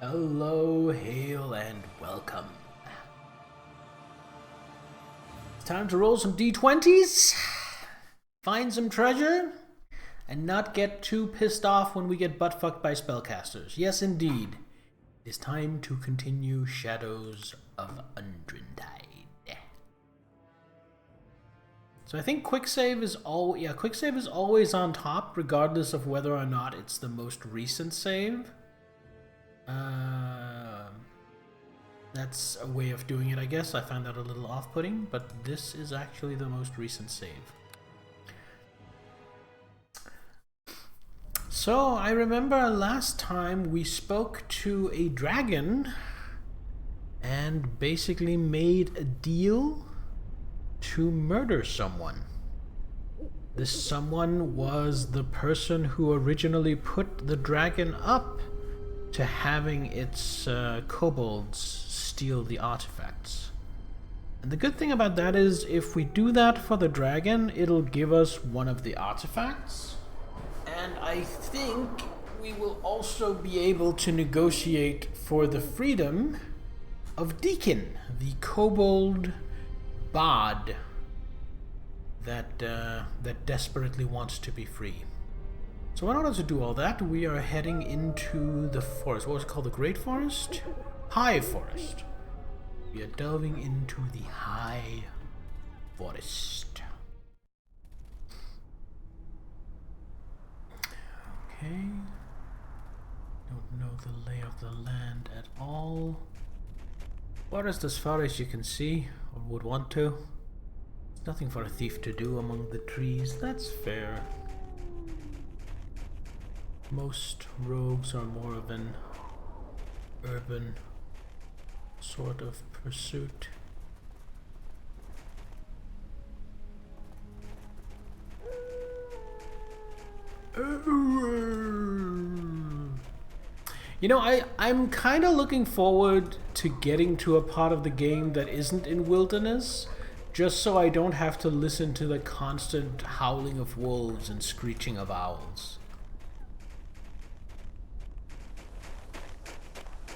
Hello, hail, and welcome. It's time to roll some d20s, find some treasure, and not get too pissed off when we get butt-fucked by spellcasters. Yes, indeed. It is time to continue Shadows of Undrentide. So I think quick save is always on top, regardless of whether or not it's the most recent save. That's a way of doing it, I guess. I found that a little off-putting, but this is actually the most recent save. So, I remember last time we spoke to a dragon and basically made a deal to murder someone. This someone was the person who originally put the dragon up to having its kobolds steal the artifacts. And the good thing about that is if we do that for the dragon, it'll give us one of the artifacts. And I think we will also be able to negotiate for the freedom of Deacon, the kobold bard that desperately wants to be free. So in order to do all that, we are heading into the forest. What was it called? The Great Forest? High Forest. We are delving into the High Forest. Okay. Don't know the lay of the land at all. Forest as far as you can see, or would want to. There's nothing for a thief to do among the trees. That's fair. Most rogues are more of an urban sort of pursuit. You know, I'm kind of looking forward to getting to a part of the game that isn't in wilderness, just so I don't have to listen to the constant howling of wolves and screeching of owls.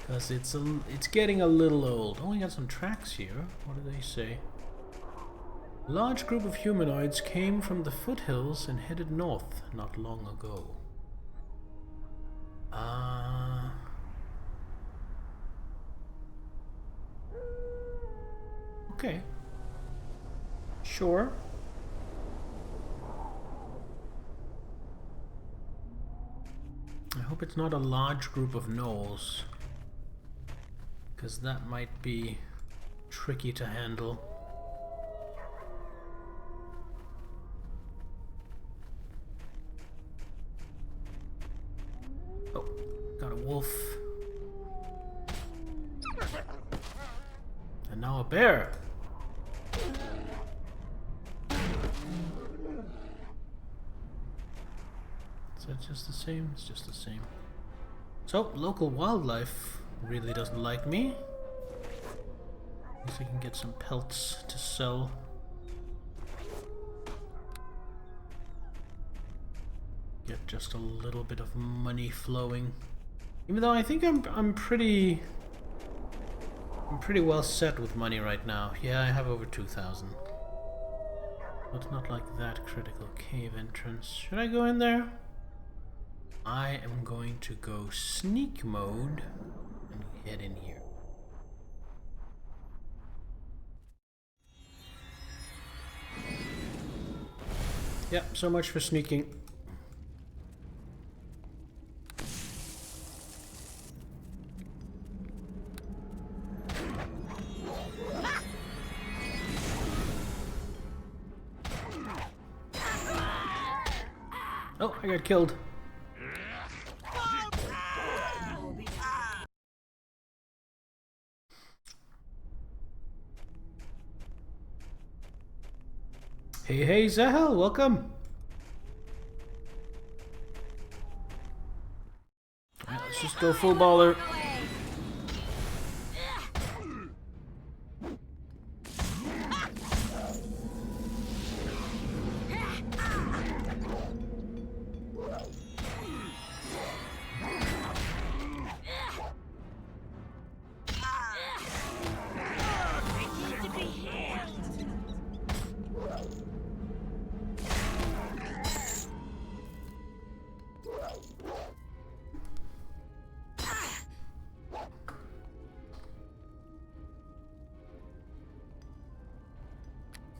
Because it's getting a little old. Oh, we got some tracks here. What do they say? A large group of humanoids came from the foothills and headed north not long ago. Okay. Sure. I hope it's not a large group of gnolls, because that might be tricky to handle. Oh, got a wolf. And now a bear. Is that just the same? It's just the same. So, local wildlife really doesn't like me. At least I can get some pelts to sell. Get just a little bit of money flowing. Even though I think I'm pretty well set with money right now. Yeah, I have over 2,000. But not like that critical cave entrance. Should I go in there? I am going to go sneak mode and head in here. Yep, so much for sneaking. Oh, I got killed. Hey, Zahel, welcome. Alright, let's just go full baller.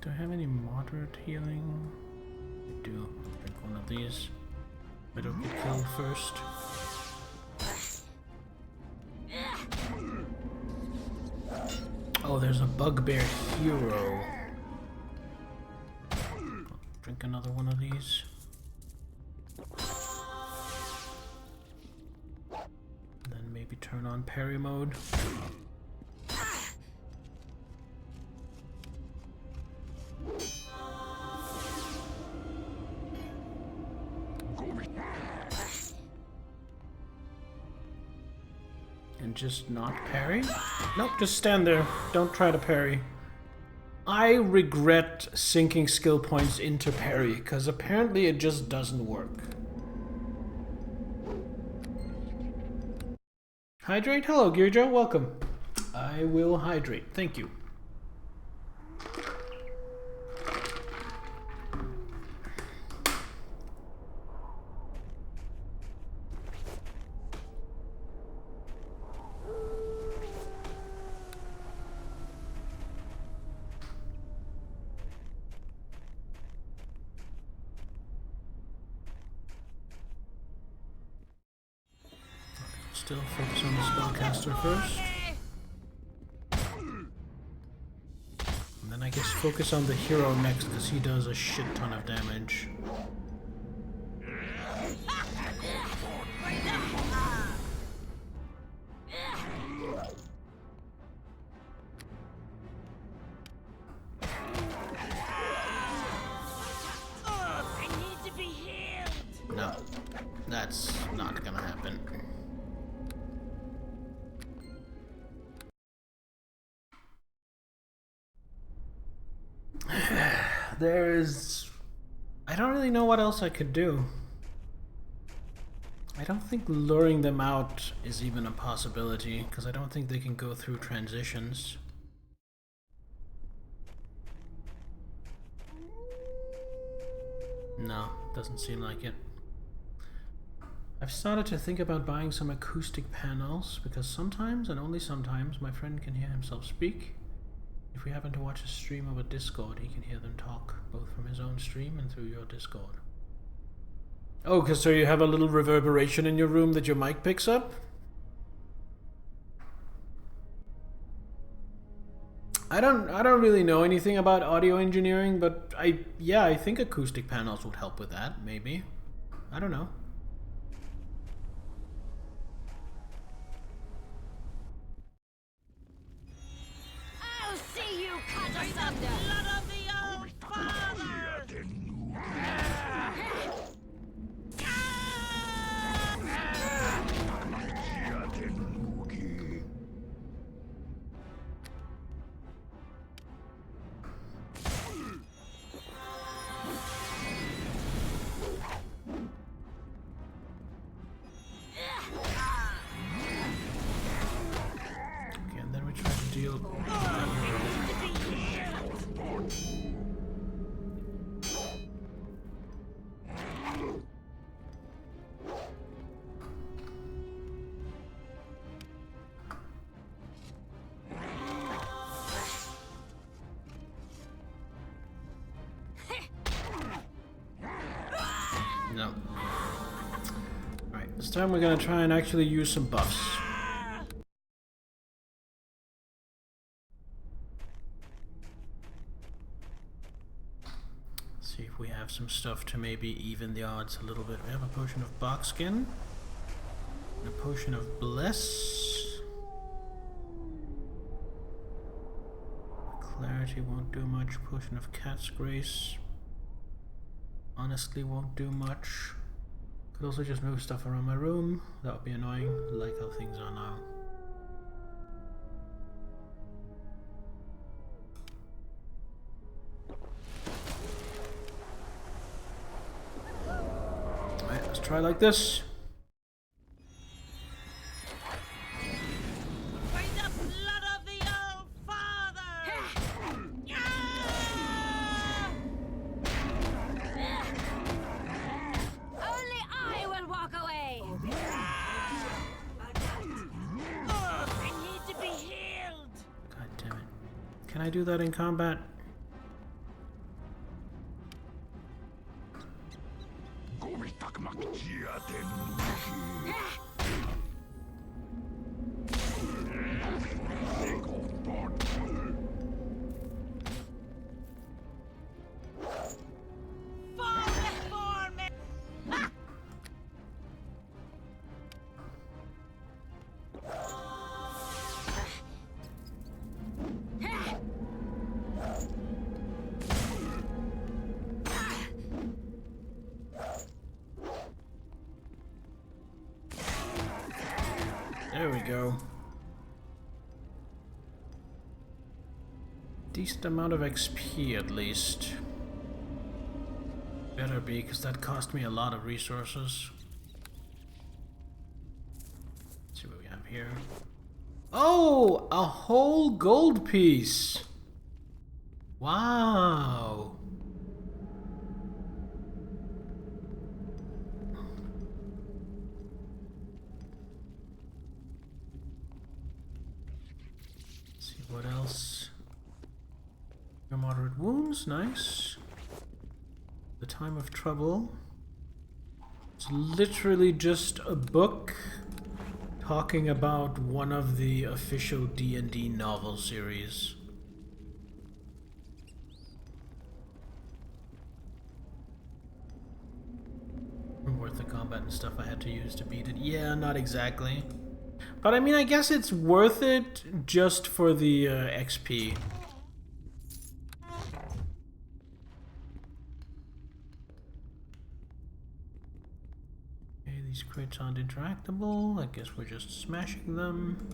do I have any moderate healing? I do. I'll drink one of these. I don't get killed first. Oh, there's a bugbear hero. I'll drink another one of these. Then maybe turn on parry mode. And just not parry? Nope, just stand there. Don't try to parry. I regret sinking skill points into parry, because apparently it just doesn't work. Hydrate? Hello, Gearjo. Welcome. I will hydrate. Thank you. Still focus on the spellcaster first. And then I guess focus on the hero next, because he does a shit ton of damage. No, that's not gonna happen. I don't really know what else I could do. I don't think luring them out is even a possibility, because I don't think they can go through transitions. No, doesn't seem like it. I've started to think about buying some acoustic panels, because sometimes, and only sometimes, my friend can hear himself speak. If we happen to watch a stream of a Discord, he can hear them talk, both from his own stream and through your Discord. Oh, because so you have a little reverberation in your room that your mic picks up? I don't really know anything about audio engineering, but I think acoustic panels would help with that, maybe. I don't know. No. Alright, this time we're gonna try and actually use some buffs. See if we have some stuff to maybe even the odds a little bit. We have a potion of barkskin, and a potion of bless. Clarity won't do much. Potion of cat's grace honestly won't do much. Could also just move stuff around my room. That would be annoying, like how things are now. Alright, let's try like this. Can I do that in combat? There we go. Decent amount of XP at least. Better be, because that cost me a lot of resources. Let's see what we have here. Oh! A whole gold piece! Wow! Let's see what else. Your moderate wounds, nice. The time of trouble. It's literally just a book talking about one of the official D&D novel series. Worth the combat and stuff I had to use to beat it. Yeah, not exactly. But I mean, I guess it's worth it just for the XP. Okay, these crates aren't interactable. I guess we're just smashing them.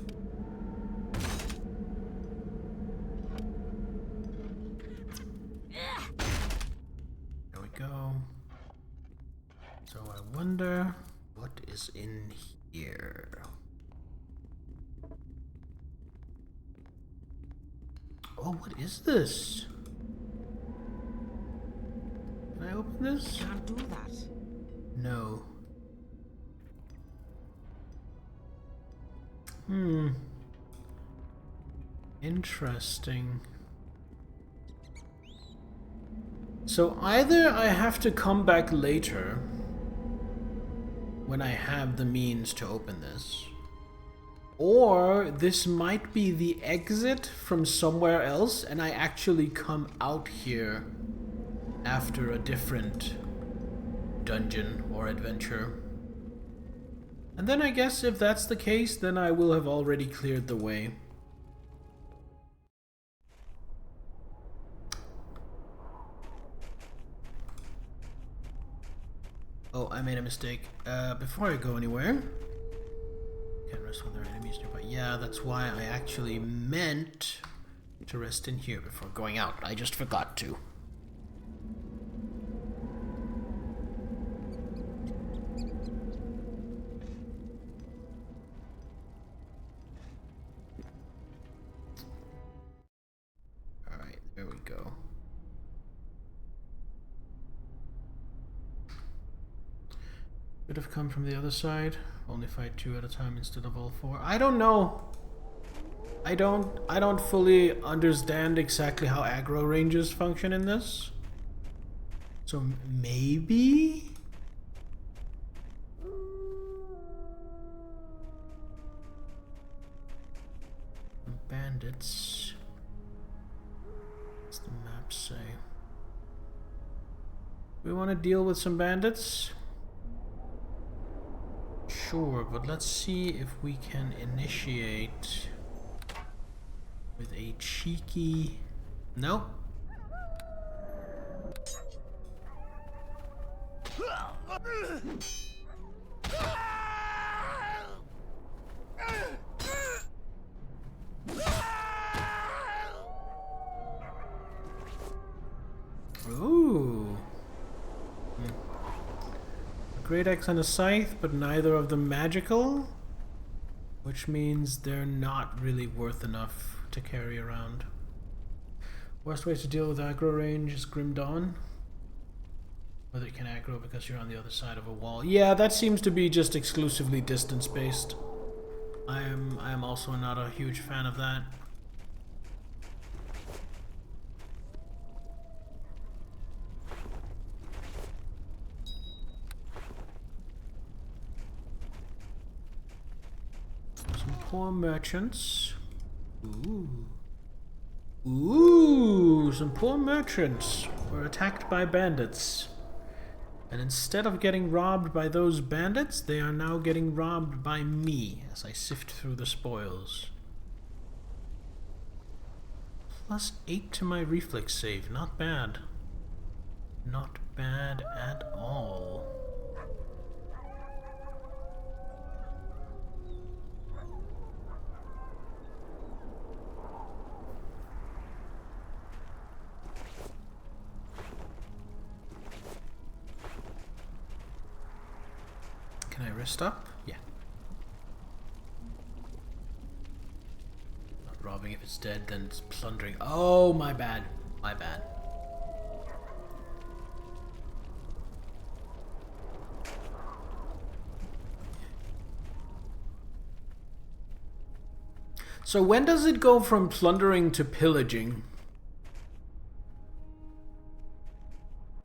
There we go. So I wonder what is in here. Oh, what is this? Can I open this? Can't do that. No. Interesting. So either I have to come back later when I have the means to open this, or this might be the exit from somewhere else and I actually come out here after a different dungeon or adventure. And then I guess if that's the case, then I will have already cleared the way. Oh, I made a mistake. Before I go anywhere... Can't rest when there are enemies nearby. Yeah, that's why I actually meant to rest in here before going out. I just forgot to. Alright, there we go. Could have come from the other side. Only fight 2 at a time instead of all 4. I don't know. I don't fully understand exactly how aggro ranges function in this. So maybe? Bandits. What's the map say? We want to deal with some bandits? Sure, but let's see if we can initiate with a cheeky... Nope. Ooh. A great axe and a scythe, but neither of them magical, which means they're not really worth enough to carry around. Worst way to deal with aggro range is Grim Dawn. Whether it can aggro because you're on the other side of a wall. Yeah, that seems to be just exclusively distance based. I am also not a huge fan of that. Some poor merchants. Ooh. Ooh, some poor merchants were attacked by bandits. And instead of getting robbed by those bandits, they are now getting robbed by me as I sift through the spoils. +8 to my reflex save. Not bad. Not bad at all. rest up? Yeah. Not robbing if it's dead, then it's plundering. Oh, my bad. My bad. So when does it go from plundering to pillaging?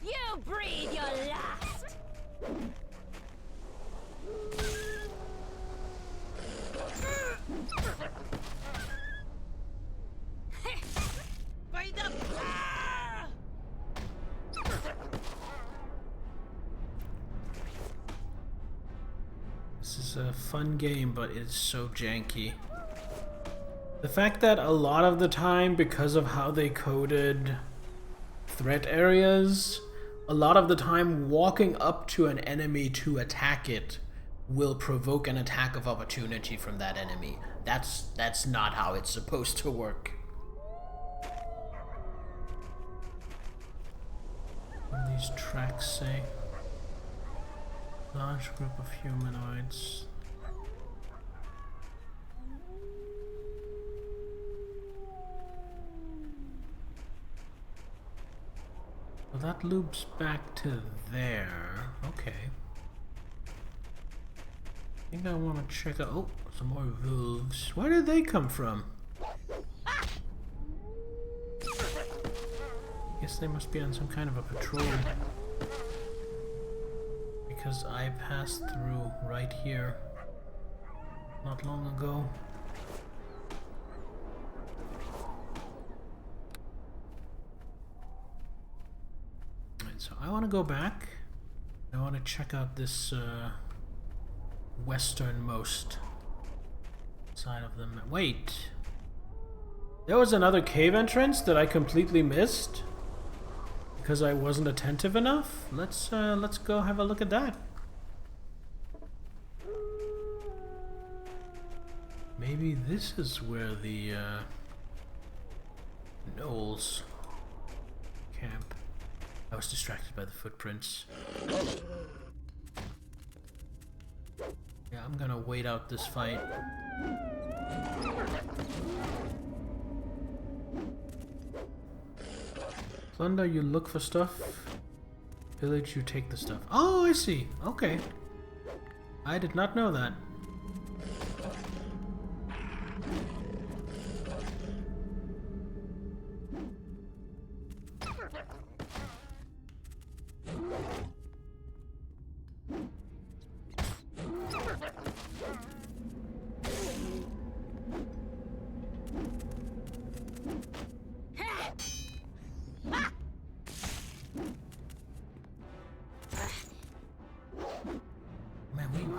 You breathe your last. By the This is a fun game, but it's so janky. The fact that a lot of the time, because of how they coded threat areas, a lot of the time walking up to an enemy to attack it will provoke an attack of opportunity from that enemy. That's not how it's supposed to work. What do these tracks say? Large group of humanoids. Well, that loops back to there. Okay. I think I want to check out... Oh, some more wolves. Where did they come from? Guess they must be on some kind of a patrol. Because I passed through right here not long ago. So I want to go back. I want to check out this westernmost side of the map. Wait, there was another cave entrance that I completely missed because I wasn't attentive enough. Let's go have a look at that. Maybe this is where the gnolls camp. I was distracted by the footprints. Yeah, I'm gonna wait out this fight. Plunder, you look for stuff. Pillage, you take the stuff. Oh, I see. Okay. I did not know that.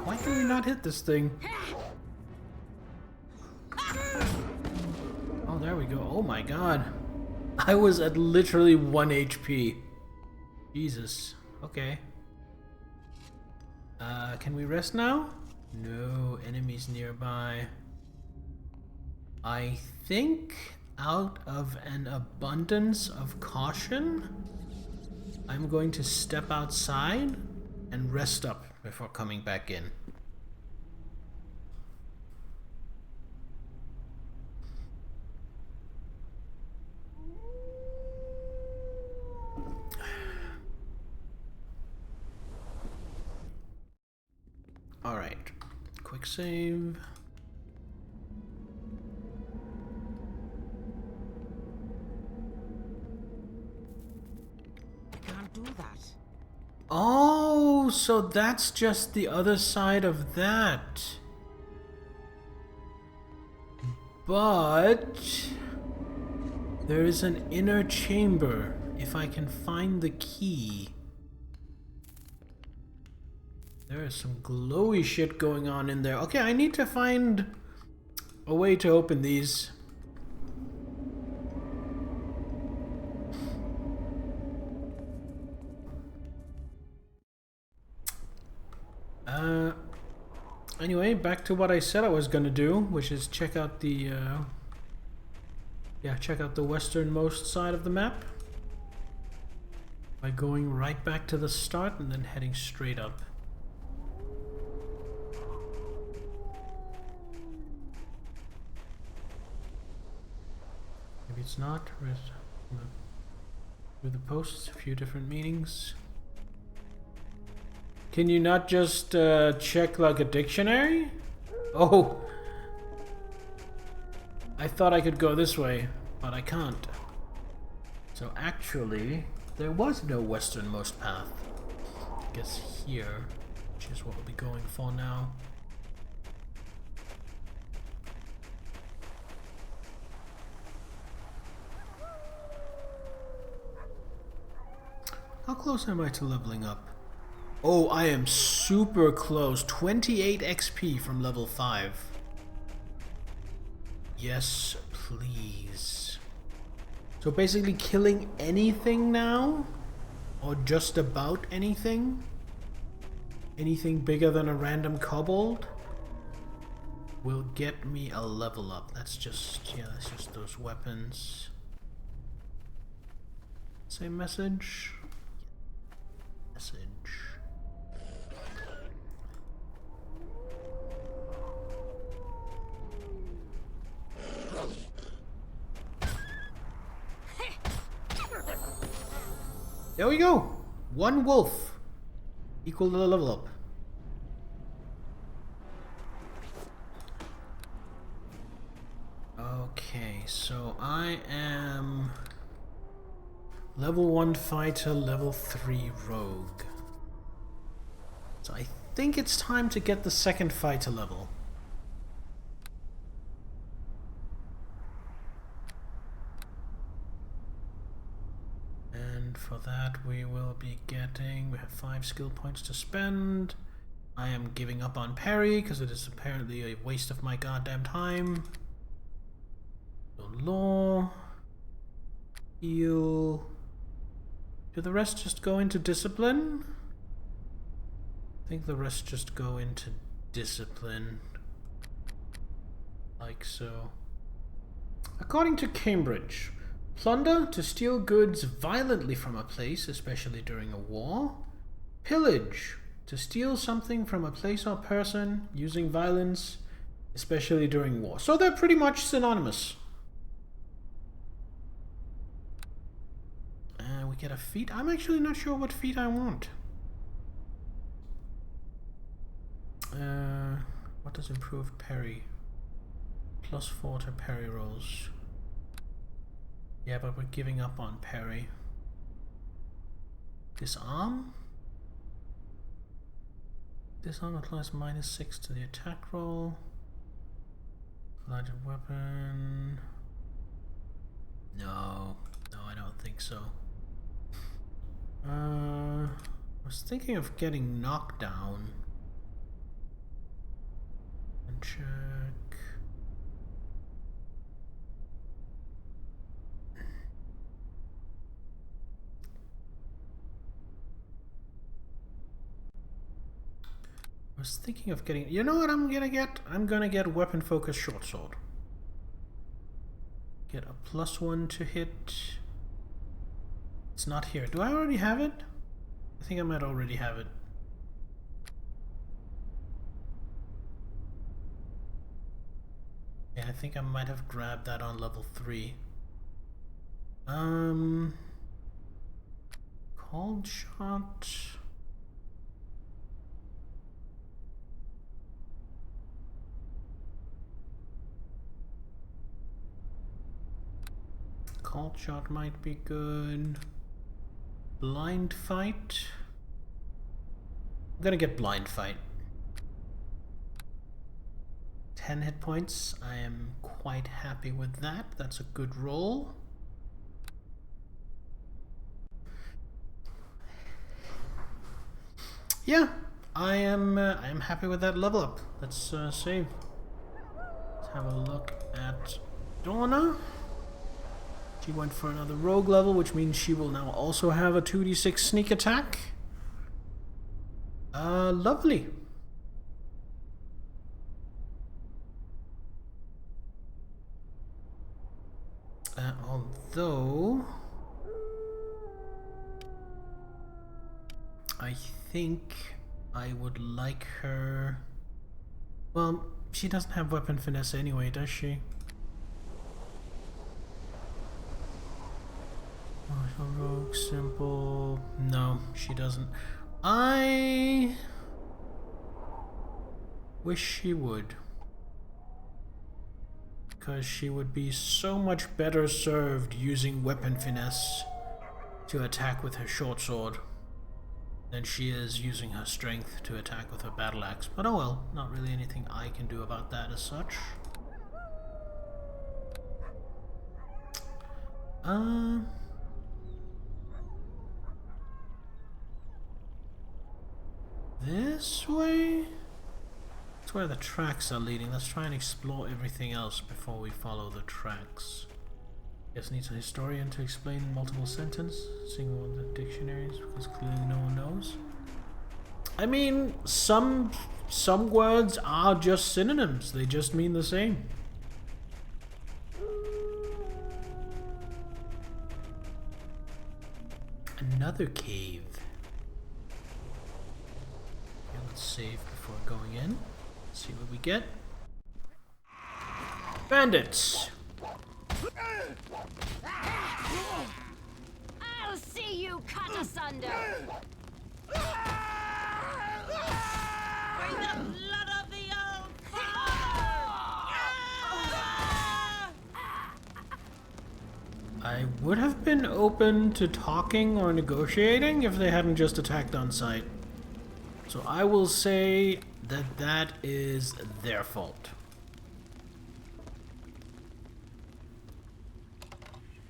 Why can we not hit this thing? Oh, there we go. Oh my god. I was at literally 1 HP. Jesus. Okay. Can we rest now? No enemies nearby. I think out of an abundance of caution, I'm going to step outside and rest up before coming back in. All right, quick save. I can't do that. Oh, so that's just the other side of that. But there is an inner chamber if I can find the key. There is some glowy shit going on in there. Okay, I need to find a way to open these. Anyway, back to what I said I was gonna do, which is check out the, check out the westernmost side of the map by going right back to the start and then heading straight up. it's not. Through the posts, a few different meanings. Can you not just check like a dictionary? Oh! I thought I could go this way, but I can't. So actually, there was no westernmost path. I guess here, which is what we'll be going for now. How close am I to leveling up? Oh, I am super close. 28 XP from level 5. Yes, please. So basically killing anything now? Or just about anything? Anything bigger than a random kobold? Will get me a level up. That's just, yeah, that's just those weapons. Same message? Message. There we go! One wolf equal to the level up. Okay, so I am level 1 fighter, level 3 rogue. So I think it's time to get the second fighter level. And for that we will be getting, we have 5 skill points to spend. I am giving up on parry because it is apparently a waste of my goddamn time. So law, heal. Do the rest just go into discipline? I think the rest just go into discipline. Like so. According to Cambridge, plunder, to steal goods violently from a place, especially during a war. Pillage, to steal something from a place or person using violence, especially during war. So they're pretty much synonymous. We get a feat. I'm actually not sure what feat I want. What does improved parry? +4 to parry rolls. Yeah, but we're giving up on parry. Disarm? Disarm applies -6 to the attack roll. Lighted weapon. No, I don't think so. I was thinking of getting knockdown. And check. I was thinking of getting, you know what I'm gonna get? I'm gonna get weapon focus short sword. Get a +1 to hit. It's not here. Do I already have it? I think I might already have it. Yeah, I think I might have grabbed that on level 3. Cold shot. Cold shot might be good. Blind fight. I'm gonna get blind fight. 10 hit points. I am quite happy with that. That's a good roll. Yeah, I am happy with that level up. Let's save. Let's have a look at Donna. She went for another rogue level, which means she will now also have a 2d6 sneak attack. Lovely. Although I think I would like her. Well, she doesn't have weapon finesse anyway, does she? Rogue, simple. No, she doesn't. I wish she would. Because she would be so much better served using weapon finesse to attack with her short sword than she is using her strength to attack with her battle axe. But oh well, not really anything I can do about that as such. This way? That's where the tracks are leading. Let's try and explore everything else before we follow the tracks. Guess needs a historian to explain multiple sentence, single one the dictionaries, because clearly no one knows. I mean, some words are just synonyms. They just mean the same. Another cave. Okay, let's save before going in. See what we get. Bandits! I'll see you cut asunder. By the blood of the old I would have been open to talking or negotiating if they hadn't just attacked on sight. So I will say that that is their fault.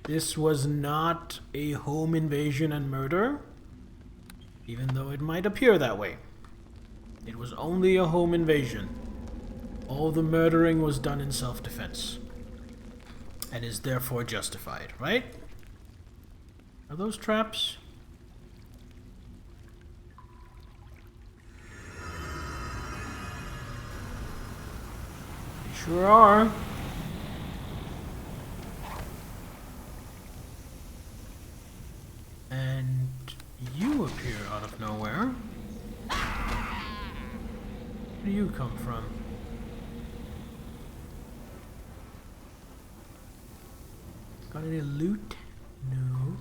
This was not a home invasion and murder, even though it might appear that way. It was only a home invasion. All the murdering was done in self-defense, and is therefore justified, right? Are those traps? They sure are. And you appear out of nowhere. Where do you come from? Got any loot? No.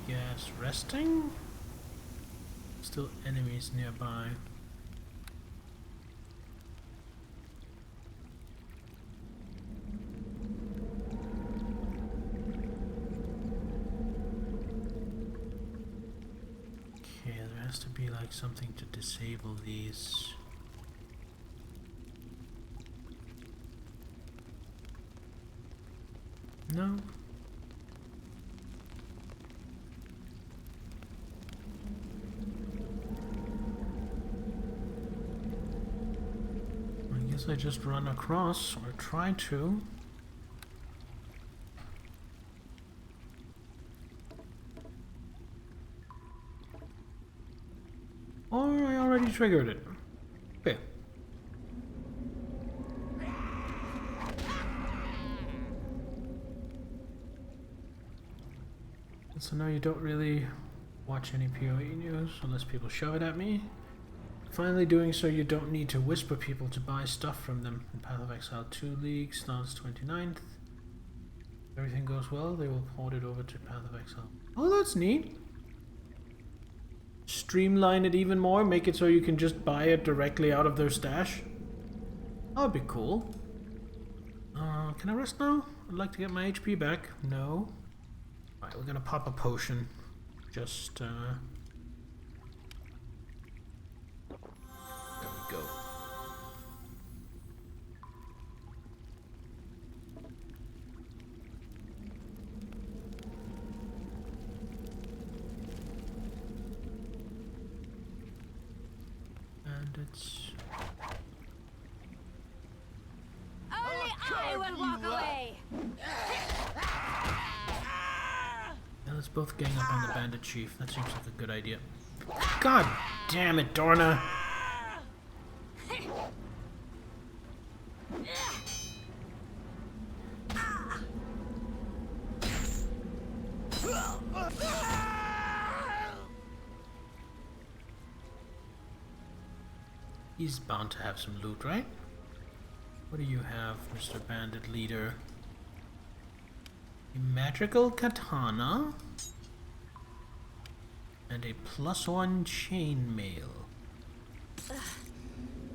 Yes, resting? Still enemies nearby. Okay, there has to be like something to disable these. No. I guess I just run across, or try to. Or I already triggered it. Okay. So now you don't really watch any PoE news unless people shove it at me. Finally doing so, you don't need to whisper people to buy stuff from them. In Path of Exile 2 League starts 29th. If everything goes well, they will port it over to Path of Exile. Oh, that's neat. Streamline it even more, make it so you can just buy it directly out of their stash. That would be cool. Can I rest now? I'd like to get my HP back. No. Alright, we're gonna pop a potion. Just, there we go. And it's... Only I will walk away. Let's both gang up on the bandit chief. That seems like a good idea. God damn it, Dorna! He's bound to have some loot, right? What do you have, Mr. Bandit Leader? A magical katana and a +1 chainmail.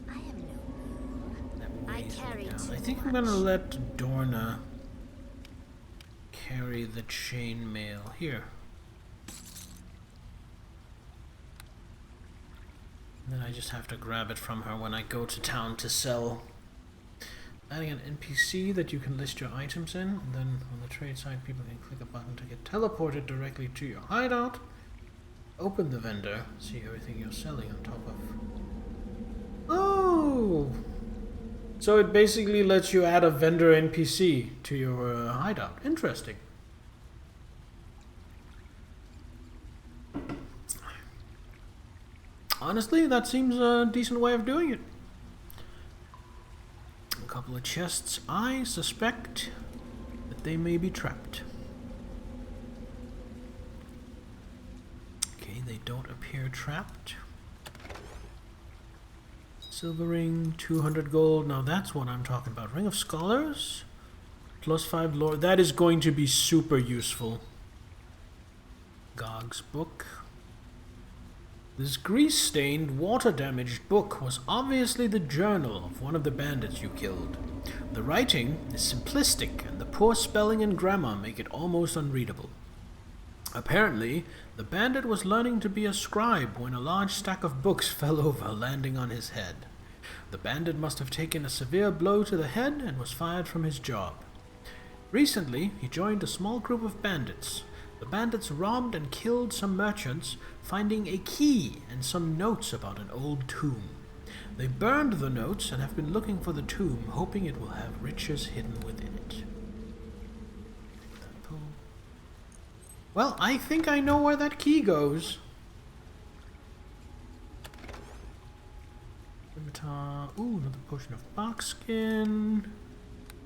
I am no That I weighs me carry down. too I think I'm much. gonna let Dorna carry the chainmail. Here. And then I just have to grab it from her when I go to town to sell. Adding an NPC that you can list your items in, and then on the trade side people can click a button to get teleported directly to your hideout. Open the vendor, see everything you're selling on top of. Oh! So it basically lets you add a vendor NPC to your hideout. Interesting. Honestly, that seems a decent way of doing it. A couple of chests. I suspect that they may be trapped. Okay, they don't appear trapped. Silver ring, 200 gold. Now that's what I'm talking about. Ring of Scholars, +5 lore. That is going to be super useful. Gog's book. This grease-stained, water-damaged book was obviously the journal of one of the bandits you killed. The writing is simplistic, and the poor spelling and grammar make it almost unreadable. Apparently, the bandit was learning to be a scribe when a large stack of books fell over, landing on his head. The bandit must have taken a severe blow to the head and was fired from his job. Recently, he joined a small group of bandits. The bandits robbed and killed some merchants, finding a key and some notes about an old tomb. They burned the notes and have been looking for the tomb, hoping it will have riches hidden within it. Well, I think I know where that key goes. Ooh, another potion of barkskin.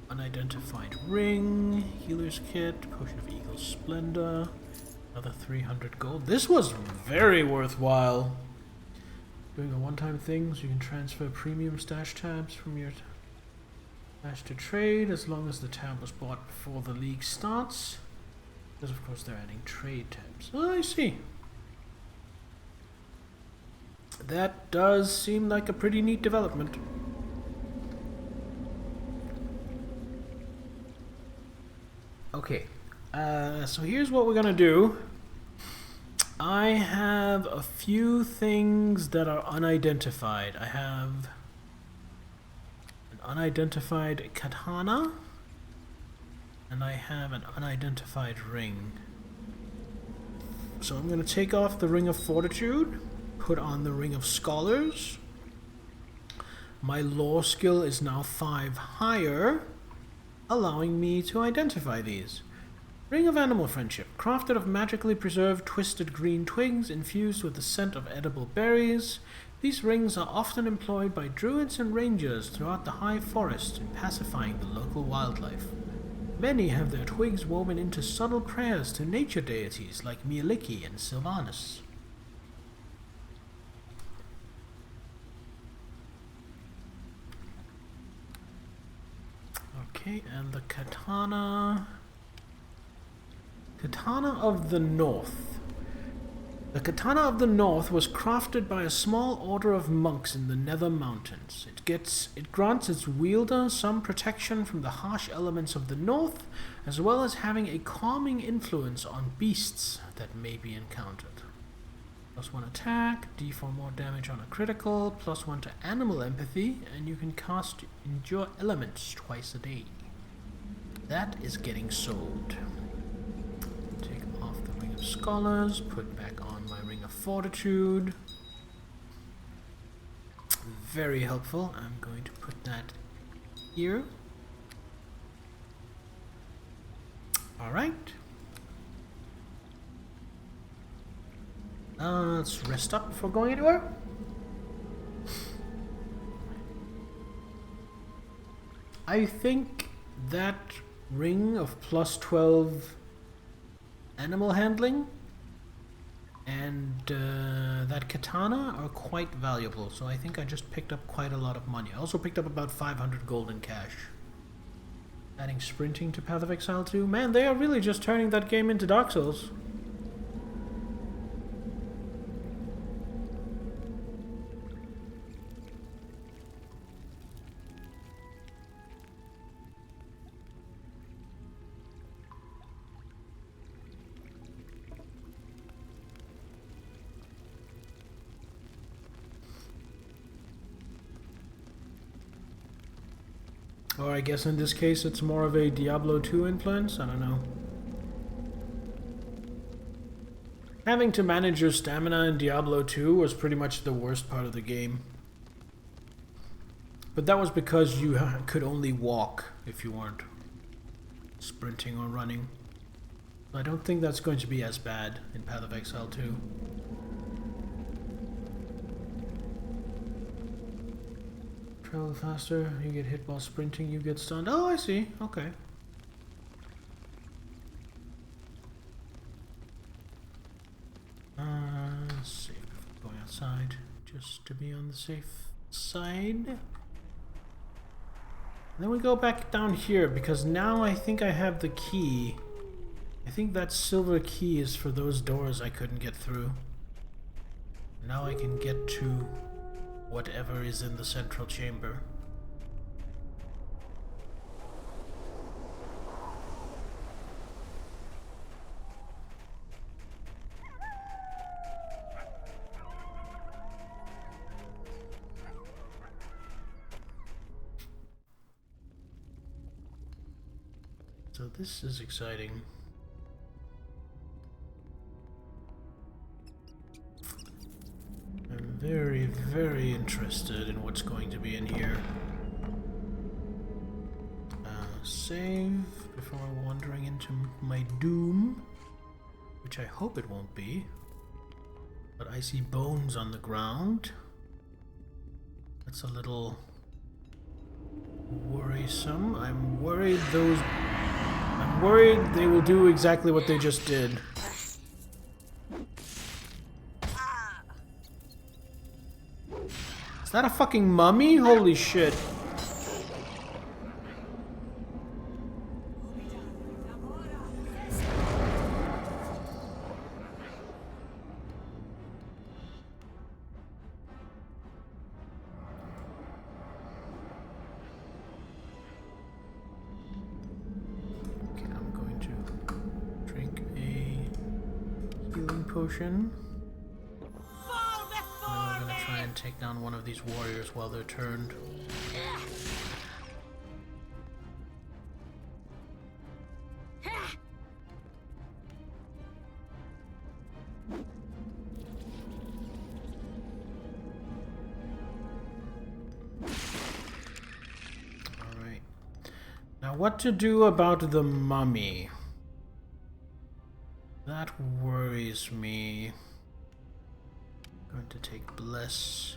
Unidentified ring. Healer's kit. Potion of Eagle Splendor. Another 300 gold. This was very worthwhile. Doing a one-time thing, so you can transfer premium stash tabs from your stash to trade, as long as the tab was bought before the league starts. Because of course they're adding trade tabs. Oh, I see. That does seem like a pretty neat development. Okay, so here's what we're gonna do. I have a few things that are unidentified. I have an unidentified katana, and I have an unidentified ring. So I'm gonna take off the Ring of Fortitude, put on the Ring of Scholars. My lore skill is now 5 higher, allowing me to identify these. Ring of Animal Friendship, crafted of magically preserved twisted green twigs infused with the scent of edible berries. These rings are often employed by druids and rangers throughout the high forest in pacifying the local wildlife. Many have their twigs woven into subtle prayers to nature deities like Mieliki and Sylvanus. Okay, and the katana. Katana of the North. The Katana of the North was crafted by a small order of monks in the Nether Mountains. It grants its wielder some protection from the harsh elements of the North, as well as having a calming influence on beasts that may be encountered. +1 attack, d4 more damage on a critical, +1 to animal empathy, and you can cast Endure Elements twice a day. That is getting sold. Take off the Ring of Scholars, put back on my Ring of Fortitude. Very helpful. I'm going to put that here. Alright. Let's rest up before going anywhere. I think that ring of +12 animal handling And that katana are quite valuable, so I think I just picked up quite a lot of money. I also picked up about 500 gold in cash. Adding sprinting to Path of Exile 2. Man, they are really just turning that game into Dark Souls. Or I guess in this case it's more of a Diablo 2 influence? I don't know. Having to manage your stamina in Diablo 2 was pretty much the worst part of the game. But that was because you could only walk if you weren't sprinting or running. I don't think that's going to be as bad in Path of Exile 2. Travel faster, you get hit while sprinting, you get stunned. Oh, I see. Okay. Safe before going outside, just to be on the safe side. And then we go back down here, because now I think I have the key. I think that silver key is for those doors I couldn't get through. Now I can get to whatever is in the central chamber. So this is exciting. I'm very, very interested in what's going to be in here. Save before wandering into my doom, which I hope it won't be. But I see bones on the ground. That's a little worrisome. I'm worried they will do exactly what they just did. Is that a fucking mummy? Holy shit. Potion. Then we're gonna try and take down one of these warriors while they're turned. Alright. Now what to do about the mummy? That worries me. I'm going to take Bless.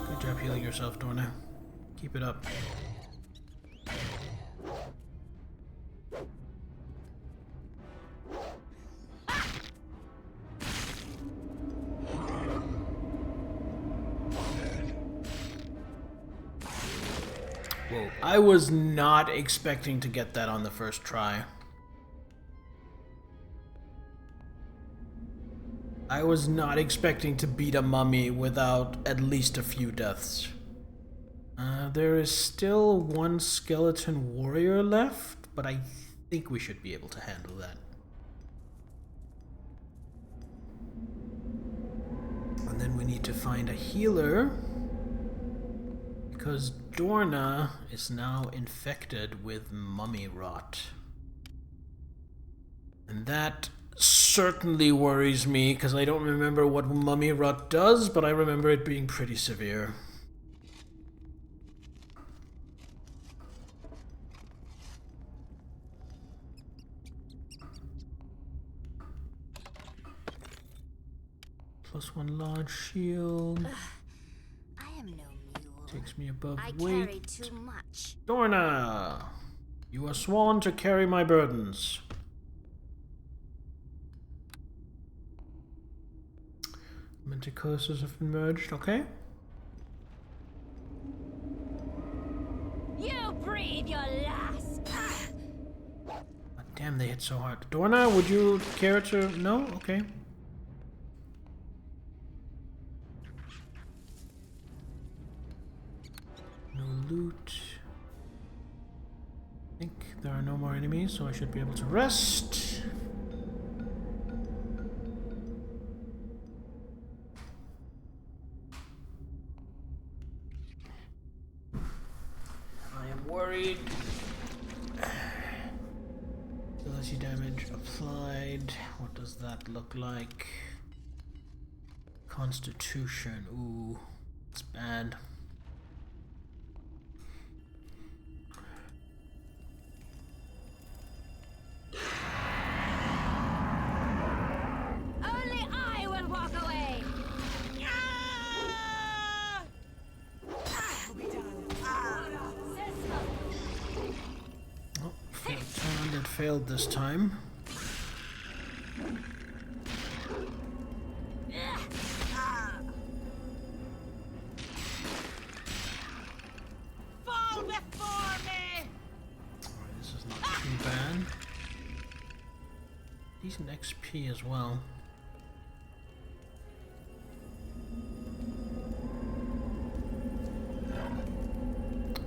Good job healing yourself, Dorna. Keep it up. Whoa, I was not expecting to get that on the first try. I was not expecting to beat a mummy without at least a few deaths. There is still one skeleton warrior left, but I think we should be able to handle that. And then we need to find a healer, because Dorna is now infected with mummy rot. And that certainly worries me, because I don't remember what mummy rot does, but I remember it being pretty severe. +1 large shield. I am no mule. Takes me above I weight. carry too much. Dorna! You are sworn to carry my burdens. Mental curses have been merged, okay? You breathe your last. God damn, they hit so hard. Dorna, would you care to... No? Okay. No loot. I think there are no more enemies, so I should be able to rest. I am worried. Ability damage applied. What does that look like? Constitution. Ooh, it's bad. Only I will walk away. Oh, turned it failed this time. Fall before me. Alright, this is not too bad. Decent XP as well.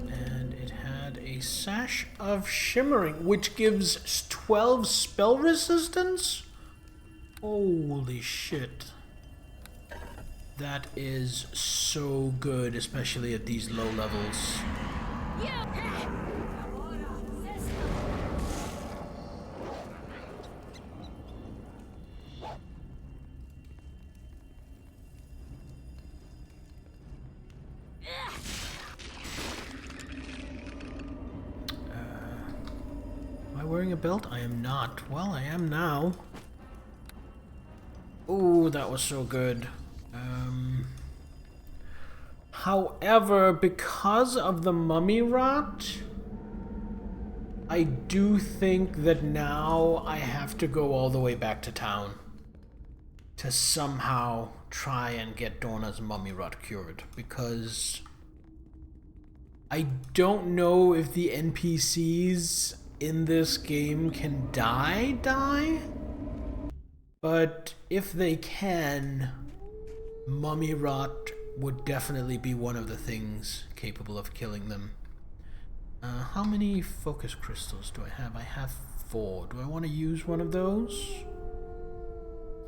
And it had a Sash of Shimmering, which gives 12 spell resistance? Holy shit. That is so good, especially at these low levels. You. Am I wearing a belt? I am not. Well, I am now. Ooh, that was so good. However, because of the mummy rot, I do think that now I have to go all the way back to town to somehow try and get Dorna's mummy rot cured, because I don't know if the NPCs in this game can die, but if they can, mummy rot would definitely be one of the things capable of killing them. How many focus crystals do I have? I have 4. Do I want to use one of those?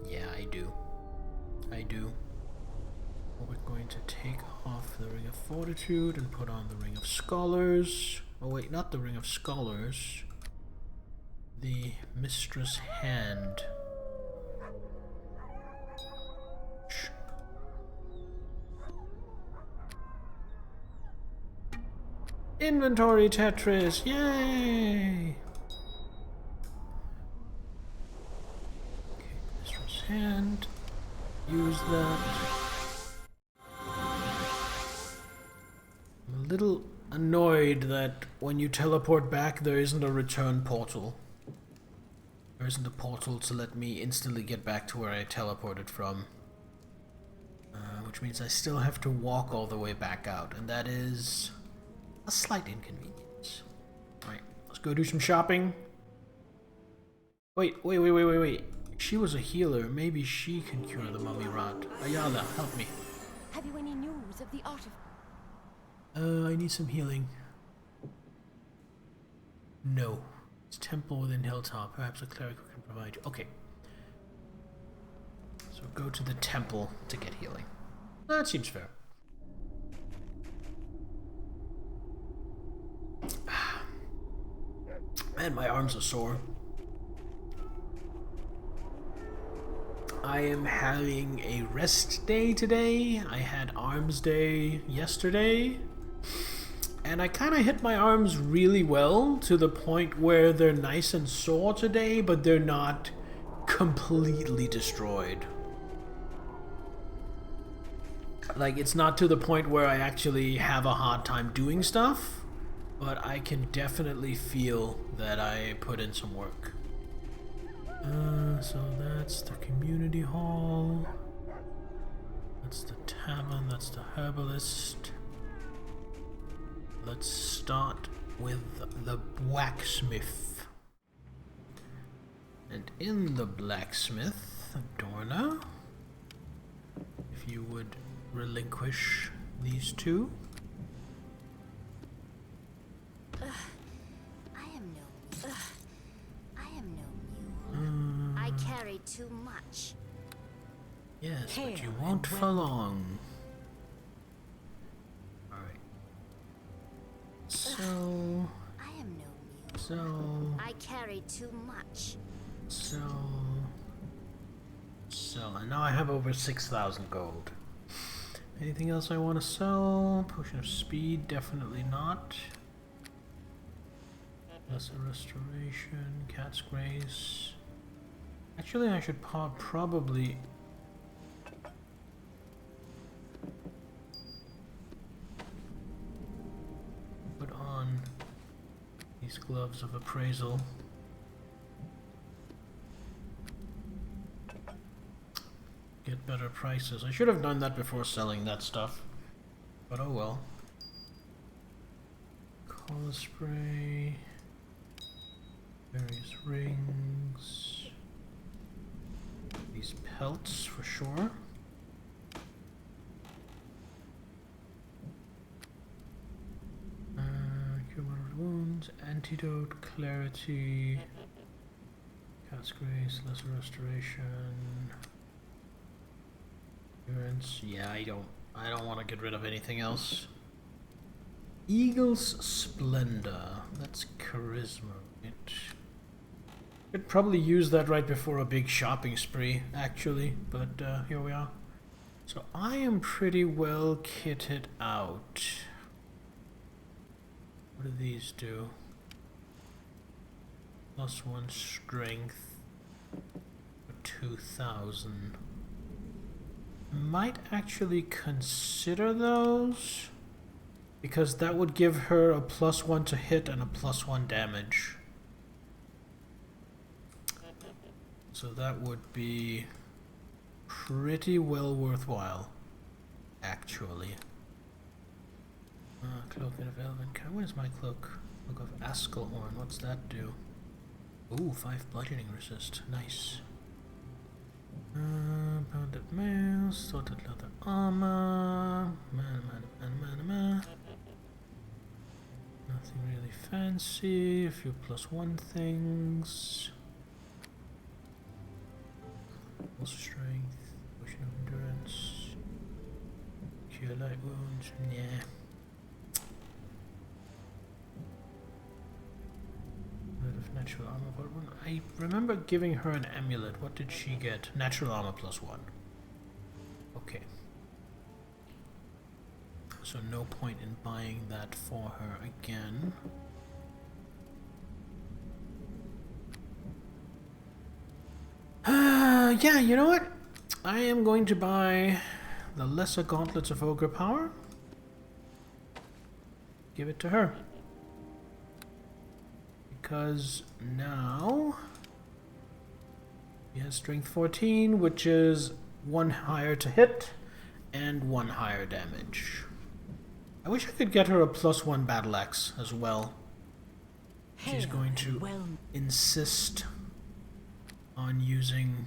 Yeah, I do. I do. We're going to take off the Ring of Fortitude and put on the Ring of Scholars. Oh wait, not the Ring of Scholars. The Mistress Hand. Inventory Tetris! Yay! Okay, Mistress Hand. Use that. I'm a little annoyed that when you teleport back, there isn't a return portal. There isn't a portal to let me instantly get back to where I teleported from. Which means I still have to walk all the way back out, and that is a slight inconvenience. Alright, let's go do some shopping. Wait. She was a healer. Maybe she can cure the mummy rot. Ayala, help me. Have you any news of the art of... I need some healing. No. It's temple within Hilltop. Perhaps a cleric can provide you. Okay. So go to the temple to get healing. That seems fair. Man, my arms are sore. I am having a rest day today. I had arms day yesterday. And I kind of hit my arms really well to the point where they're nice and sore today, but they're not completely destroyed. Like, it's not to the point where I actually have a hard time doing stuff, but I can definitely feel that I put in some work. So that's the community hall. That's the tavern, that's the herbalist. Let's start with the blacksmith. And in the blacksmith, Dorna, if you would relinquish these two. I am no mule. I carry too much. Yes, but you won't for long. Alright. So... I am no mule. So... I carry too much. So... And now I have over 6,000 gold. Anything else I want to sell? Potion of speed, definitely not. Lesser restoration, cat's grace. Actually, I should probably... put on these gloves of appraisal. Get better prices. I should have done that before selling that stuff, but oh well. Collar spray, various rings, these pelts for sure. Cure moderate wounds, antidote, clarity, cat's grace, lesser restoration. Yeah, I don't want to get rid of anything else. Eagle's Splendor. That's charisma. Could probably use that right before a big shopping spree, actually. But here we are. So I am pretty well kitted out. What do these do? +1 strength for 2,000. Might actually consider those, because that would give her a +1 to hit and a +1 damage. So that would be pretty well worthwhile, actually. Cloak of Elven. Where's my cloak? Cloak of Askelhorn. What's that do? Ooh, 5 bludgeoning resist. Nice. Pounded mail, sorted leather armor, nothing really fancy, a few +1 things, full strength, potion of endurance, cure light wounds, yeah. Of natural armor, but I remember giving her an amulet. What did she get? Natural armor +1. Okay. So no point in buying that for her again. Yeah, you know what? I am going to buy the Lesser Gauntlets of Ogre Power. Give it to her. Because now he has strength 14, which is 1 higher to hit and 1 higher damage. I wish I could get her a +1 battle axe as well. She's going to insist on using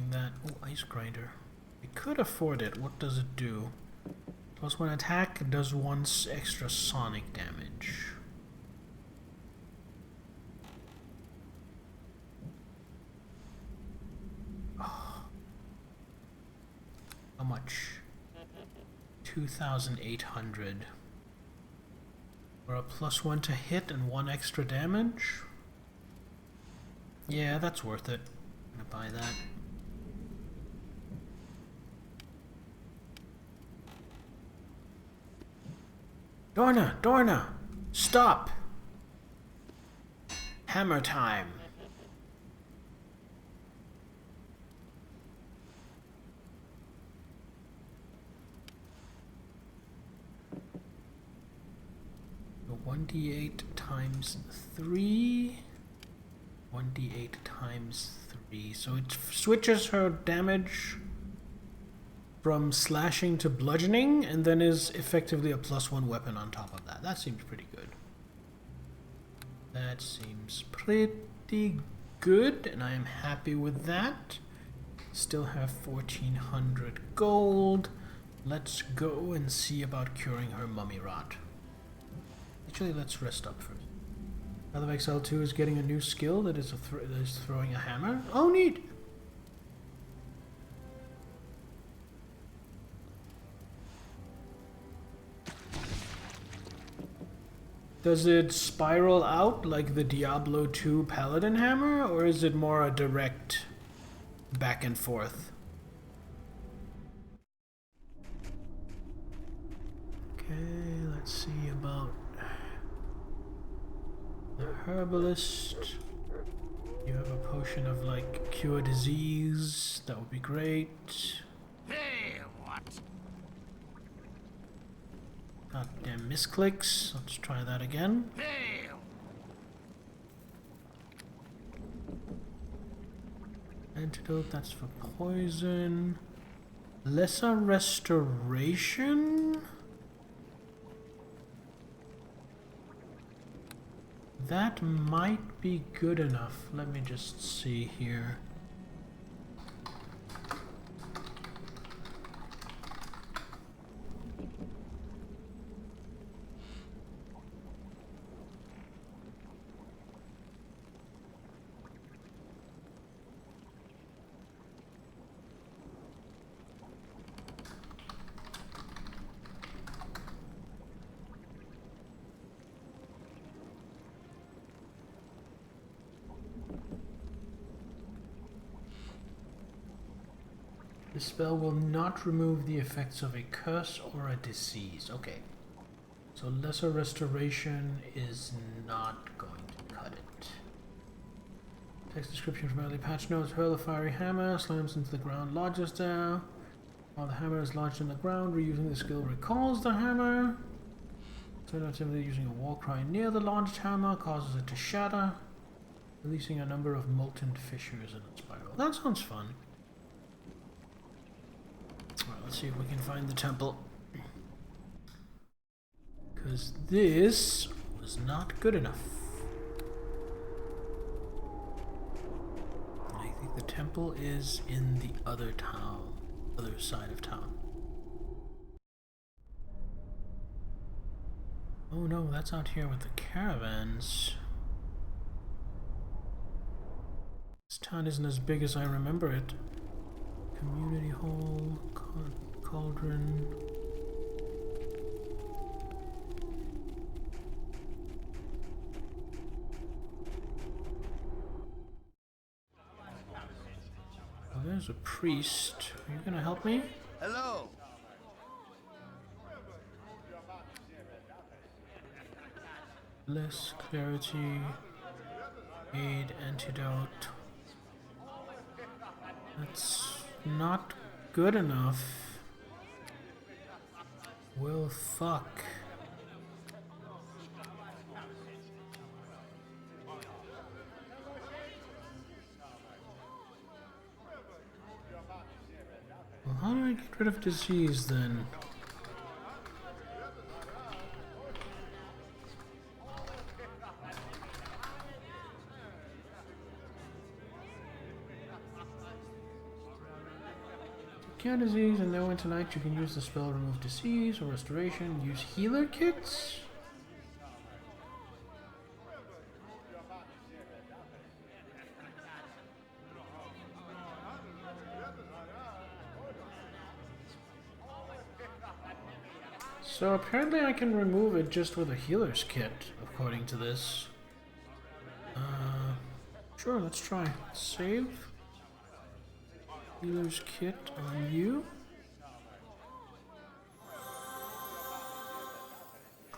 that. Oh, ice grinder. I could afford it. What does it do? +1 attack, does 1 extra sonic damage. Oh. How much? 2,800. For a +1 to hit and 1 extra damage? Yeah, that's worth it. I'm gonna buy that. Dorna! Stop! Hammer time! 1d8 times 3. 1d8 times 3. So it switches her damage from slashing to bludgeoning, and then is effectively a +1 weapon on top of that. That seems pretty good. That seems pretty good, and I am happy with that. Still have 1400 gold. Let's go and see about curing her mummy rot. Actually, let's rest up first. Path of Exile 2 is getting a new skill that is throwing a hammer. Oh, neat! Does it spiral out like the Diablo 2 Paladin hammer, or is it more a direct back and forth? Okay, let's see about the herbalist. You have a potion of like cure disease. That would be great. Hey, what? Goddamn misclicks. Let's try that again. Hey! Antidote, that's for poison. Lesser restoration? That might be good enough. Let me just see here. The spell will not remove the effects of a curse or a disease. Okay. So lesser restoration is not going to cut it. Text description from early patch notes. Hurl a fiery hammer, slams into the ground, lodges there. While the hammer is lodged in the ground, reusing the skill recalls the hammer. Alternatively, using a war cry near the lodged hammer causes it to shatter, releasing a number of molten fissures in its spiral. That sounds fun. Alright, let's see if we can find the temple. Because this was not good enough. I think the temple is in the other town, other side of town. Oh no, that's out here with the caravans. This town isn't as big as I remember it. Community hall, cauldron. Oh, there's a priest. Are you gonna help me? Hello. Less clarity, aid, antidote. That's not good enough. Well, fuck. Well, how do I get rid of disease then? Cure disease, and then tonight you can use the spell remove disease or restoration. Use healer kits. So apparently I can remove it just with a healer's kit, according to this. Sure, let's try. Save. Healer's kit on you.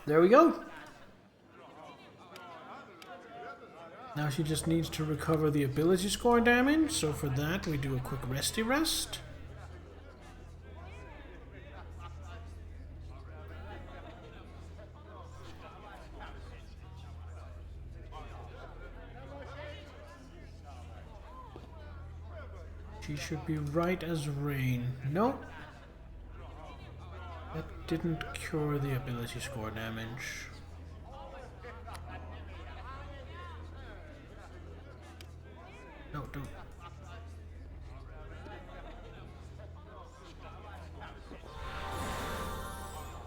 There we go. Now she just needs to recover the ability score damage, so for that we do a quick resty rest. She should be right as rain. Nope. That didn't cure the ability score damage. No, don't.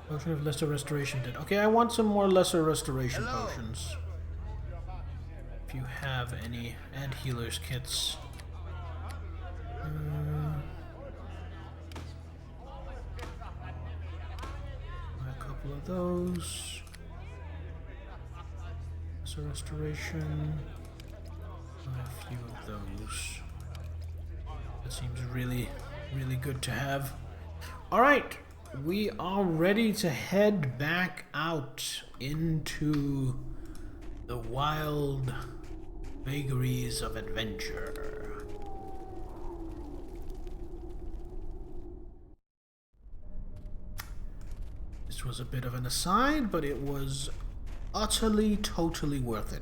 Potion of Lesser Restoration did. Okay, I want some more Lesser Restoration potions. If you have any. And healer's kits. A couple of those. Lesser Restoration. A few of those. That seems really, really good to have. Alright! We are ready to head back out into the wild vagaries of adventure. This was a bit of an aside, but it was utterly, totally worth it.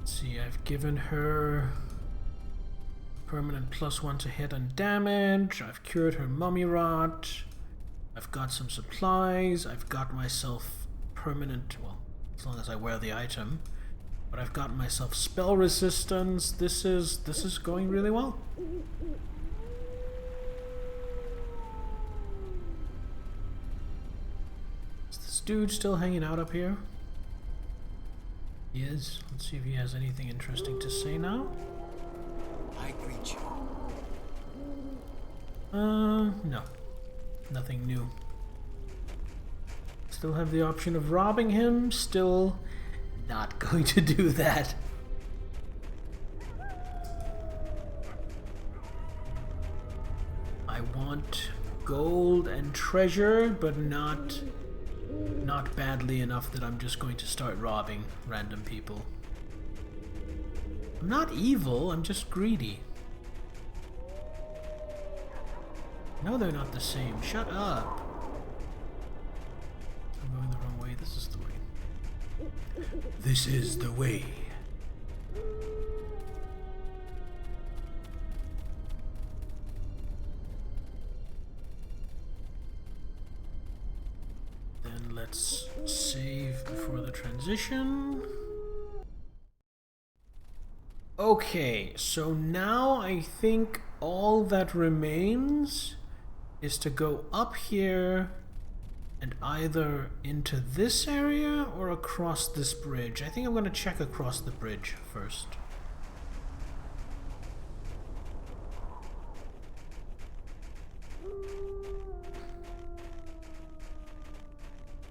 See, I've given her permanent +1 to hit and damage. I've cured her mummy rot. I've got some supplies. I've got myself permanent, well, as long as I wear the item. But I've got myself spell resistance. This is going really well. Is this dude still hanging out up here? He is. Let's see if he has anything interesting to say now. I greet you. No. Nothing new. Still have the option of robbing him. Still not going to do that. I want gold and treasure, but not badly enough that I'm just going to start robbing random people. I'm not evil, I'm just greedy. No, they're not the same. Shut up. I'm going the wrong way. This is the way. This is the way. Then let's save before the transition. Okay, so now I think all that remains is to go up here and either into this area or across this bridge. I think I'm going to check across the bridge first.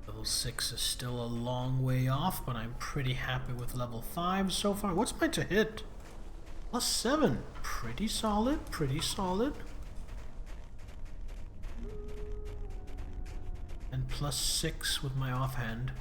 Level 6 is still a long way off, but I'm pretty happy with level 5 so far. What's my to hit? +7. Pretty solid, pretty solid. And +6 with my offhand.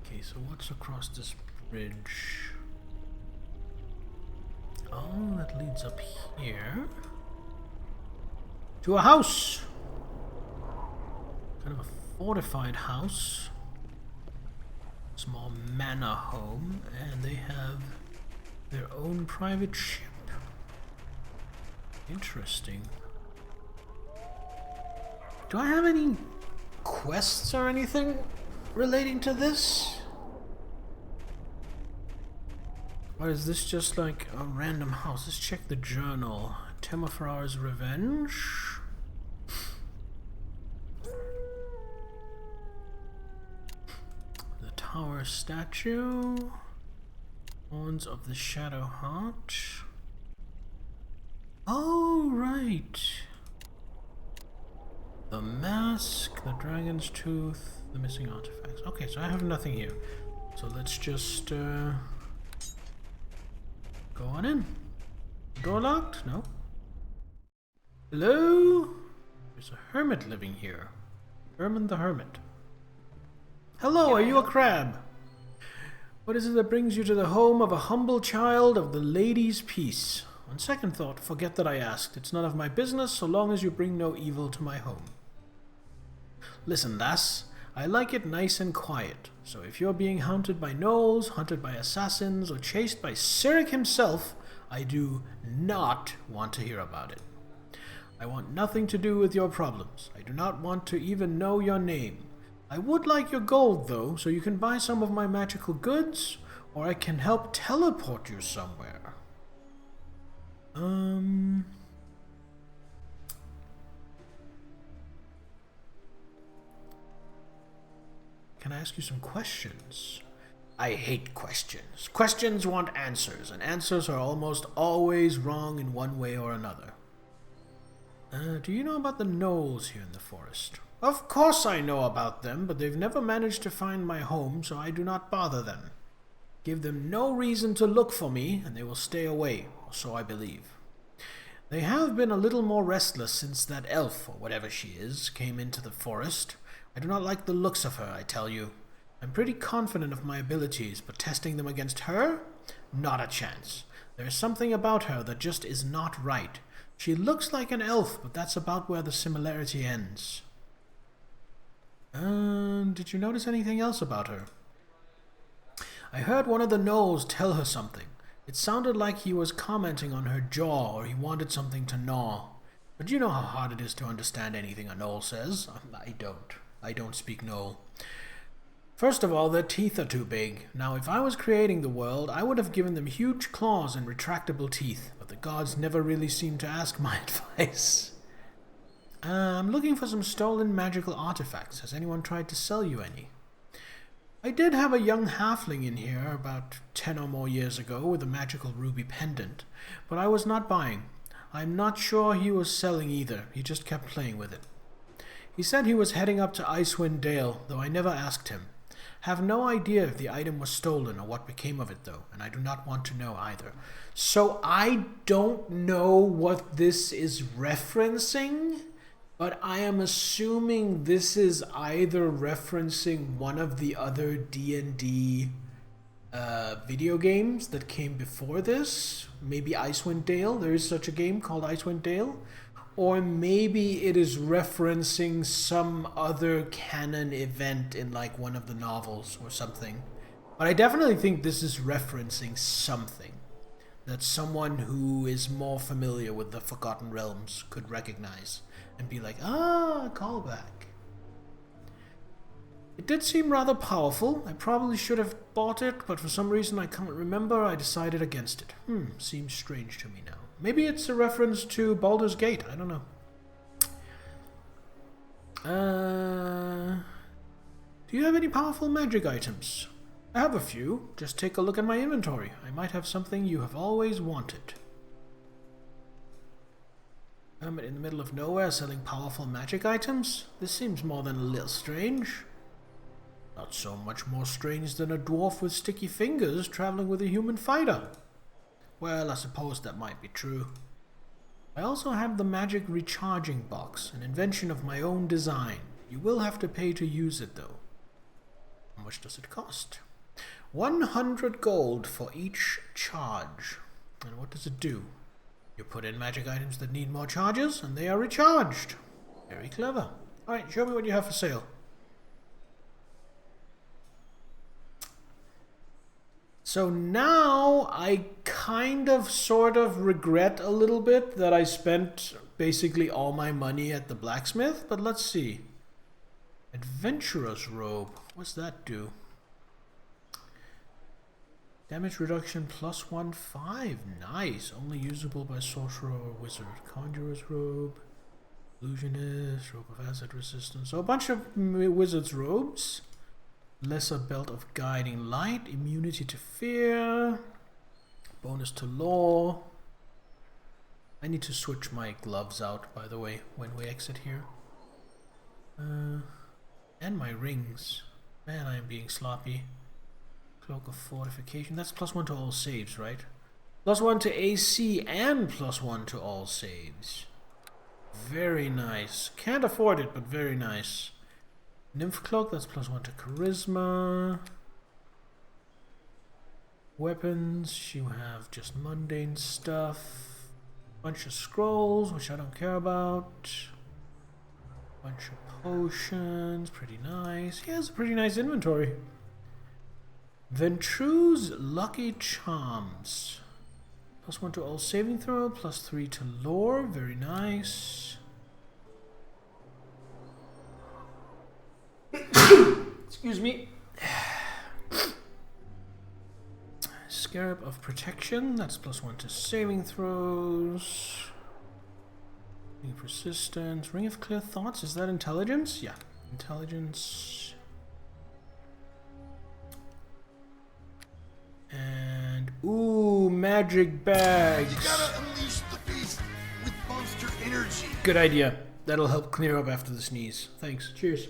Okay, so what's across this bridge? Oh, that leads up here to a house. Kind of a fortified house. Small manor home, and they have their own private ship. Interesting. Do I have any quests or anything relating to this? Or is this just like a random house? Let's check the journal. Temophra's Revenge. The Tower Statue. Horns of the Shadow Heart. Oh, right. The Mask, the Dragon's Tooth, the Missing Artifacts. Okay, so I have nothing here. So let's just go on in. Door locked? No. Hello? There's a hermit living here. Herman the Hermit. Hello, are you a crab? What is it that brings you to the home of a humble child of the lady's peace? On second thought, forget that I asked. It's none of my business, so long as you bring no evil to my home. Listen, lass, I like it nice and quiet, so if you're being hunted by gnolls, hunted by assassins, or chased by Cyric himself, I do not want to hear about it. I want nothing to do with your problems. I do not want to even know your name. I would like your gold, though, so you can buy some of my magical goods, or I can help teleport you somewhere. Can I ask you some questions? I hate questions. Questions want answers, and answers are almost always wrong in one way or another. Do you know about the gnolls here in the forest? Of course I know about them, but they've never managed to find my home, so I do not bother them. Give them no reason to look for me, and they will stay away, or so I believe. They have been a little more restless since that elf, or whatever she is, came into the forest. I do not like the looks of her, I tell you. I'm pretty confident of my abilities, but testing them against her? Not a chance. There is something about her that just is not right. She looks like an elf, but that's about where the similarity ends. Did you notice anything else about her? I heard one of the gnolls tell her something. It sounded like he was commenting on her jaw, or he wanted something to gnaw. But you know how hard it is to understand anything a gnoll says. I don't speak gnoll. First of all, their teeth are too big. Now, if I was creating the world, I would have given them huge claws and retractable teeth, but the gods never really seem to ask my advice. I'm looking for some stolen magical artifacts. Has anyone tried to sell you any? I did have a young halfling in here about 10 or more years ago with a magical ruby pendant, but I was not buying. I'm not sure he was selling either. He just kept playing with it. He said he was heading up to Icewind Dale, though I never asked him. Have no idea if the item was stolen or what became of it, though, and I do not want to know either. So I don't know what this is referencing, but I am assuming this is either referencing one of the other D&D video games that came before this. Maybe Icewind Dale. There is such a game called Icewind Dale. Or maybe it is referencing some other canon event in like one of the novels or something. But I definitely think this is referencing something that someone who is more familiar with the Forgotten Realms could recognize and be like, callback. It did seem rather powerful. I probably should have bought it, but for some reason I can't remember, I decided against it. Seems strange to me now. Maybe it's a reference to Baldur's Gate. I don't know. Do you have any powerful magic items? I have a few. Just take a look at my inventory. I might have something you have always wanted. I'm in the middle of nowhere selling powerful magic items? This seems more than a little strange. Not so much more strange than a dwarf with sticky fingers traveling with a human fighter. Well, I suppose that might be true. I also have the magic recharging box, an invention of my own design. You will have to pay to use it, though. How much does it cost? 100 gold for each charge. And what does it do? You put in magic items that need more charges, and they are recharged. Very clever. Alright, show me what you have for sale. So now I kind of sort of regret a little bit that I spent basically all my money at the blacksmith, but let's see. Adventurer's robe. What's that do? Damage reduction +1/5. Nice. Only usable by sorcerer or wizard. Conjurer's robe. Illusionist. Robe of acid resistance. So a bunch of wizard's robes. Lesser belt of guiding light. Immunity to fear. Bonus to law. I need to switch my gloves out, by the way, when we exit here. And my rings. Man, I am being sloppy. Cloak of fortification. That's +1 to all saves, right? +1 to AC and +1 to all saves. Very nice. Can't afford it, but very nice. Nymph Cloak, that's +1 to Charisma. Weapons, you have just mundane stuff. Bunch of scrolls, which I don't care about. Bunch of potions, pretty nice. He has a pretty nice inventory. Ventrue's Lucky Charms. +1 to all saving throw, +3 to lore, very nice. Excuse me. Scarab of Protection, that's +1 to saving throws. Ring of Persistence. Ring of Clear Thoughts, is that intelligence? Yeah, intelligence. And, ooh, magic bags. You gotta unleash the beast with monster energy. Good idea. That'll help clear up after the sneeze. Thanks. Cheers.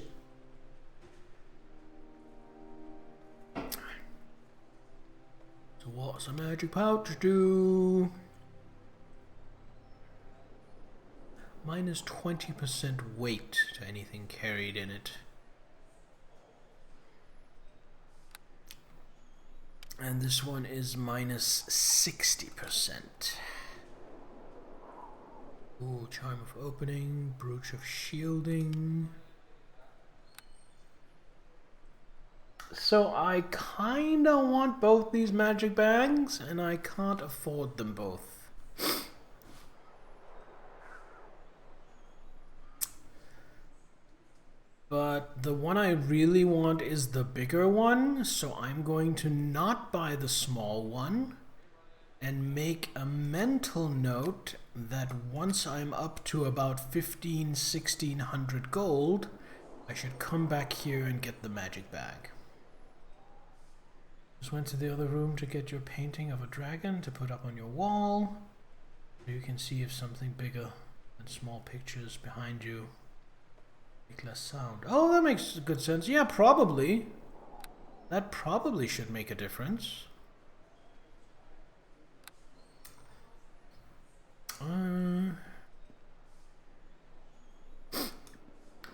So what's a magic pouch do? Minus 20% weight to anything carried in it. And this one is minus 60%. Ooh, Charm of Opening, Brooch of Shielding. So I kinda want both these magic bags, and I can't afford them both. But the one I really want is the bigger one, so I'm going to not buy the small one and make a mental note that once I'm up to about 1600 gold, I should come back here and get the magic bag. Just went to the other room to get your painting of a dragon to put up on your wall. You can see if something bigger than small pictures behind you make less sound. Oh, that makes good sense. Yeah, probably. That probably should make a difference.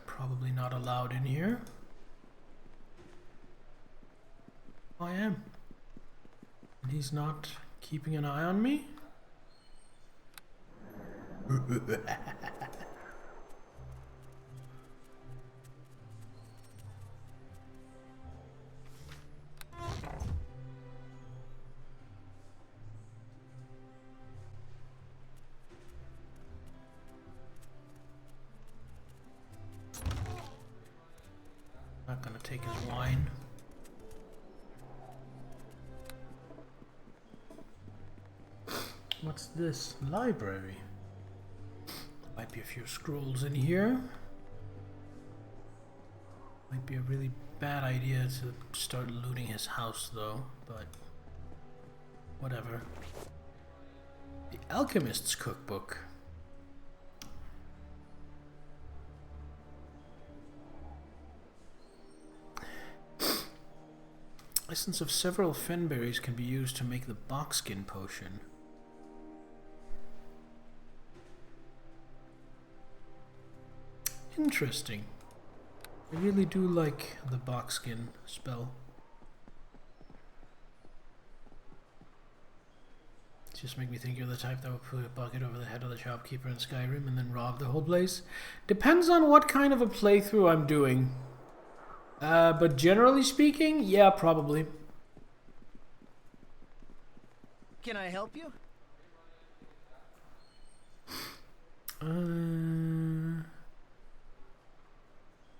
Probably not allowed in here. I am. And he's not keeping an eye on me? Not gonna take his wine. What's this? Library. Might be a few scrolls in here. Might be a really bad idea to start looting his house though, but whatever. The Alchemist's Cookbook. Essence of several fenberries can be used to make the boxskin potion. Interesting. I really do like the boxskin spell. Just make me think you're the type that would put a bucket over the head of the shopkeeper in Skyrim and then rob the whole place. Depends on what kind of a playthrough I'm doing. But generally speaking, yeah, probably. Can I help you?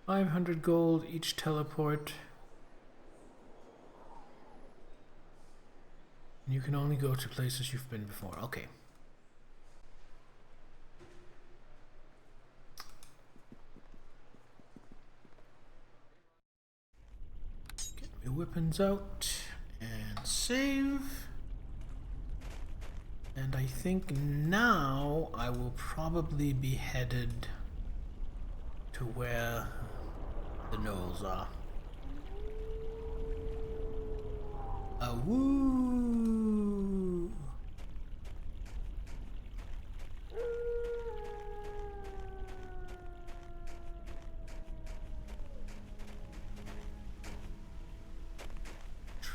500 gold each teleport. You can only go to places you've been before. Okay. Get my weapons out and save. And I think now I will probably be headed to where the gnolls are. Woo!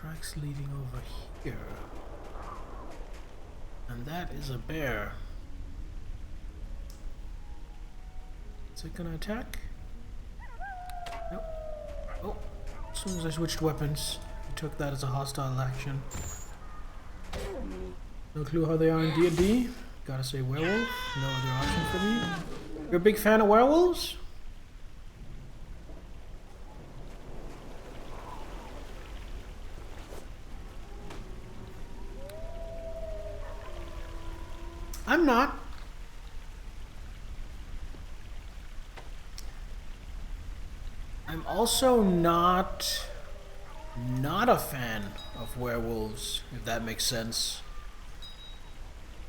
tracks leading over here. And that is a bear. Is it gonna attack? Nope. Oh, as soon as I switched weapons, I took that as a hostile action. No clue how they are in D&D. Gotta say werewolf. No other option for me. You're a big fan of werewolves? I'm not. I'm also not a fan of werewolves, if that makes sense.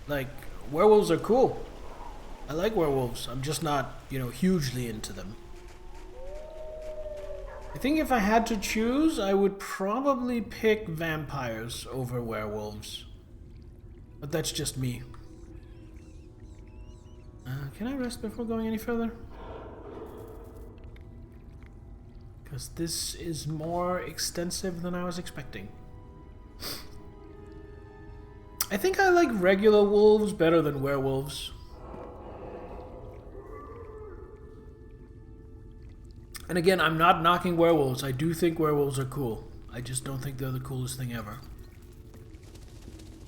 Like, werewolves are cool. I like werewolves. I'm just not, hugely into them. I think if I had to choose, I would probably pick vampires over werewolves. But that's just me. Can I rest before going any further? Because this is more extensive than I was expecting. I think I like regular wolves better than werewolves. And again, I'm not knocking werewolves. I do think werewolves are cool. I just don't think they're the coolest thing ever.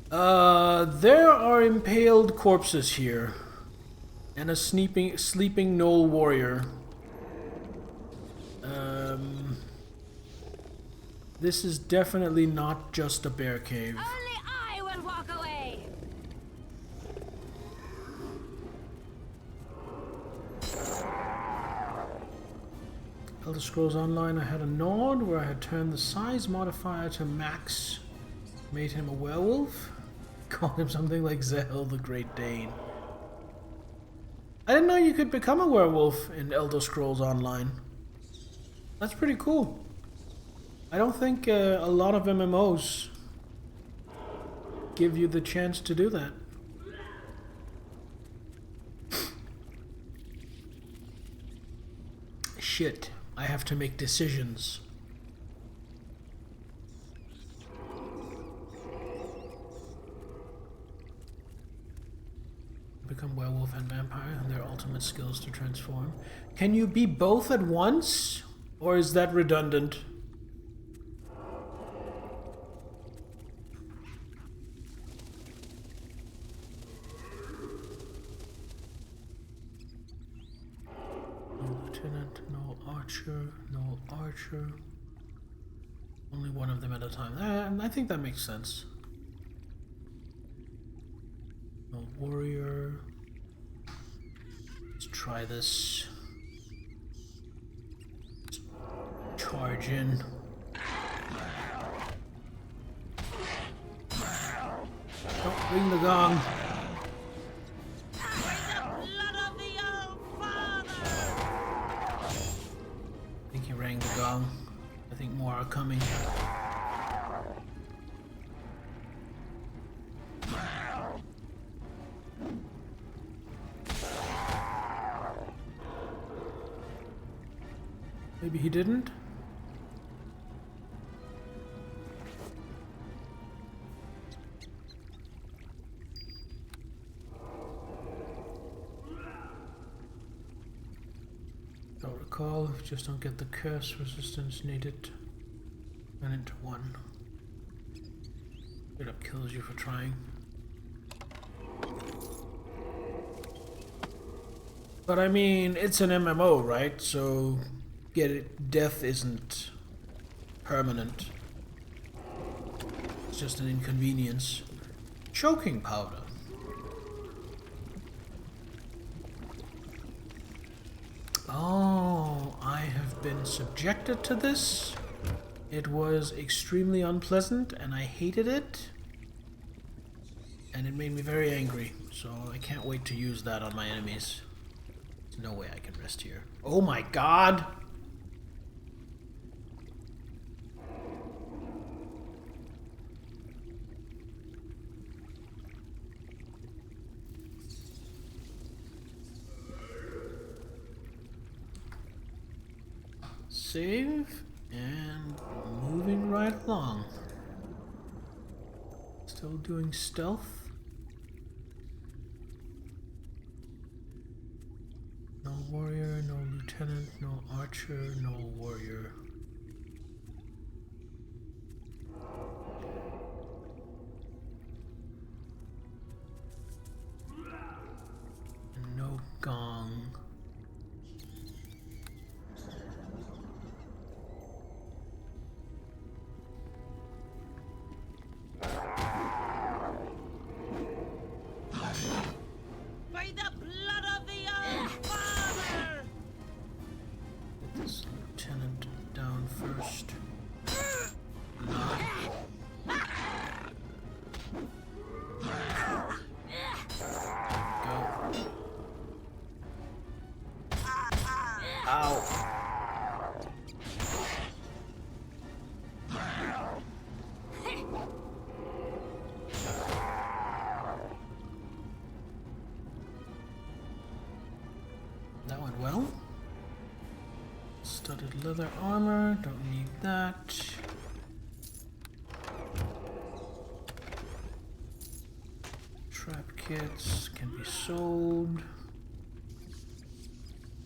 There are impaled corpses here. And a sleeping gnoll warrior. This is definitely not just a bear cave. Only I will walk away. Elder Scrolls Online, I had a nod where I had turned the size modifier to max. Made him a werewolf. Called him something like Zell the Great Dane. I didn't know you could become a werewolf in Elder Scrolls Online. That's pretty cool. I don't think a lot of MMOs give you the chance to do that. Shit, I have to make decisions. Become werewolf and vampire and their ultimate skills to transform. Can you be both at once? Or is that redundant? No lieutenant, no archer, no archer. Only one of them at a time. I think that makes sense. No warrior. Let's try this. Let's charge in. Don't ring the gong. Blood of the old father. I think he rang the gong. I think more are coming. Maybe he didn't? Don't recall, just don't get the curse resistance needed. Turn into one. Straight up kills you for trying. But I mean, it's an MMO, right? So get it, death isn't permanent. It's just an inconvenience. Choking powder. Oh, I have been subjected to this. It was extremely unpleasant and I hated it. And it made me very angry. So I can't wait to use that on my enemies. There's no way I can rest here. Oh my god! Save, and moving right along. Still doing stealth. No warrior, no lieutenant, no archer, no warrior. And no gong. By the blood of the old father! Get this lieutenant down first. Go. Ow. That went well. Studded leather armor, don't need that. Trap kits can be sold.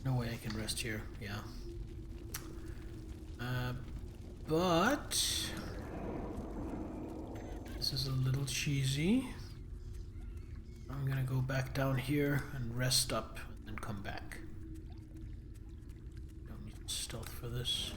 No way I can rest here, yeah. But this is a little cheesy. I'm gonna go back down here and rest up and come back. Don't need stealth for this.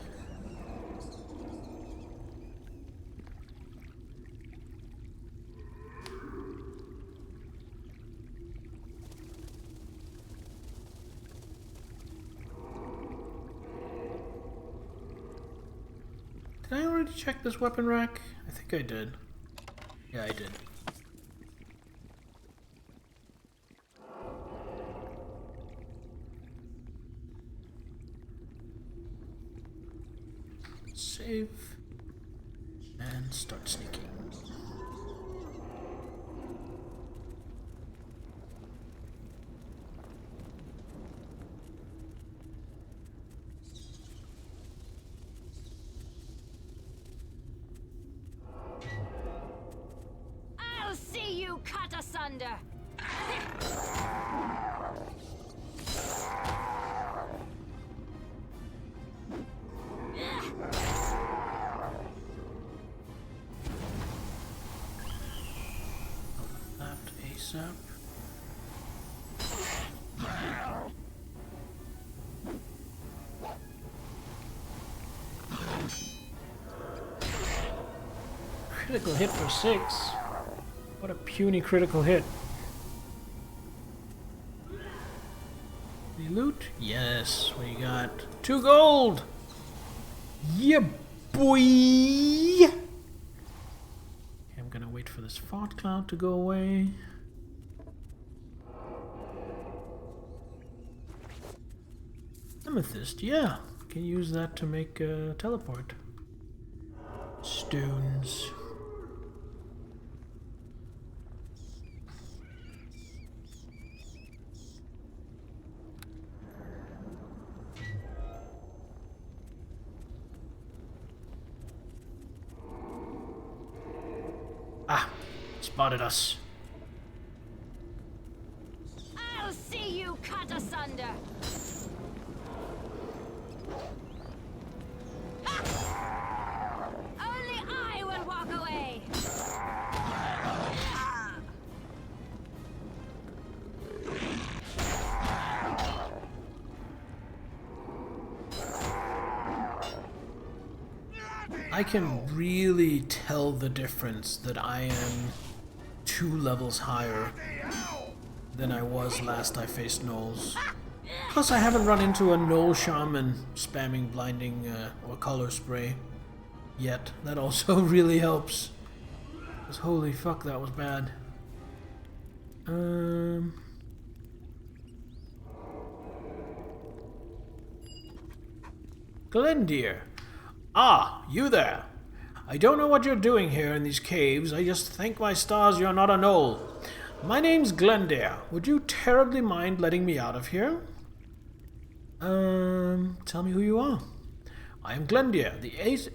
Did I already check this weapon rack? I think I did. Yeah, I did. Save. And start sneaking. I'll see you cut asunder. That ASAP. Critical hit for 6. What a puny critical hit. Any loot? Yes. What do you got? 2 gold! Yeah, boy! Okay, I'm gonna wait for this fog cloud to go away. Amethyst, yeah. Can use that to make a teleport. Stones. Ah, spotted us. I'll see you cut asunder. Ha! Only I will walk away. I can really tell the difference that I am 2 levels higher than I was last I faced gnolls. Plus I haven't run into a gnoll shaman spamming blinding or color spray yet. That also really helps. 'Cause holy fuck, that was bad. Glendeer. Ah, you there. I don't know what you're doing here in these caves. I just thank my stars you're not a gnoll. My name's Glendeer. Would you terribly mind letting me out of here? Tell me who you are. I am Glendeer, the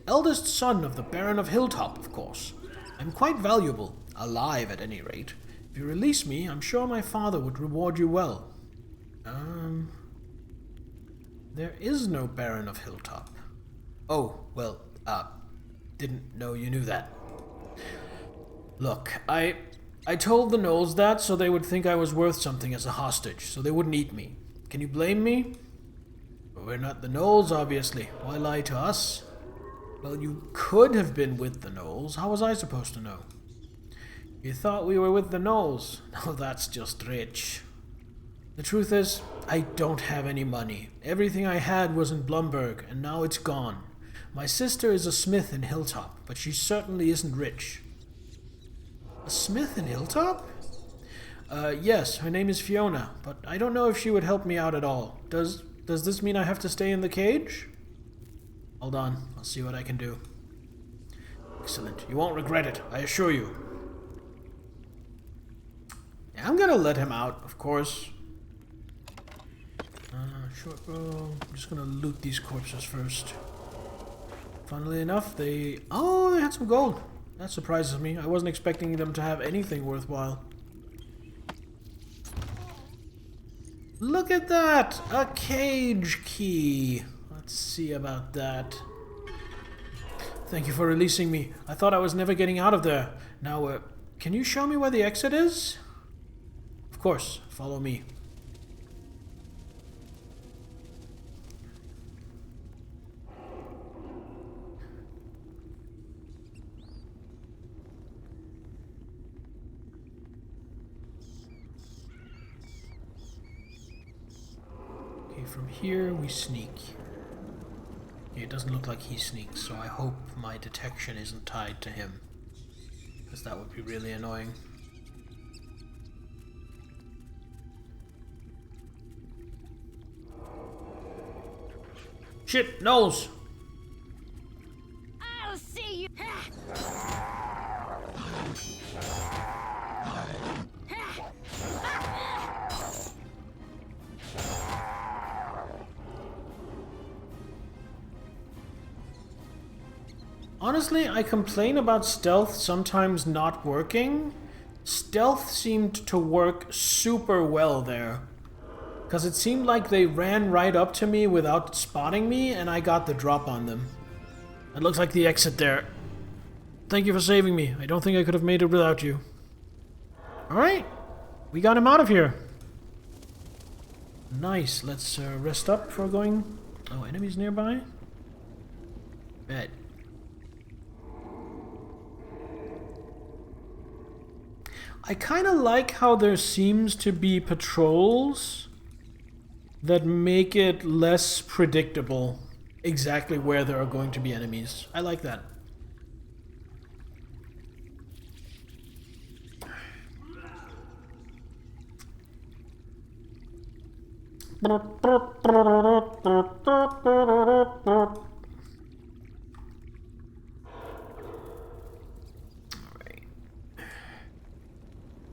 eldest son of the Baron of Hilltop, of course. I'm quite valuable, alive at any rate. If you release me, I'm sure my father would reward you well. There is no Baron of Hilltop. Oh, well, didn't know you knew that. Look, I told the gnolls that so they would think I was worth something as a hostage, so they wouldn't eat me. Can you blame me? Well, we're not the gnolls, obviously. Why lie to us? Well, you could have been with the gnolls. How was I supposed to know? You thought we were with the gnolls. Now that's just rich. The truth is, I don't have any money. Everything I had was in Blumberg, and now it's gone. My sister is a smith in Hilltop, but she certainly isn't rich. A smith in Hilltop? Yes, her name is Fiona, but I don't know if she would help me out at all. Does this mean I have to stay in the cage? Hold on, I'll see what I can do. Excellent. You won't regret it, I assure you. Yeah, I'm gonna let him out, of course. Short bow. I'm just gonna loot these corpses first. Funnily enough, they had some gold. That surprises me. I wasn't expecting them to have anything worthwhile. Look at that! A cage key! Let's see about that. Thank you for releasing me. I thought I was never getting out of there. Now, can you show me where the exit is? Of course. Follow me. From here we sneak. It doesn't look like he sneaks, so I hope my detection isn't tied to him, because that would be really annoying. Shit, gnolls! I'll see you. Honestly, I complain about stealth sometimes not working. Stealth seemed to work super well there. Because it seemed like they ran right up to me without spotting me, and I got the drop on them. It looks like the exit there. Thank you for saving me. I don't think I could have made it without you. Alright, we got him out of here. Nice, let's rest up before going... Oh, enemies nearby? Bet. I kind of like how there seems to be patrols that make it less predictable exactly where there are going to be enemies. I like that.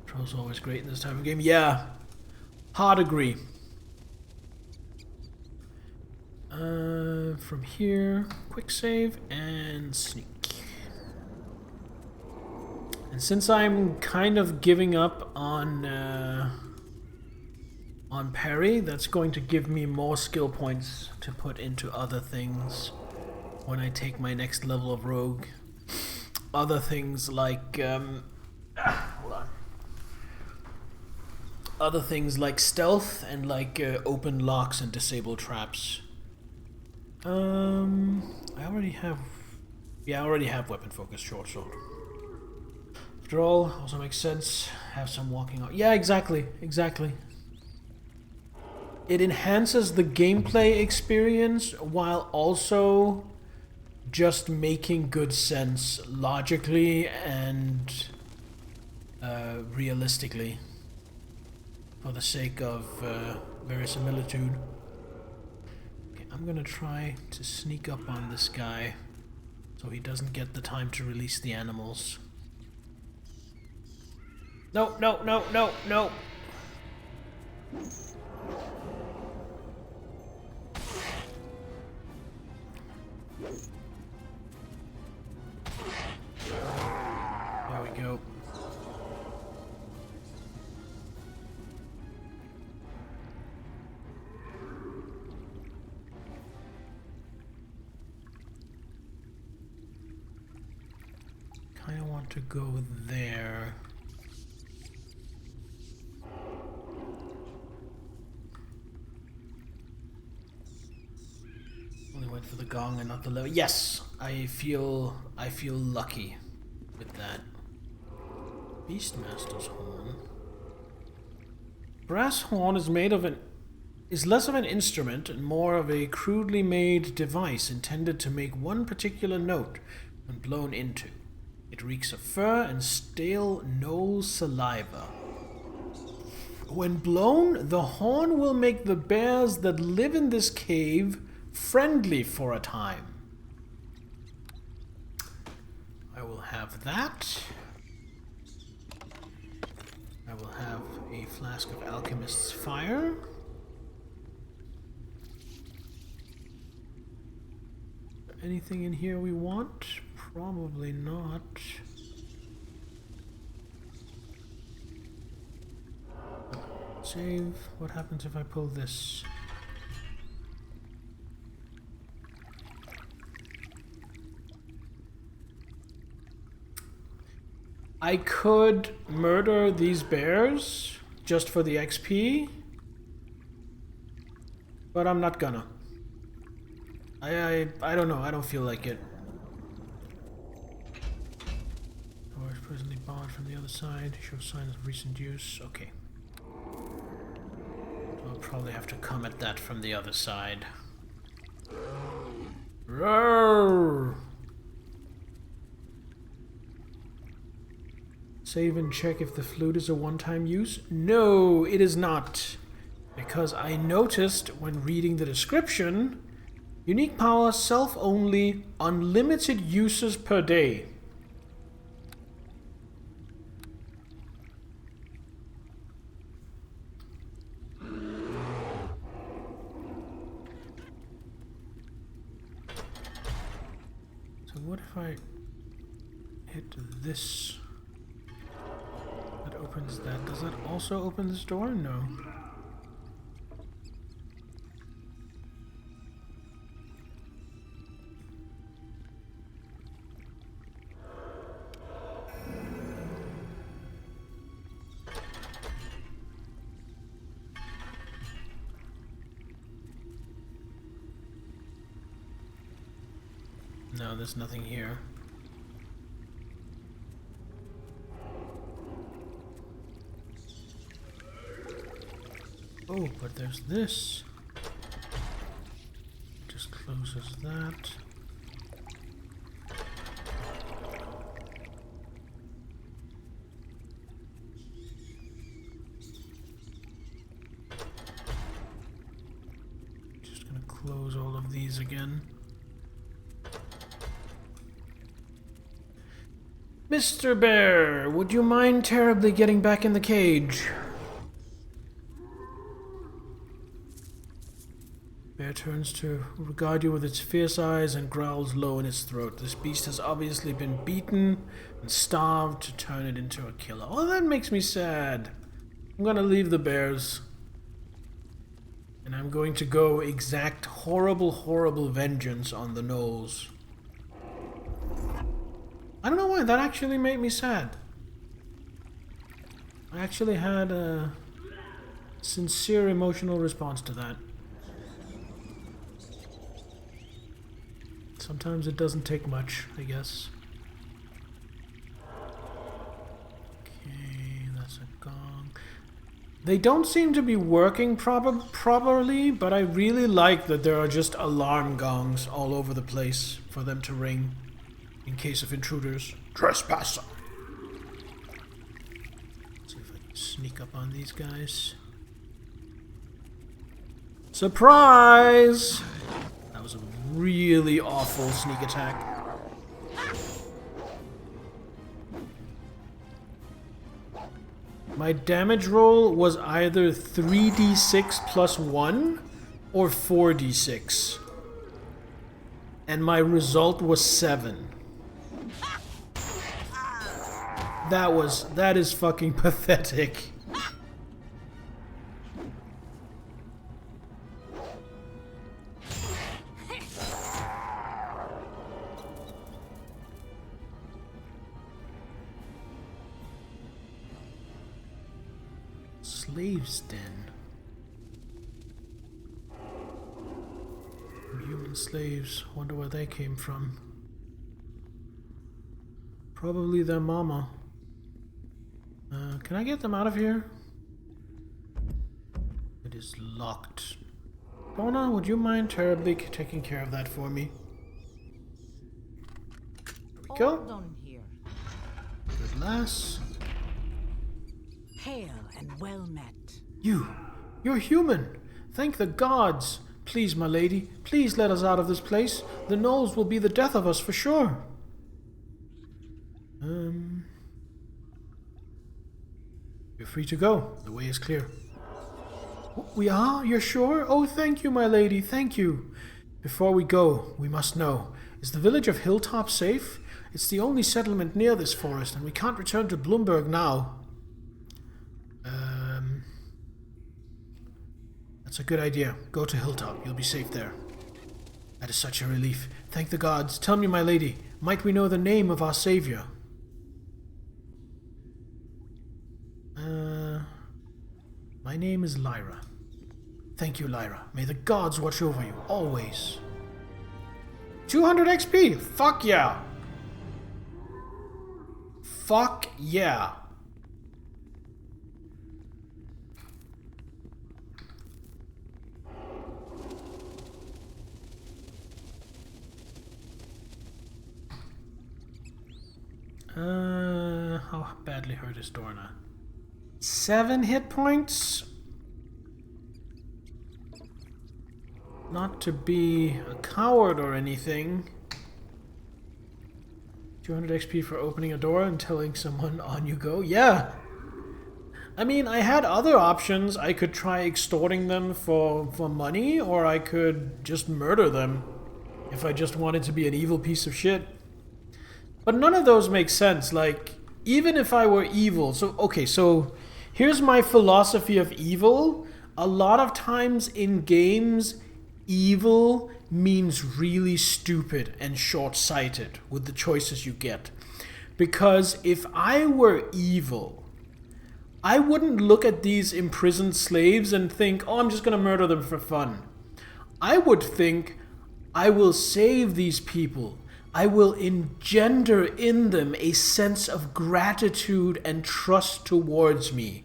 Patrol's always great in this type of game. Yeah, hard agree. From here, quick save and sneak. And since I'm kind of giving up on parry, that's going to give me more skill points to put into other things when I take my next level of rogue. Other things like hold on. Other things like stealth and like open locks and disable traps. I already have weapon focus short sword. After all, also makes sense. Have some walking out. Yeah, exactly. It enhances the gameplay experience while also just making good sense logically and realistically for the sake of verisimilitude. I'm gonna try to sneak up on this guy so he doesn't get the time to release the animals. No. I want to go there. Only went for the gong and not the lever. Yes, I feel lucky with that. Beastmaster's horn. Brass horn is less of an instrument and more of a crudely made device intended to make one particular note when blown into. It reeks of fur and stale gnoll saliva. When blown, the horn will make the bears that live in this cave friendly for a time. I will have that. I will have a flask of alchemist's fire. Anything in here we want? Probably not. Save. What happens if I pull this? I could murder these bears just for the XP, but I'm not gonna. I don't know. I don't feel like it. Door is presently barred from the other side. Shows signs of recent use. Okay. I'll probably have to come at that from the other side. Roar! Save and check if the flute is a one-time use. No, it is not. Because I noticed when reading the description, unique power, self-only, unlimited uses per day. So what if I hit this? That opens that. Does that also open this door? No. No, there's nothing here. Oh, but there's this. Just closes that. Just gonna close all of these again. Mr. Bear, would you mind terribly getting back in the cage? Bear turns to regard you with its fierce eyes and growls low in its throat. This beast has obviously been beaten and starved to turn it into a killer. Oh, that makes me sad. I'm gonna leave the bears. And I'm going to go exact horrible, horrible vengeance on the gnolls. I don't know why, that actually made me sad. I actually had a sincere emotional response to that. Sometimes it doesn't take much, I guess. Okay, that's a gong. They don't seem to be working properly, but I really like that there are just alarm gongs all over the place for them to ring. In case of intruders. Trespasser! Let's see if I can sneak up on these guys. Surprise! That was a really awful sneak attack. My damage roll was either 3d6 plus 1 or 4d6. And my result was 7. That is fucking pathetic. slaves' den. Human slaves. Wonder where they came from. Probably their mama. Can I get them out of here? It is locked. Donna, would you mind terribly taking care of that for me? There we go. Hold on here. Good lass. Hail and well met. You're human. Thank the gods. Please, my lady, please let us out of this place. The gnolls will be the death of us for sure. You're free to go. The way is clear. We are? You're sure? Oh, thank you, my lady, thank you. Before we go, we must know, is the village of Hilltop safe? It's the only settlement near this forest, and we can't return to Bloomberg now. That's a good idea. Go to Hilltop. You'll be safe there. That is such a relief. Thank the gods. Tell me, my lady, might we know the name of our savior? My name is Lyra. Thank you, Lyra. May the gods watch over you, always. 200 XP! Fuck yeah! Fuck yeah! How badly hurt is Dorna? 7 hit points? Not to be a coward or anything. 200 XP for opening a door and telling someone on you go? Yeah! I mean, I had other options. I could try extorting them for money, or I could just murder them if I just wanted to be an evil piece of shit. But none of those make sense. Like, even if I were evil... So here's my philosophy of evil. A lot of times in games, evil means really stupid and short-sighted with the choices you get. Because if I were evil, I wouldn't look at these imprisoned slaves and think, oh, I'm just going to murder them for fun. I would think, I will save these people. I will engender in them a sense of gratitude and trust towards me.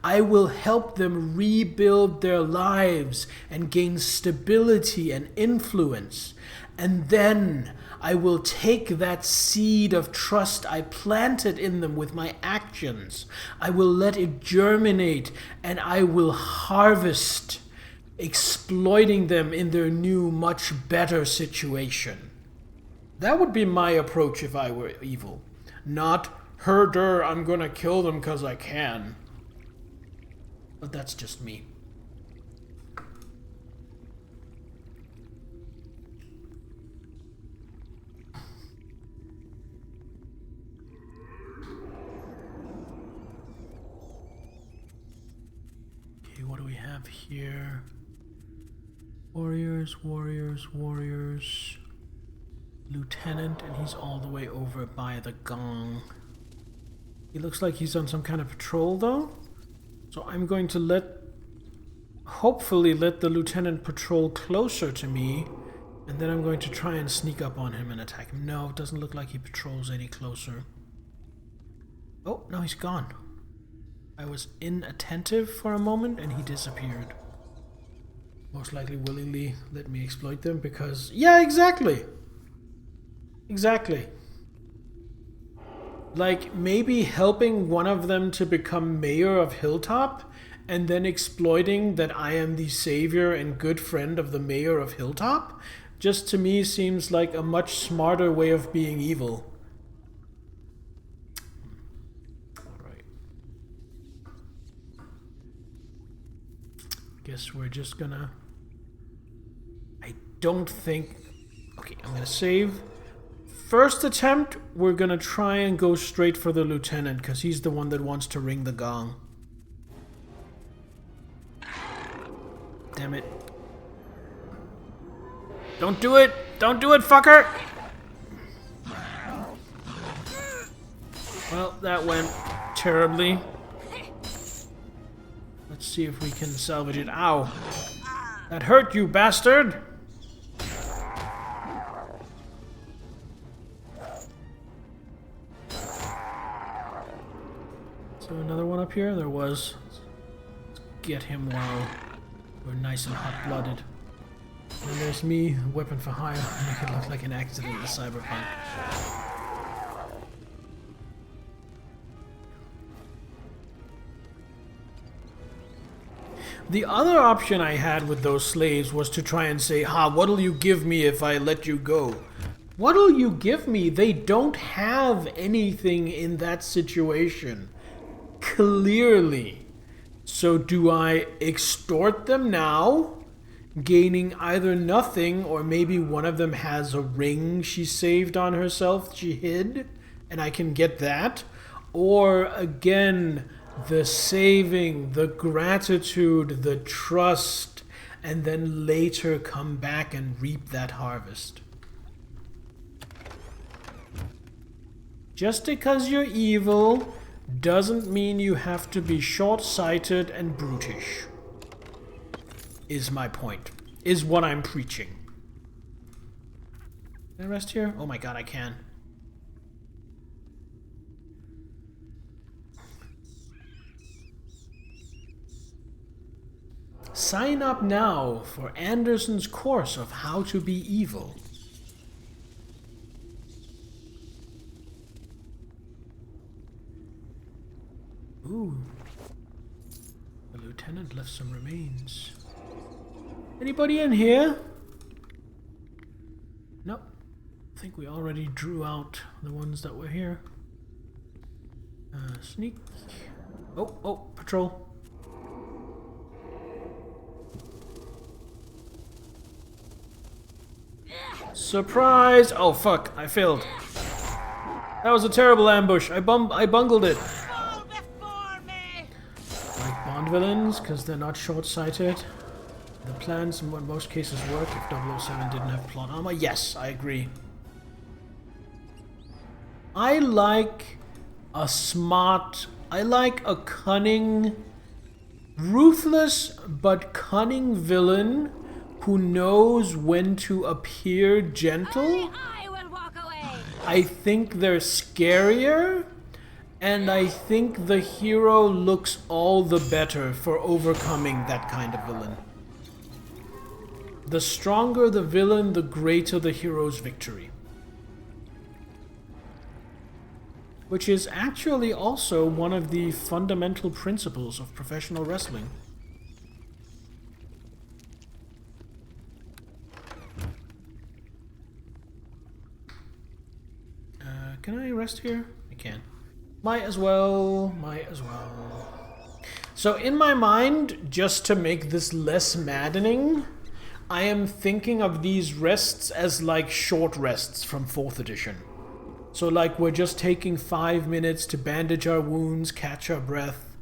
I will help them rebuild their lives and gain stability and influence. And then I will take that seed of trust I planted in them with my actions. I will let it germinate and I will harvest, exploiting them in their new, much better situation. That would be my approach if I were evil. Not, herder, I'm gonna kill them because I can. But that's just me. Okay, what do we have here? Warriors, warriors, warriors. Lieutenant, and he's all the way over by the gong. He looks like he's on some kind of patrol, though. So I'm going to hopefully let the lieutenant patrol closer to me, and then I'm going to try and sneak up on him and attack him. No, it doesn't look like he patrols any closer. Oh, no, he's gone. I was inattentive for a moment, and he disappeared. Most likely willingly let me exploit them because... Yeah, exactly! Exactly. Like, maybe helping one of them to become mayor of Hilltop, and then exploiting that I am the savior and good friend of the mayor of Hilltop, just to me seems like a much smarter way of being evil. Alright. Guess we're just gonna... I don't think... Okay, I'm gonna save... First attempt, we're gonna try and go straight for the lieutenant, because he's the one that wants to ring the gong. Damn it. Don't do it! Don't do it, fucker! Well, that went terribly. Let's see if we can salvage it. Ow! That hurt, you bastard! So another one up here? There was. Let's get him while we're nice and hot-blooded. And there's me, weapon for hire. Make it look like an accident in Cyberpunk. The other option I had with those slaves was to try and say, "Ha, what'll you give me if I let you go?" What'll you give me? They don't have anything in that situation. Clearly. So do I extort them now? Gaining either nothing, or maybe one of them has a ring she saved on herself, she hid, and I can get that. Or again, the saving, the gratitude, the trust, and then later come back and reap that harvest. Just because you're evil doesn't mean you have to be short-sighted and brutish. Is my point. Is what I'm preaching. Can I rest here? Oh my god, I can. Sign up now for Anderson's course of how to be evil. Ooh. The lieutenant left some remains. Anybody in here? Nope. I think we already drew out the ones that were here. Sneak. Oh, patrol. Surprise! Oh fuck, I failed. That was a terrible ambush. I bungled it. Fall before me! Like Bond villains, because they're not short-sighted. The plans in most cases work if 007 didn't have plot armor. Yes, I agree. I like a cunning, ruthless but cunning villain who knows when to appear gentle. Only I will walk away. I think they're scarier, and I think the hero looks all the better for overcoming that kind of villain. The stronger the villain, the greater the hero's victory. Which is actually also one of the fundamental principles of professional wrestling. Can I rest here? I can. Might as well. So in my mind, just to make this less maddening, I am thinking of these rests as like short rests from 4th edition. So like we're just taking 5 minutes to bandage our wounds, catch our breath.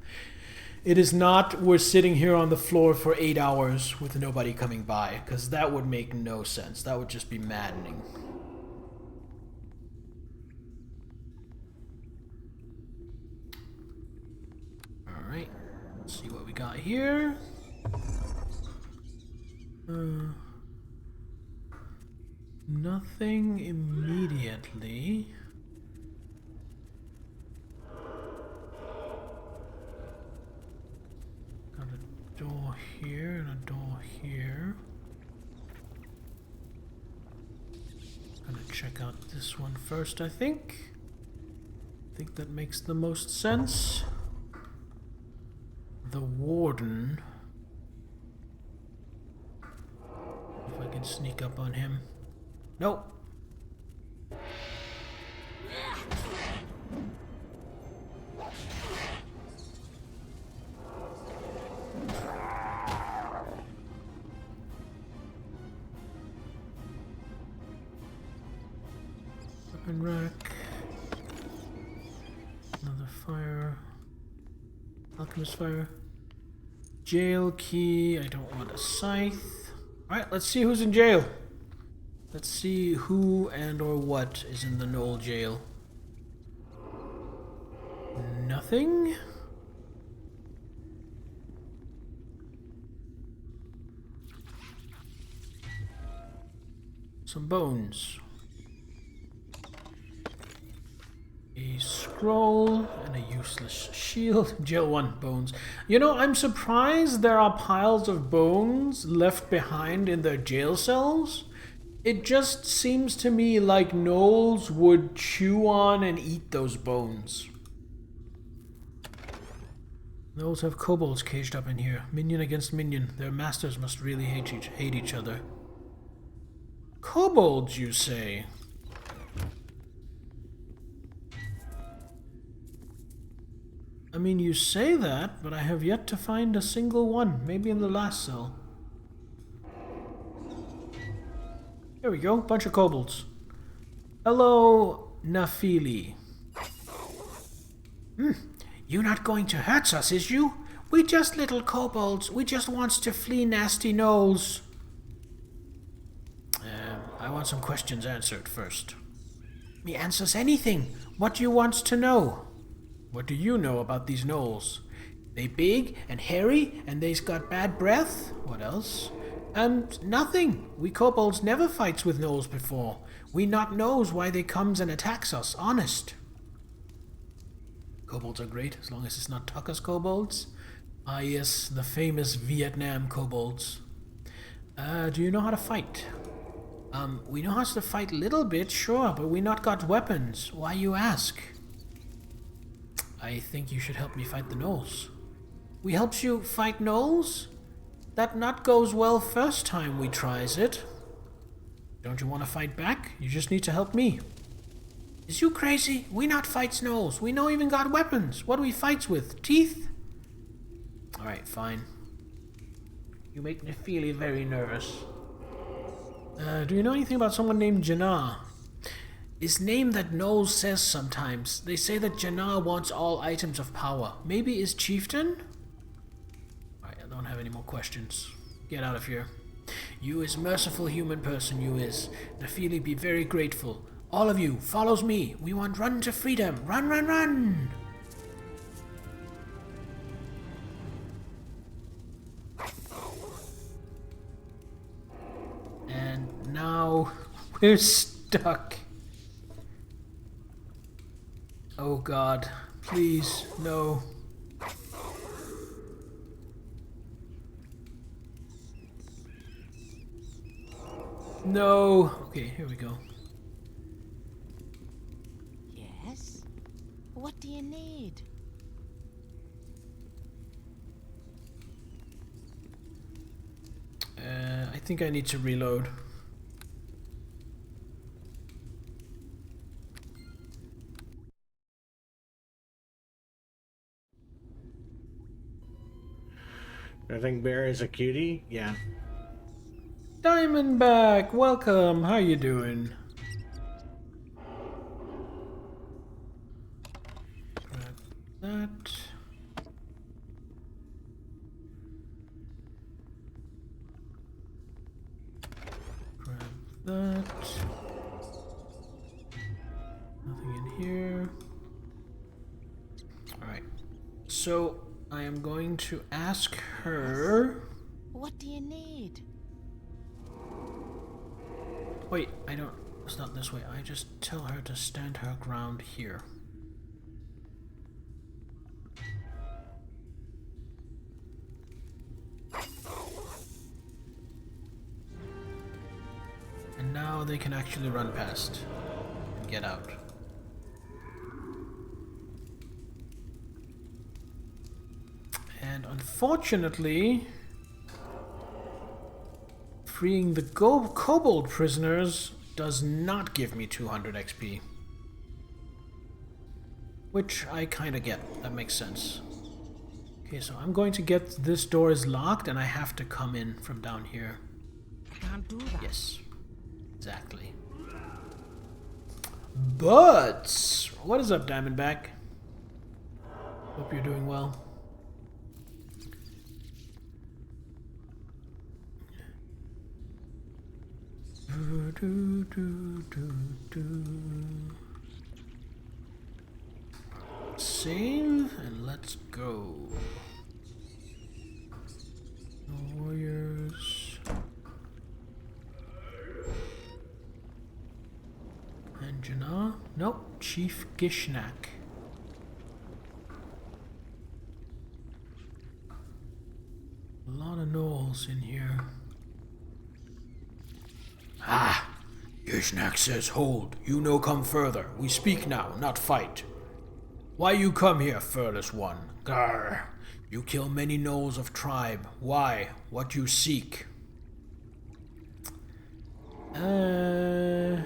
It is not we're sitting here on the floor for 8 hours with nobody coming by, because that would make no sense. That would just be maddening. Alright, let's see what we got here. Nothing immediately. Got a door here and a door here. Gonna check out this one first, I think. I think that makes the most sense. The warden. If I can sneak up on him. Nope. Weapon rack. Another fire. Alchemist fire. Jail key. I don't want a scythe. Alright, let's see who's in jail. Let's see who and or what is in the Knoll jail. Nothing? some bones. A scroll and a useless shield. Jail 1 bones. You know, I'm surprised there are piles of bones left behind in their jail cells. It just seems to me like gnolls would chew on and eat those bones. Gnolls have kobolds caged up in here. Minion against minion. Their masters must really hate each other. Kobolds, you say? I mean, you say that, but I have yet to find a single one. Maybe in the last cell. There we go, bunch of kobolds. Hello, Nafili. You not going to hurt us, is you? We just little kobolds. We just wants to flee nasty gnolls. I want some questions answered first. Me answers anything. What do you want to know? What do you know about these gnolls? They big and hairy and they's got bad breath? What else? And nothing. We kobolds never fights with gnolls before. We not knows why they comes and attacks us, honest. Kobolds are great, as long as it's not Tucker's kobolds. Ah yes, the famous Vietnam kobolds. Do you know how to fight? We know how to fight a little bit, sure, but we not got weapons. Why you ask? I think you should help me fight the gnolls. We helps you fight gnolls? That not goes well first time we tries it. Don't you want to fight back? You just need to help me. Is you crazy? We not fights gnolls. We no even got weapons. What do we fights with? Teeth? Alright, fine. You make me feel very nervous. Do you know anything about someone named Jannar? His name that Knowles says sometimes. They say that Jannar wants all items of power. Maybe is chieftain? Alright, I don't have any more questions. Get out of here. You is merciful human person, you is. Nafili be very grateful. All of you, follows me. We want run to freedom. Run, run, run! And now we're stuck. Oh God, please, no. No. Okay, here we go. Yes? What do you need? I think I need to reload. I think Bear is a cutie. Yeah. Diamondback, welcome. How you doing? Grab that. Grab that. Nothing in here. Alright. So I am going to ask her. What do you need? Wait, I don't. It's not this way. I just tell her to stand her ground here. And now they can actually run past and get out. And unfortunately, freeing the kobold prisoners does not give me 200 XP. Which I kinda get. That makes sense. Okay, so I'm going to get this door is locked and I have to come in from down here. I can't do that. Yes. Exactly. But what is up, Diamondback? Hope you're doing well. Save and let's go. Warriors. And Janna? Nope, Chief Gishnak. A lot of gnolls in here. Ah! Gishnak says, hold. You no come further. We speak now, not fight. Why you come here, furless one? Grr. You kill many gnolls of tribe. Why? What you seek? I'm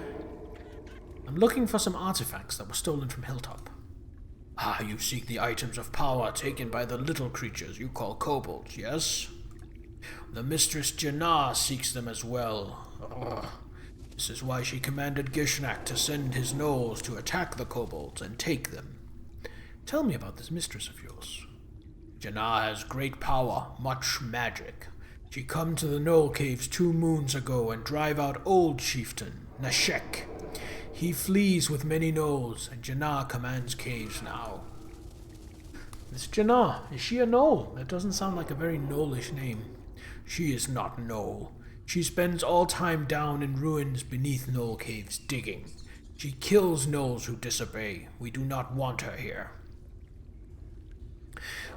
looking for some artifacts that were stolen from Hilltop. Ah, you seek the items of power taken by the little creatures you call kobolds, yes? The Mistress Janna seeks them as well. Ugh. This is why she commanded Gishnak to send his gnolls to attack the kobolds and take them. Tell me about this mistress of yours. Janna has great power, much magic. She come to the Gnoll Caves 2 moons ago and drive out old chieftain, Nashek. He flees with many gnolls, and Janna commands caves now. This Janna, is she a gnoll? That doesn't sound like a very gnollish name. She is not gnoll. She spends all time down in ruins beneath Gnoll Caves digging. She kills gnolls who disobey. We do not want her here.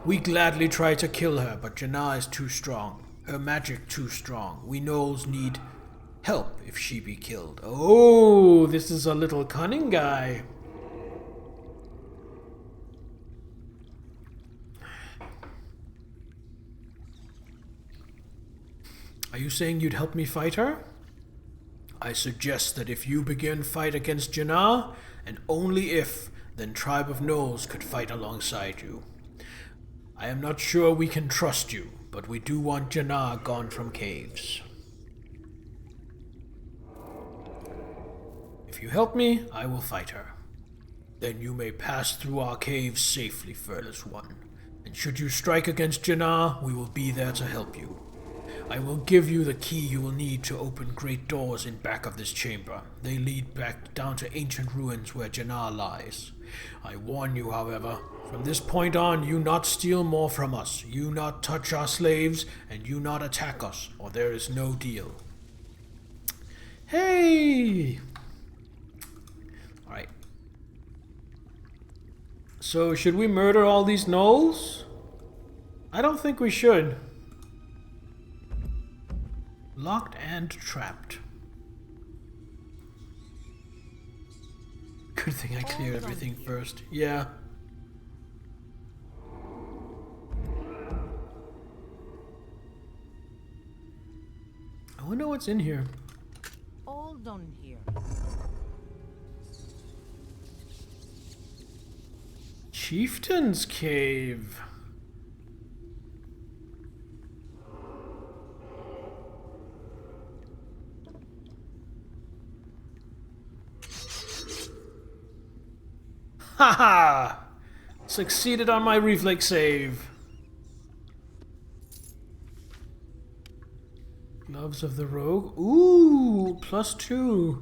We gladly try to kill her, but Janna is too strong. Her magic too strong. We gnolls need help if she be killed. Oh, this is a little cunning guy. Are you saying you'd help me fight her? I suggest that if you begin fight against Janna, and only if, then Tribe of Gnolls could fight alongside you. I am not sure we can trust you, but we do want Janna gone from caves. If you help me, I will fight her. Then you may pass through our caves safely, Furless One. And should you strike against Janna, we will be there to help you. I will give you the key you will need to open great doors in back of this chamber. They lead back down to ancient ruins where Janna lies. I warn you, however, from this point on, you not steal more from us, you not touch our slaves, and you not attack us, or there is no deal. Hey! Alright. So, should we murder all these gnolls? I don't think we should. Locked and trapped. Good thing I cleared everything first. Yeah. I wonder what's in here. All done here. Chieftain's Cave. Haha! Succeeded on my reflex save. Gloves of the Rogue. Ooh, +2.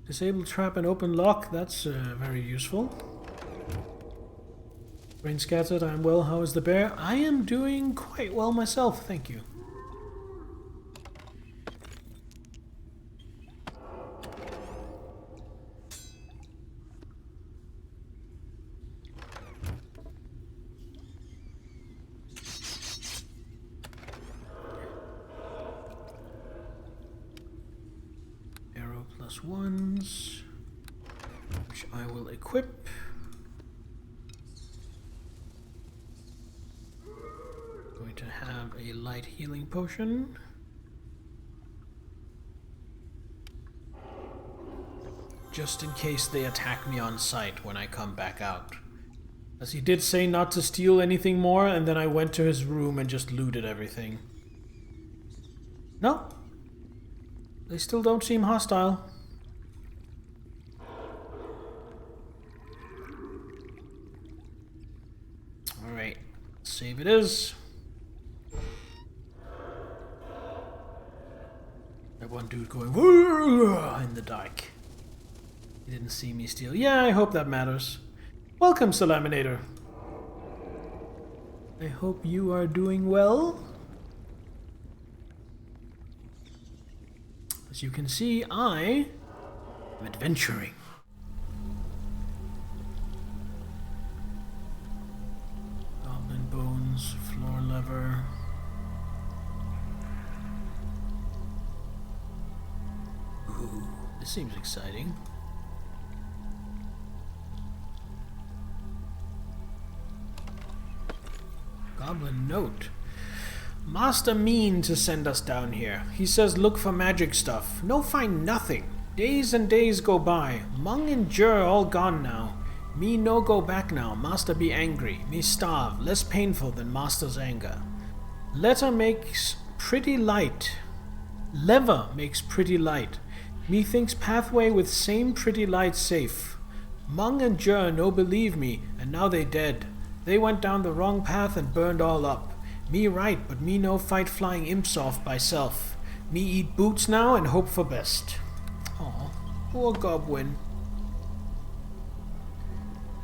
Disable trap and open lock. That's very useful. Brain scattered. I'm well. How is the bear? I am doing quite well myself. Thank you. Ones, which I will equip. Going to have a light healing potion. Just in case they attack me on sight when I come back out. As he did say not to steal anything more, and then I went to his room and just looted everything. No. They still don't seem hostile. Alright, save it is. That one dude going in the dark. He didn't see me steal. Yeah, I hope that matters. Welcome, Salaminator. I hope you are doing well. As you can see, I I'm adventuring. Goblin bones, floor lever. Ooh, this seems exciting. Goblin note. Master mean to send us down here. He says look for magic stuff. No find nothing. Days and days go by. Mung and Jur all gone now. Me no go back now. Master be angry. Me starve. Less painful than master's anger. Letter makes pretty light. Lever makes pretty light. Methinks pathway with same pretty light safe. Mung and Jur no believe me, and now they dead. They went down the wrong path and burned all up. Me right, but me no fight flying imps off by self. Me eat boots now and hope for best. Aw, poor Goblin.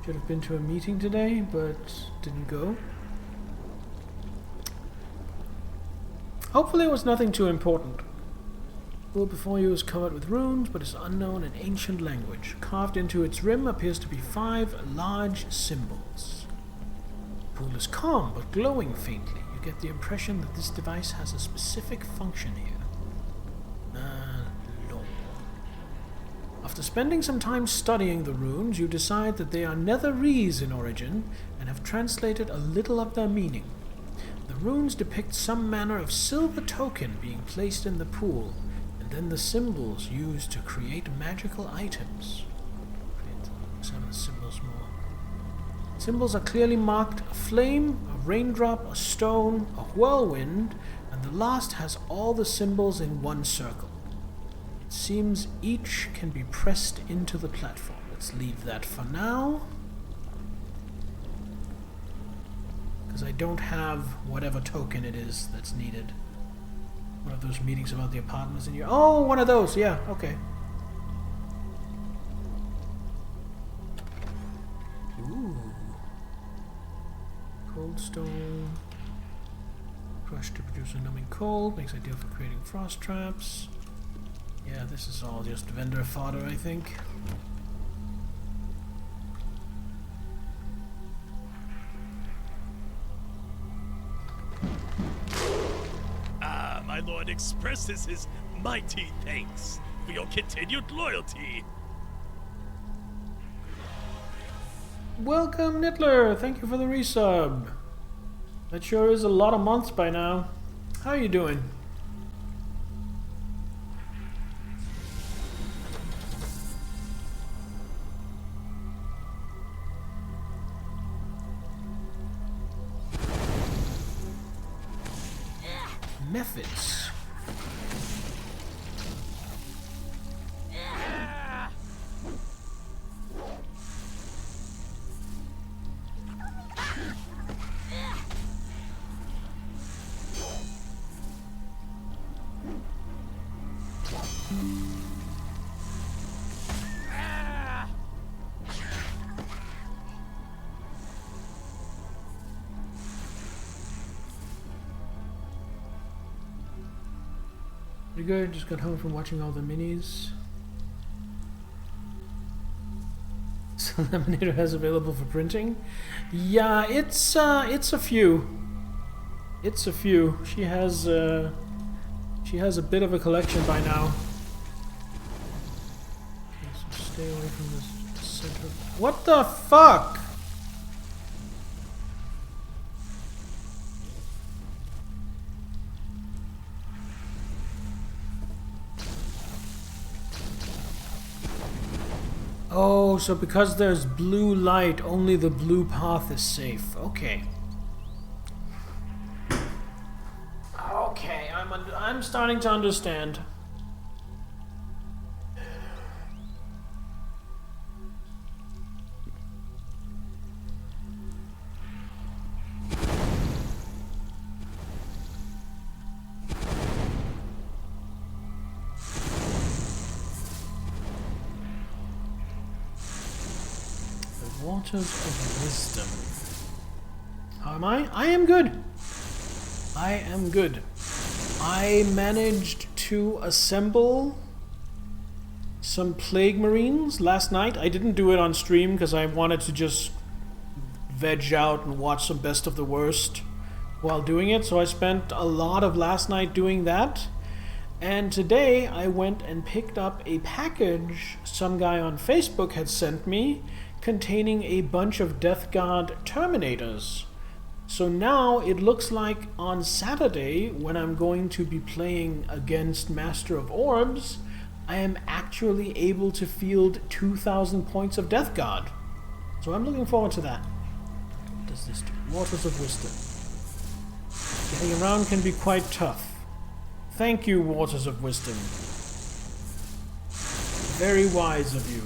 Should have been to a meeting today, but didn't go. Hopefully it was nothing too important. The pool before you is covered with runes, but is unknown in ancient language. Carved into its rim appears to be 5 large symbols. The pool is calm, but glowing faintly. You get the impression that this device has a specific function here. Lore. After spending some time studying the runes, you decide that they are netherese in origin, and have translated a little of their meaning. The runes depict some manner of silver token being placed in the pool, and then the symbols used to create magical items. Examine the symbols more. Symbols are clearly marked: a flame, a raindrop, a stone, a whirlwind, and the last has all the symbols in one circle. It seems each can be pressed into the platform. Let's leave that for now, because I don't have whatever token it is that's needed. One of those meetings about the apartments in here. Oh, one of those, yeah, okay. Ooh. Cold stone. Crushed to produce a numbing cold. Makes ideal for creating frost traps. Yeah, this is all just vendor fodder, I think. My lord expresses his mighty thanks for your continued loyalty. Welcome, Nittler! Thank you for the resub. That sure is a lot of months by now. How are you doing? Methods. Pretty good. Just got home from watching all the minis. So Laminator has available for printing. Yeah, it's a few. It's a few. She has a bit of a collection by now. Okay, so stay away from this center. What the fuck? Oh, so because there's blue light, only the blue path is safe. Okay. Okay, I'm starting to understand. Waters of Wisdom. How am I? I am good. I am good. I managed to assemble some Plague Marines last night. I didn't do it on stream because I wanted to just veg out and watch some Best of the Worst while doing it. So I spent a lot of last night doing that. And today I went and picked up a package some guy on Facebook had sent me containing a bunch of Death God Terminators. So now it looks like on Saturday, when I'm going to be playing against Master of Orbs, I am actually able to field 2,000 points of Death God. So I'm looking forward to that. What does this do? Waters of Wisdom. Getting around can be quite tough. Thank you, Waters of Wisdom. Very wise of you.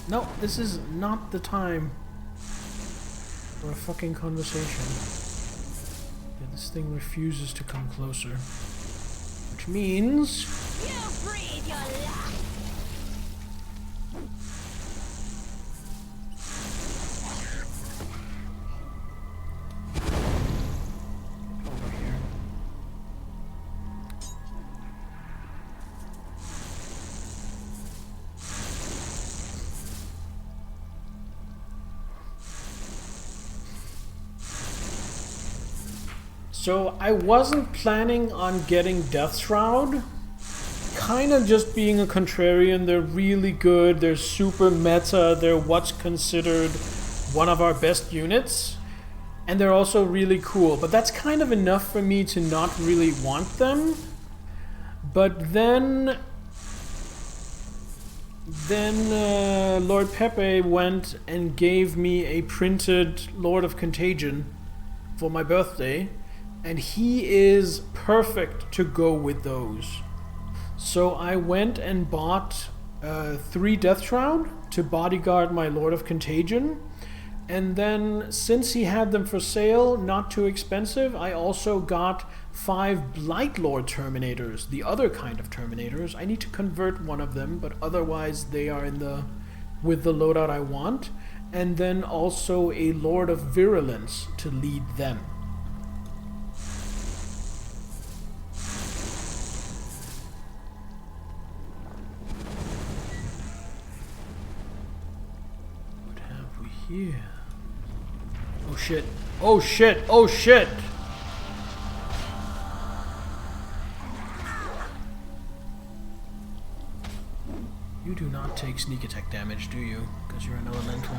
No, this is not the time for a fucking conversation. Yeah, this thing refuses to come closer. Which means... You breathe your life. over here. So I wasn't planning on getting Death Shroud. Kind of just being a contrarian. They're really good. They're super meta. They're what's considered one of our best units. And they're also really cool. But that's kind of enough for me to not really want them. But then Lord Pepe went and gave me a printed Lord of Contagion for my birthday. And he is perfect to go with those. So I went and bought 3 Death Shroud to bodyguard my Lord of Contagion. And then, since he had them for sale, not too expensive, I also got 5 Blight Lord Terminators, the other kind of Terminators. I need to convert one of them, but otherwise they are with the loadout I want. And then also a Lord of Virulence to lead them. Yeah. Oh shit. Oh shit. Oh shit. You do not take sneak attack damage, do you? Because you're an elemental.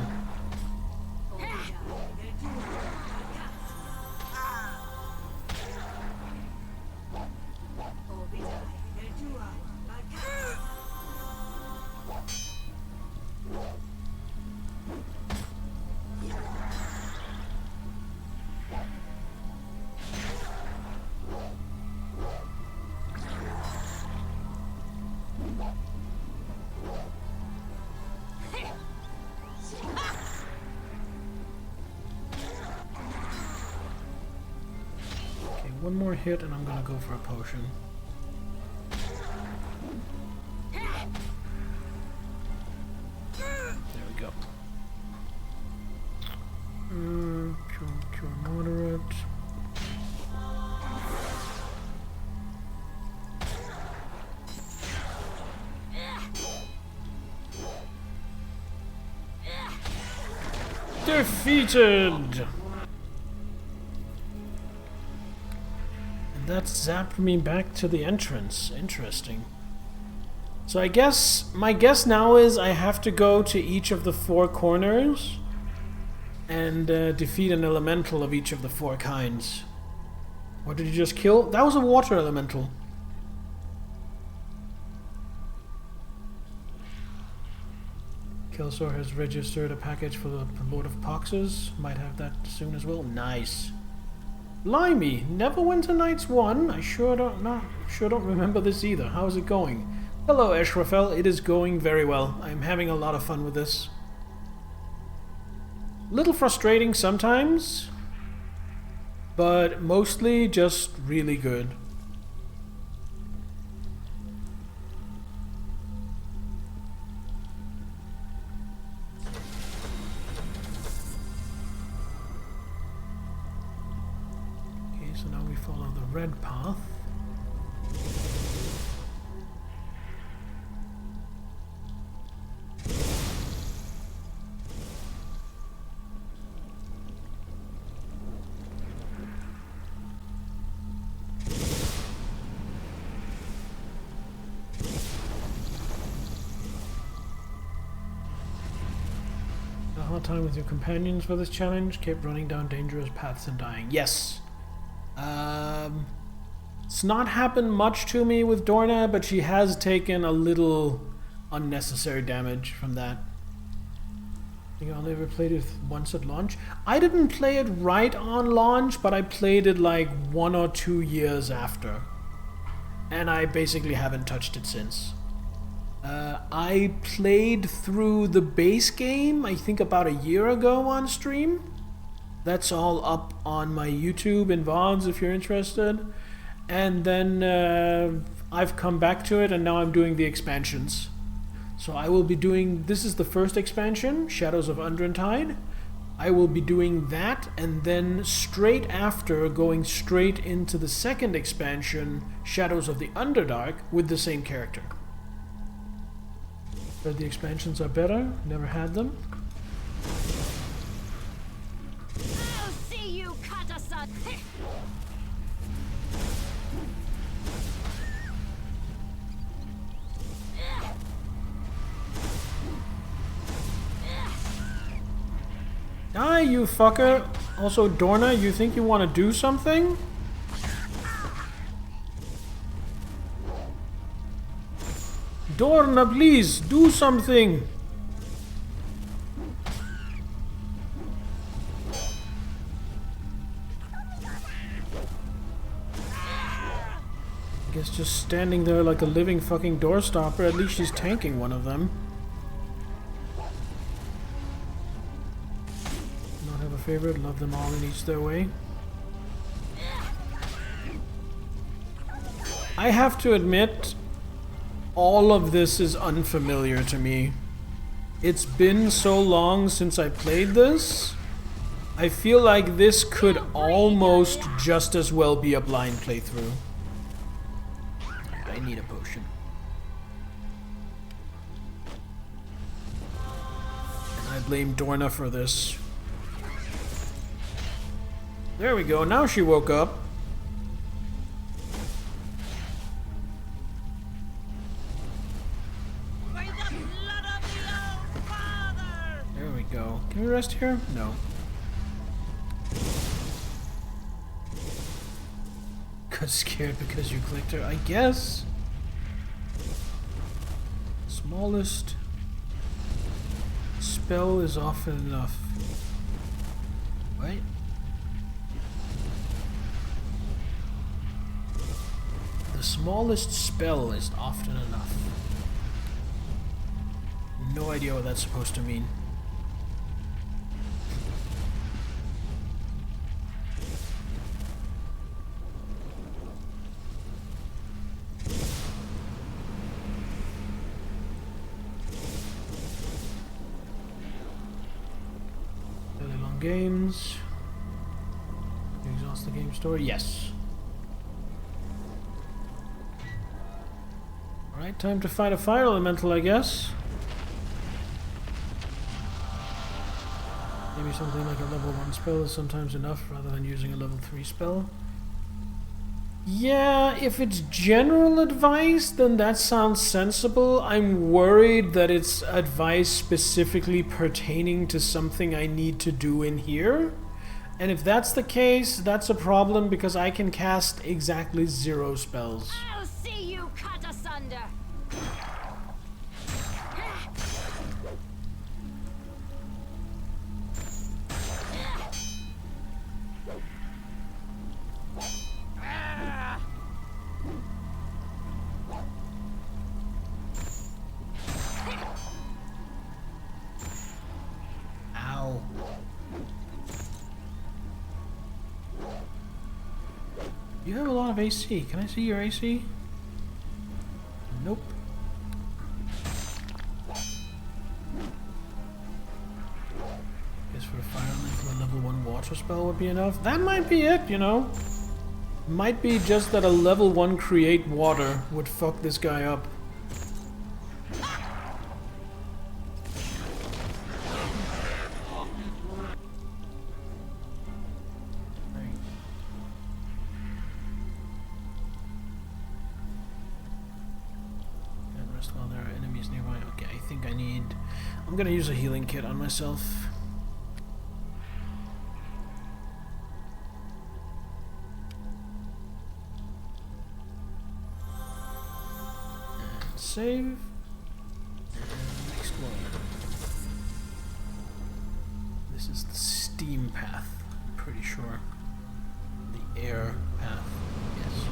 One more hit and I'm gonna go for a potion. There we go. Cure moderate. Defeated! That zapped me back to the entrance. Interesting. So I guess, my guess now is I have to go to each of the 4 corners and defeat an elemental of each of the 4 kinds. What did you just kill? That was a water elemental. Kelso has registered a package for the Lord of Poxes. Might have that soon as well. Nice. Blimey, Neverwinter Nights 1? I sure don't remember this either. How's it going? Hello, Eshrafel. It is going very well. I'm having a lot of fun with this. Little frustrating sometimes, but mostly just really good. Follow the red path. A hard time with your companions for this challenge. Kept running down dangerous paths and dying. Yes. It's not happened much to me with Dorna, but she has taken a little unnecessary damage from that. I think I only ever played it once at launch. I didn't play it right on launch, but I played it like 1 or 2 years after. And I basically haven't touched it since. I played through the base game, I think about a year ago on stream. That's all up on my YouTube and VODs if you're interested. And then I've come back to it and now I'm doing the expansions. So I will be doing, this is the first expansion, Shadows of Undrentide. I will be doing that and then straight after going straight into the second expansion, Shadows of the Underdark, with the same character. But the expansions are better, never had them. I'll see you, Kata-san. Die, you fucker! Also, Dorna, you think you want to do something? Dorna, please, do something! I guess just standing there like a living fucking doorstopper, at least she's tanking one of them. Not have a favorite, love them all in each their way. I have to admit, all of this is unfamiliar to me. It's been so long since I played this. I feel like this could almost just as well be a blind playthrough. I need a potion. And I blame Dorna for this. There we go, now she woke up. By the blood of the old father! There we go. Can we rest here? No. Got scared because you clicked her, I guess. Smallest spell is often enough. Wait. The smallest spell is often enough. No idea what that's supposed to mean. Really long games. You exhaust the game story? Yes. Alright, time to fight a fire elemental, I guess. Maybe something like a level 1 spell is sometimes enough rather than using a level 3 spell. Yeah, if it's general advice, then that sounds sensible. I'm worried that it's advice specifically pertaining to something I need to do in here. And if that's the case, that's a problem because I can cast exactly 0 spells. I'll see you cut asunder. Ow. You have a lot of AC. Can I see your AC? Nope. Guess for a fire elemental, a level 1 water spell would be enough. That might be it, you know. Might be just that a level 1 create water would fuck this guy up. While there are enemies nearby. Okay, I think I'm gonna use a healing kit on myself. And save. And next one. This is the steam path, I'm pretty sure. The air path, yes.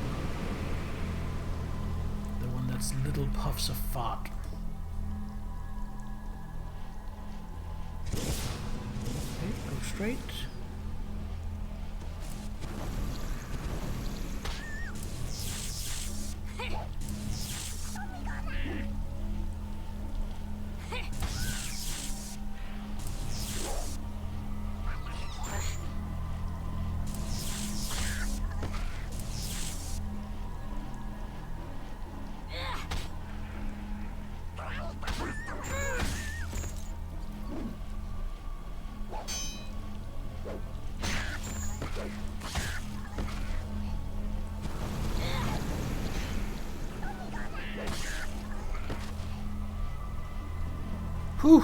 The one that's little puffs of fog. Okay, go straight. Whew.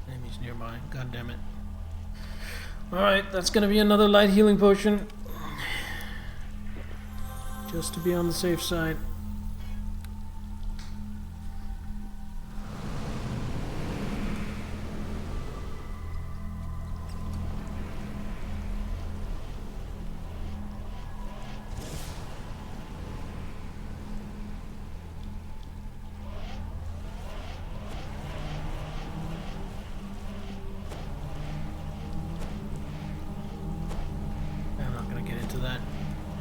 Enemies nearby. God damn it. Alright, that's gonna be another light healing potion. Just to be on the safe side.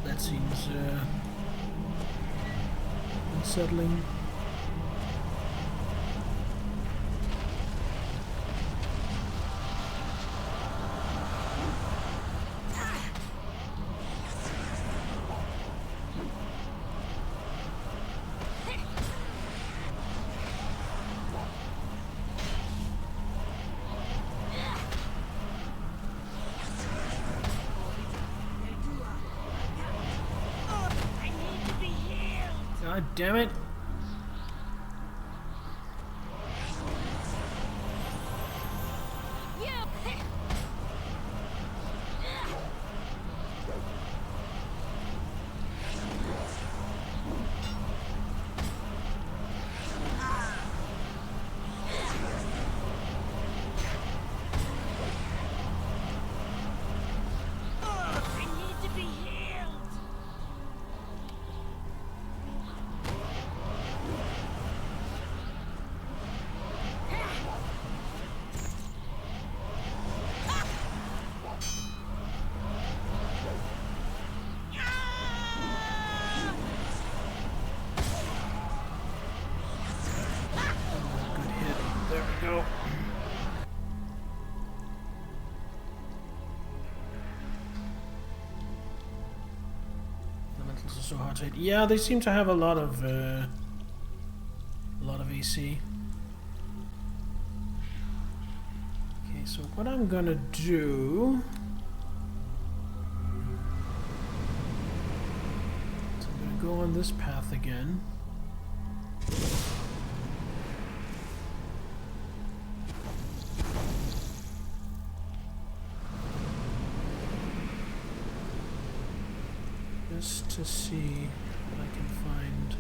That seems unsettling. God damn it. Go. Elementals are so hard to hit. Yeah, they seem to have a lot of AC. Okay, so what I'm gonna do is I'm gonna go on this path again. Just to see if I can find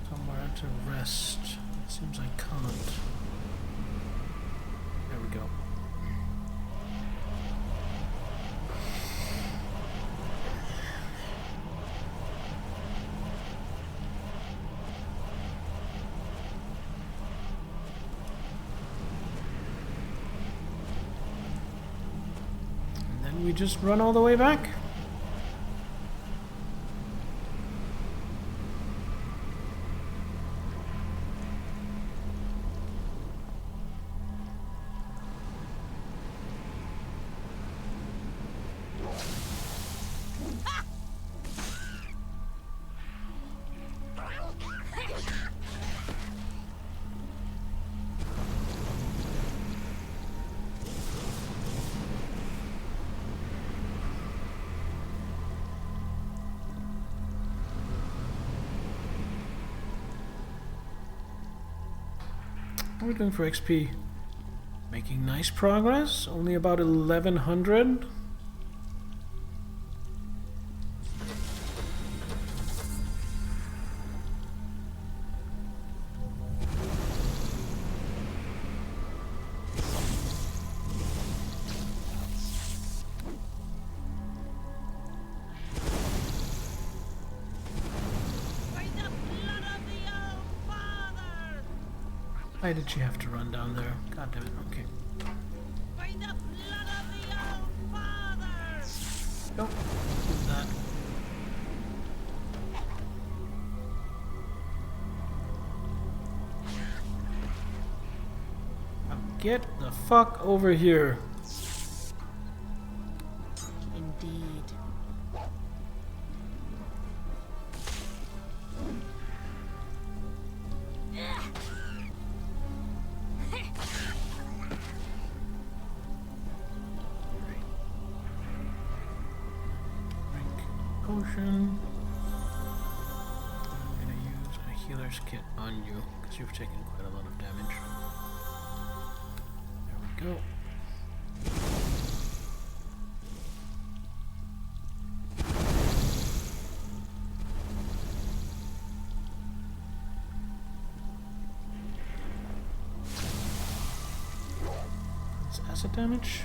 somewhere to rest. It seems I can't. There we go. And then we just run all the way back. What are we doing for XP? Making nice progress. Only about 1100. Why did she have to run down there? God damn it, okay. By the blood of the old father! Nope. Do that. Now get the fuck over here. Indeed. Potion. I'm gonna use a healer's kit on you because you've taken quite a lot of damage. There we go. That's acid damage.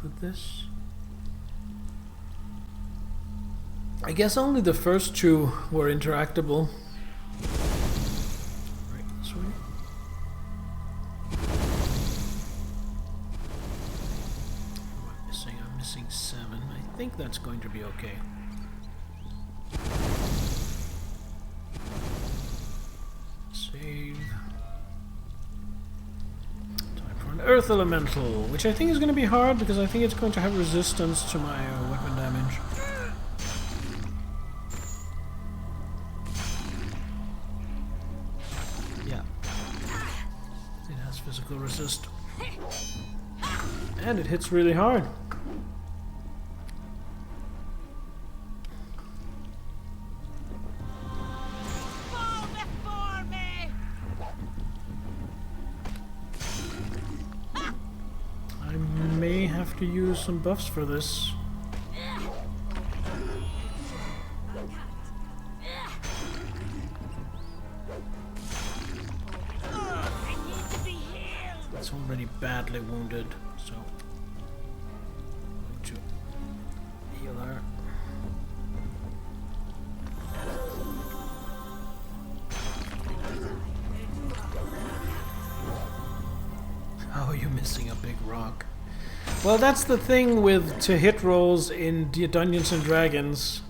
With this, I guess only the first two were interactable. Right this way. What am I missing? I'm missing 7. I think that's going to be okay. Save. Earth Elemental, which I think is going to be hard because I think it's going to have resistance to my weapon damage. Yeah. It has physical resist. And it hits really hard. Fall before me! I may have to use some buffs for this. I need to be healed! It's already badly wounded, so I'm going to heal her. How are you missing a big rock? Well, that's the thing with to-hit rolls in Dungeons and Dragons.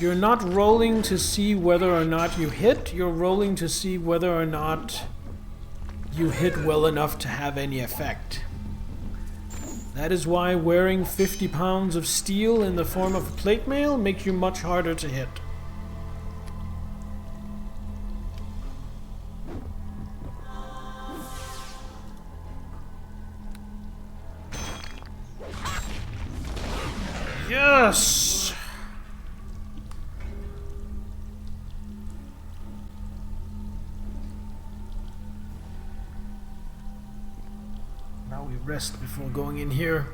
You're not rolling to see whether or not you hit, you're rolling to see whether or not you hit well enough to have any effect. That is why wearing 50 pounds of steel in the form of plate mail makes you much harder to hit. Yes! Now we rest before going in here.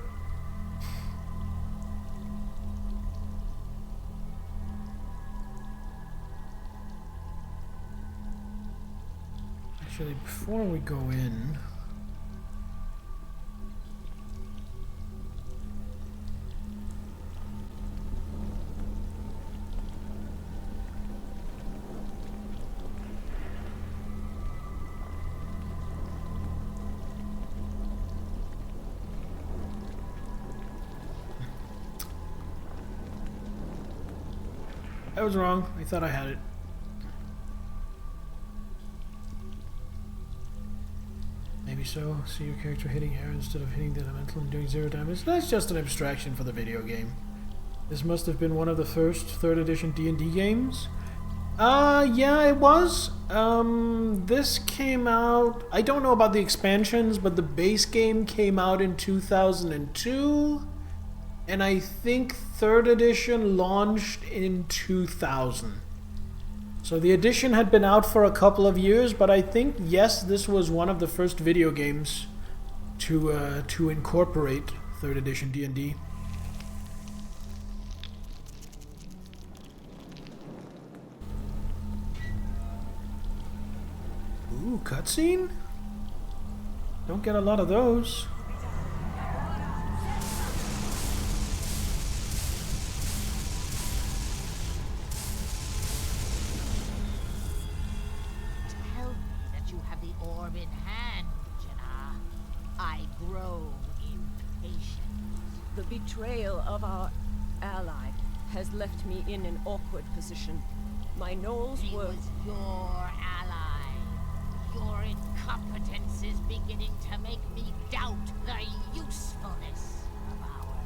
Actually, before we go in, I was wrong. I thought I had it. Maybe so. See your character hitting air instead of hitting the elemental and doing 0 damage. That's just an abstraction for the video game. This must have been one of the first 3rd edition D&D games. Yeah, it was. This came out. I don't know about the expansions, but the base game came out in 2002, and I think 3rd edition launched in 2000. So the edition had been out for a couple of years, but I think, yes, this was one of the first video games to incorporate 3rd edition D&D. Ooh, cutscene? Don't get a lot of those. Tell me that you have the orb in hand, Jenna. I grow impatient. The betrayal of our ally has left me in an awkward position. My gnolls He were... was your ally. Your incompetence is beginning to make me doubt the usefulness of our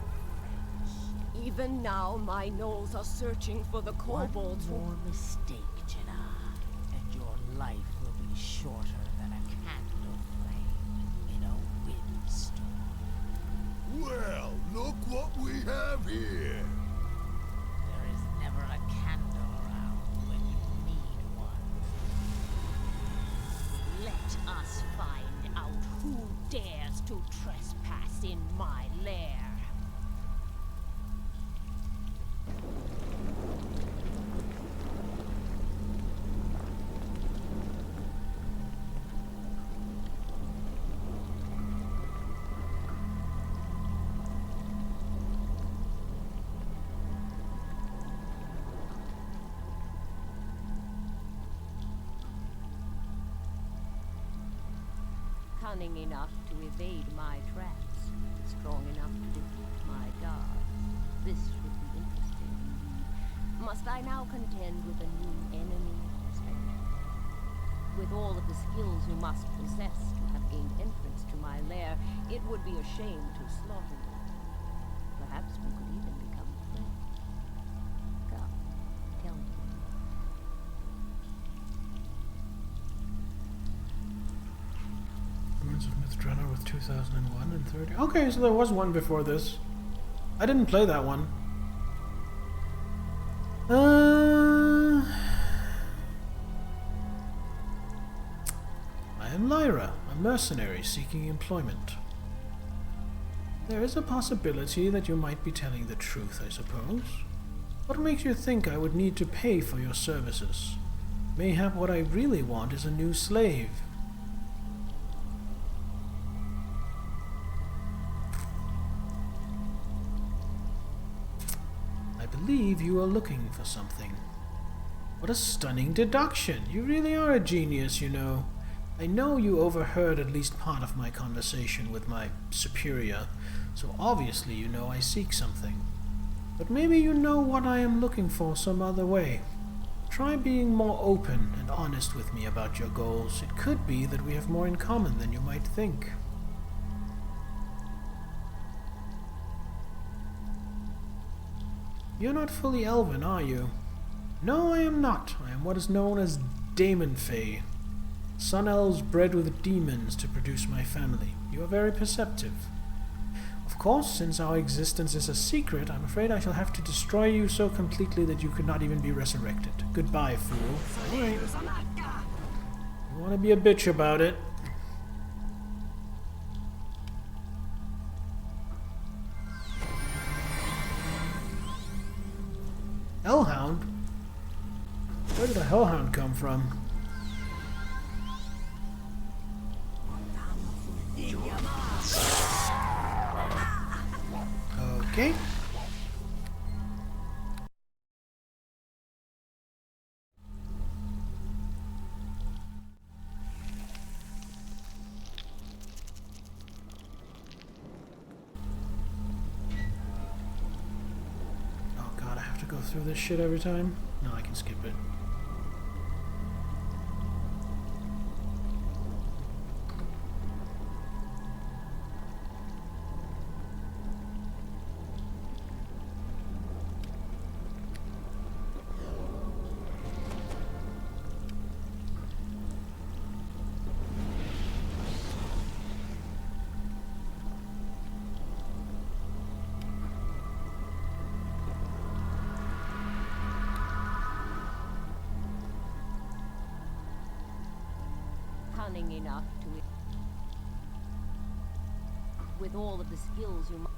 friendship. Even now, my gnolls are searching for the kobolds. One more mistake, Jenna, and your life will be shorter than a candle flame in a windstorm. Well, look what we have here. There is never a candle around when you need one. Let us find out who dares to trespass in my lair. Cunning enough to evade my traps, strong enough to defeat my guards. This should be interesting indeed. Must I now contend with a new enemy? With all of the skills you must possess to have gained entrance to my lair, it would be a shame to slaughter you. Perhaps we could even become friends. Come, tell me. Ruins of Mythdrunner with 2001 and 30. Okay, so there was one before this. I didn't play that one. I am Lyra, a mercenary seeking employment. There is a possibility that you might be telling the truth, I suppose. What makes you think I would need to pay for your services? Mayhap what I really want is a new slave. I believe you are looking for something. What a stunning deduction! You really are a genius, you know. I know you overheard at least part of my conversation with my superior, so obviously you know I seek something. But maybe you know what I am looking for some other way. Try being more open and honest with me about your goals. It could be that we have more in common than you might think. You're not fully elven, are you? No, I am not. I am what is known as Daemon Fae. Sun elves bred with demons to produce my family. You are very perceptive. Of course, since our existence is a secret, I'm afraid I shall have to destroy you so completely that you could not even be resurrected. Goodbye, fool. Alright. You want to be a bitch about it? Hellhound? Where did the Hellhound come from? Okay. Oh god, I have to go through this shit every time? No, I can skip it. cunning enough to... With all of the skills you must...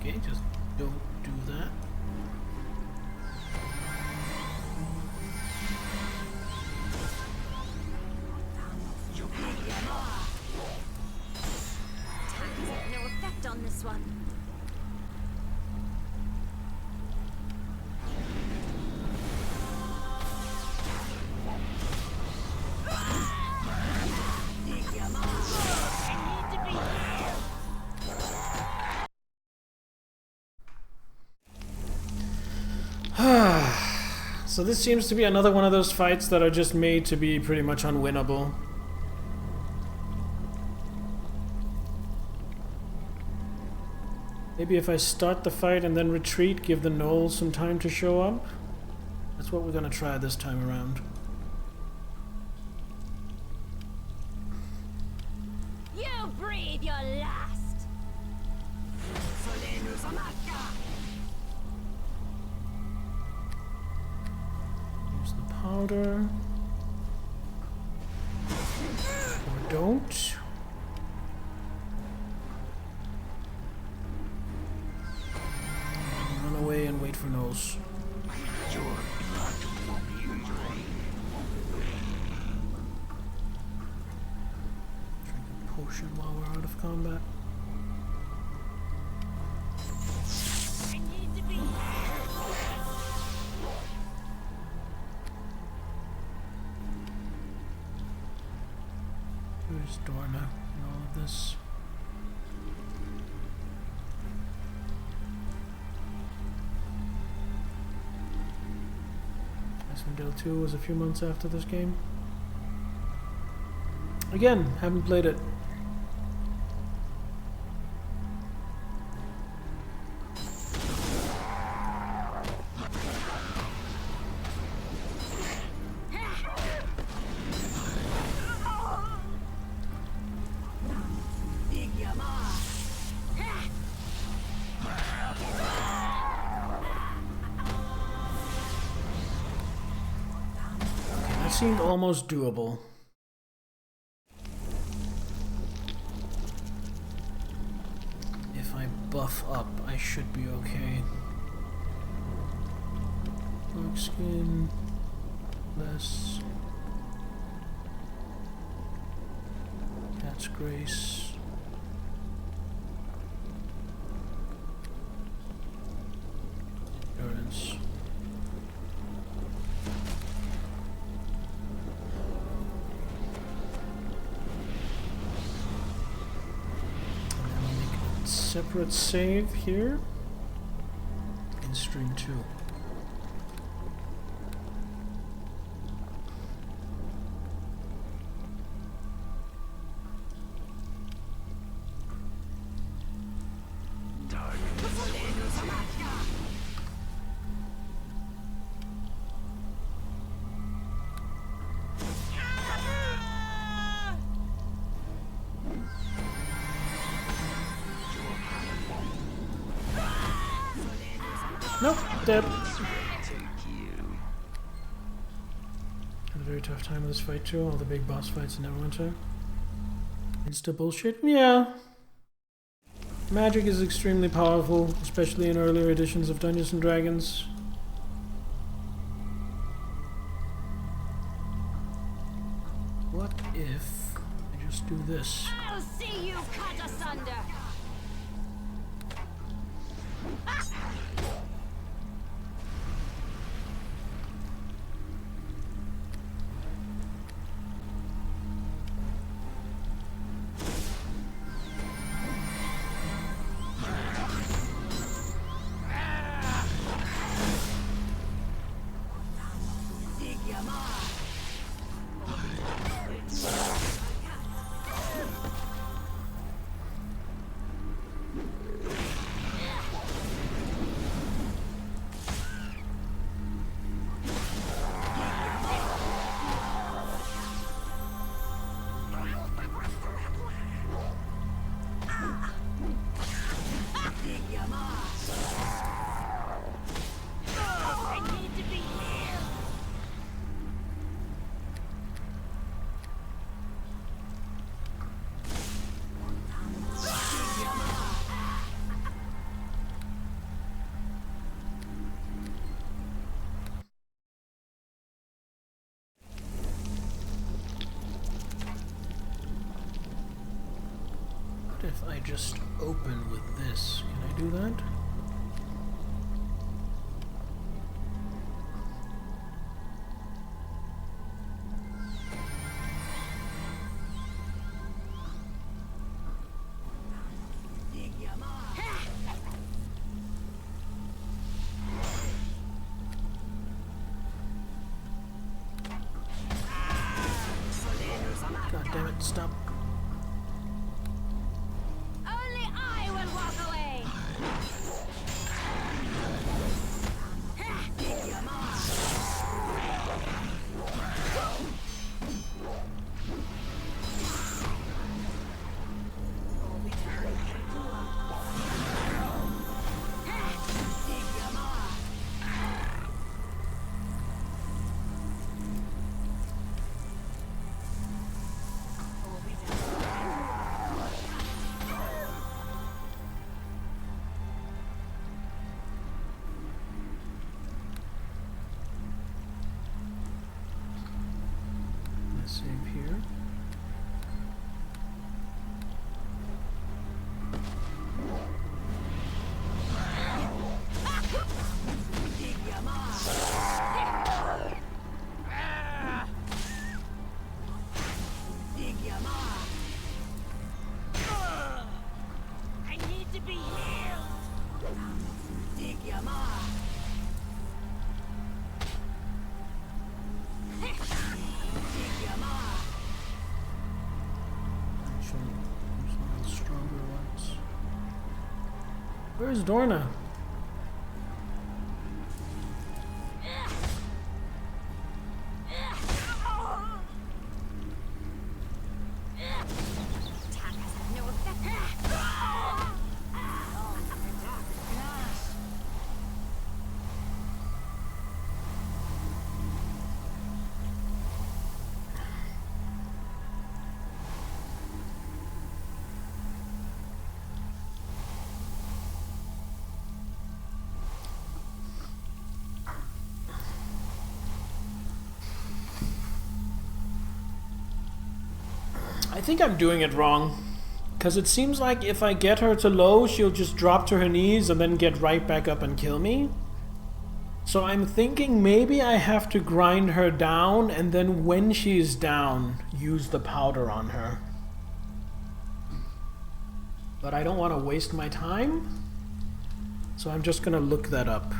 Okay, just don't do that. No effect on this one. So this seems to be another one of those fights that are just made to be pretty much unwinnable. Maybe if I start the fight and then retreat, give the gnolls some time to show up? That's what we're gonna try this time around. You breathe your last. Use the powder. Or don't. Run away and wait for gnolls. Drink a potion while we're out of combat. Where's Dorna and all of this? Icewind 2 was a few months after this game. Again, haven't played it. Seemed almost doable. If I buff up, I should be okay. Dark skin, less. Cat's grace. Endurance. Separate save here. in stream too. Nope, dead. Had a very tough time with this fight too, all the big boss fights in Neverwinter. Insta bullshit? Yeah. Magic is extremely powerful, especially in earlier editions of Dungeons and Dragons. What if I just do this? I'll see you cut asunder. If I just open with this, can I do that? God damn it, stop. Only I will walk away. Let's save here. I need to be healed. Actually, use one of the stronger ones. Where's Dorna? Attack has had no effect. I think I'm doing it wrong. Because it seems like if I get her to low, she'll just drop to her knees and then get right back up and kill me. So I'm thinking maybe I have to grind her down and then when she's down, use the powder on her. But I don't want to waste my time. So I'm just gonna look that up.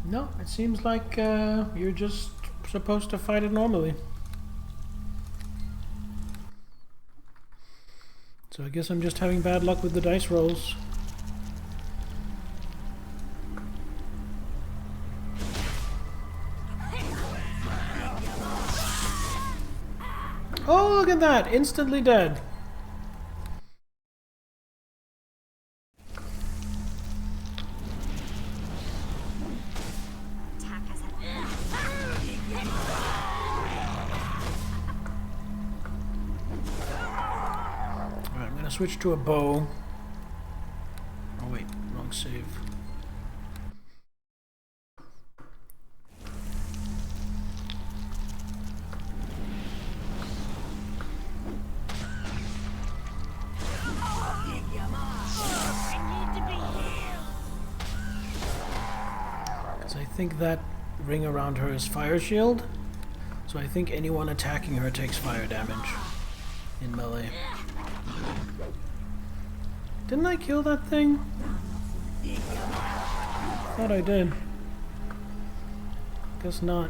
No, it seems like you're just supposed to fight it normally. So I guess I'm just having bad luck with the dice rolls. Oh, look at that! Instantly dead. Switch to a bow. Oh wait, wrong save. Because I think that ring around her is fire shield. So I think anyone attacking her takes fire damage in melee. Didn't I kill that thing? Thought I did. Guess not.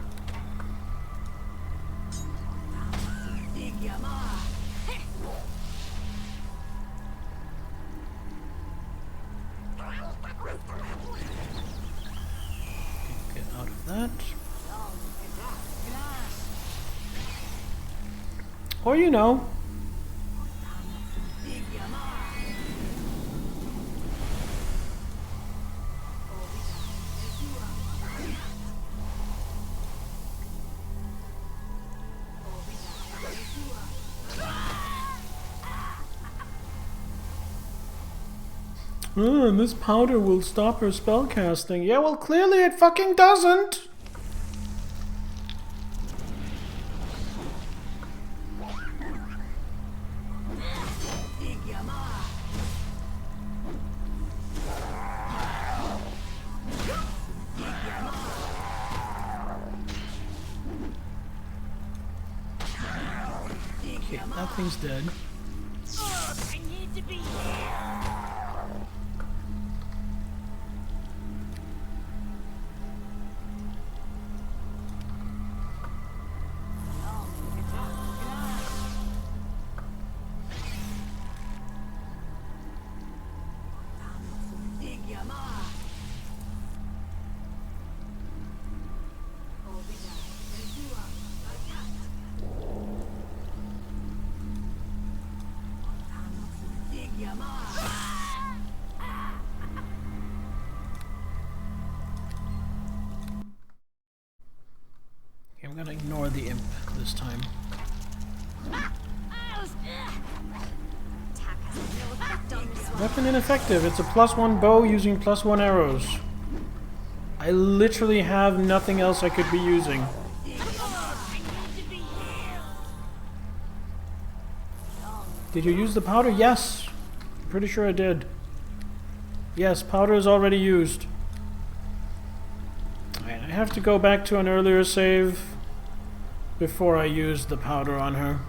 Get out of that. Or you know. This powder will stop her spellcasting. Yeah, well, clearly it fucking doesn't! Okay, that thing's dead. I need to be here. I'm gonna ignore the imp this time. Weapon ineffective. It's a +1 bow using +1 arrows. I literally have nothing else I could be using. Did you use the powder? Yes. I'm pretty sure I did. Yes, powder is already used. Alright, I have to go back to an earlier save before I use the powder on her.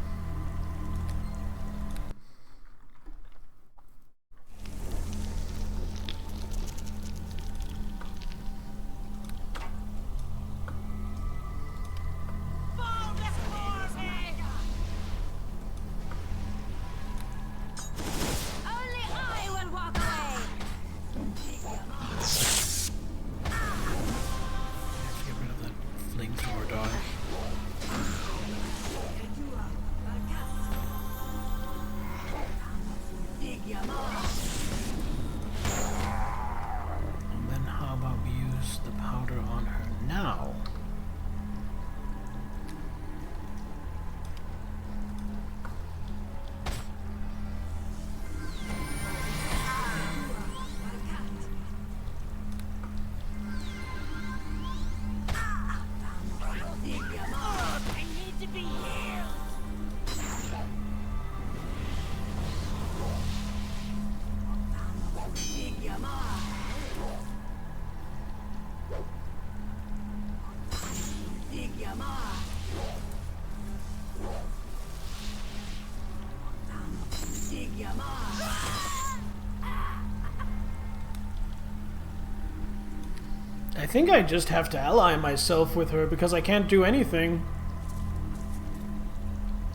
I think I just have to ally myself with her because I can't do anything.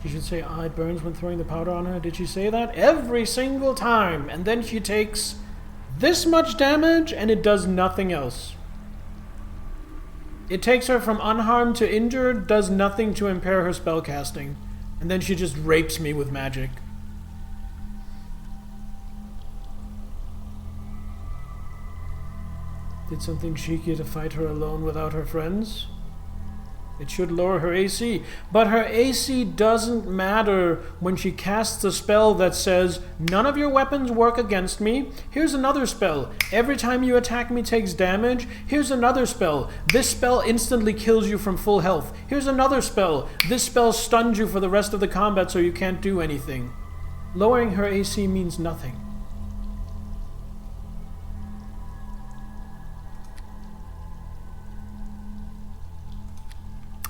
She should say, "Ah, it burns when throwing the powder on her." Did she say that? Every single time! And then she takes this much damage and it does nothing else. It takes her from unharmed to injured, does nothing to impair her spellcasting. And then she just rapes me with magic. Did something cheeky to fight her alone without her friends? It should lower her AC. But her AC doesn't matter when she casts a spell that says, "None of your weapons work against me." Here's another spell. "Every time you attack me takes damage." Here's another spell. "This spell instantly kills you from full health." Here's another spell. "This spell stuns you for the rest of the combat so you can't do anything." Lowering her AC means nothing.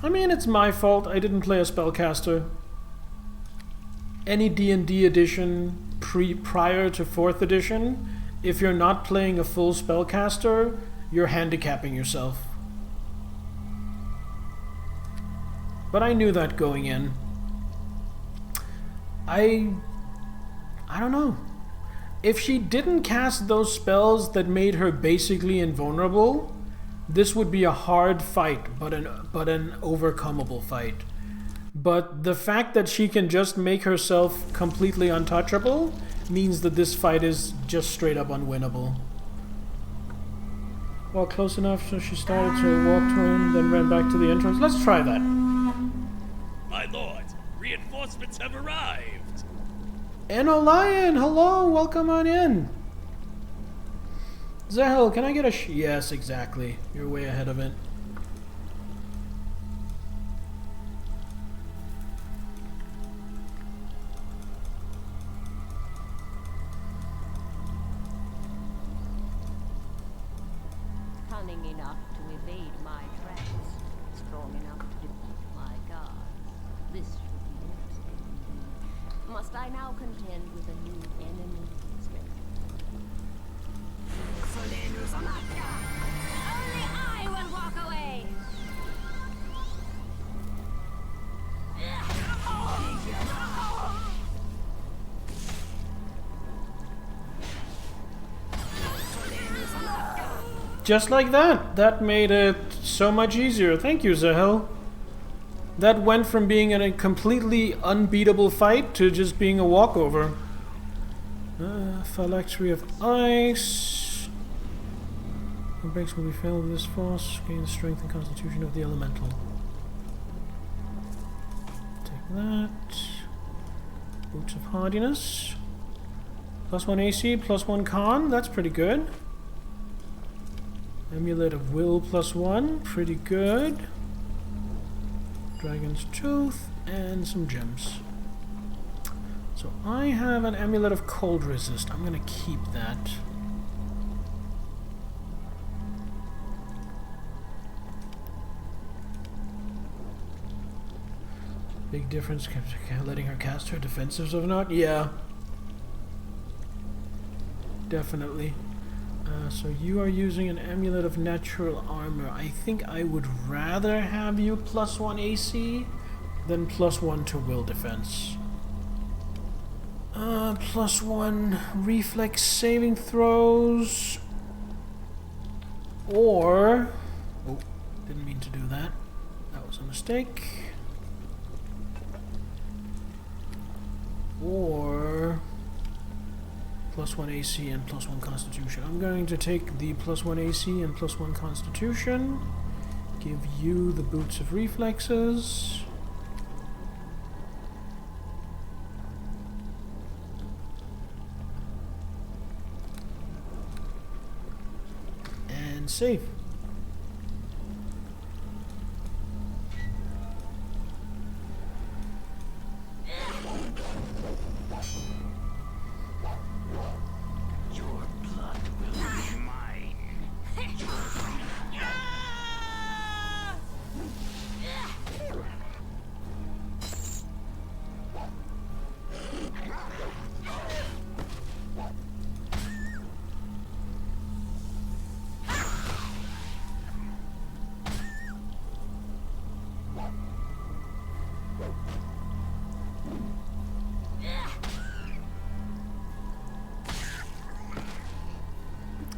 I mean, it's my fault. I didn't play a spellcaster. Any D&D edition prior to 4th edition, if you're not playing a full spellcaster, you're handicapping yourself. But I knew that going in. I don't know. If she didn't cast those spells that made her basically invulnerable, this would be a hard fight, but an overcomeable fight. But the fact that she can just make herself completely untouchable means that this fight is just straight up unwinnable. Well, close enough so she started to walk to him, then ran back to the entrance. Let's try that. My lord, reinforcements have arrived. Anno Lion, hello, welcome on in. Zahel, can I get a yes, exactly. You're way ahead of it. Cunning enough to evade my traps, strong enough to defeat my guards. This should be interesting indeed. Must I now contend with a new enemy? Only I will walk away. Just like that. That made it so much easier. Thank you, Zahel. That went from being a completely unbeatable fight to just being a walkover. Phylactery of Ice. What breaks will be failed with this force. Gain the strength and constitution of the elemental. Take that. Boots of Hardiness. +1 AC, +1 Con. That's pretty good. Amulet of Will +1. Pretty good. Dragon's Tooth. And some gems. So I have an Amulet of Cold Resist. I'm going to keep that. Big difference letting her cast her defensives or not? Yeah. Definitely. So you are using an Amulet of Natural Armor. I think I would rather have you +1 AC than +1 to Will Defense. +1 Reflex Saving Throws. Or... oh, didn't mean to do that. That was a mistake. Or... +1 AC and +1 Constitution. I'm going to take the +1 AC and +1 Constitution. Give you the Boots of Reflexes. And save.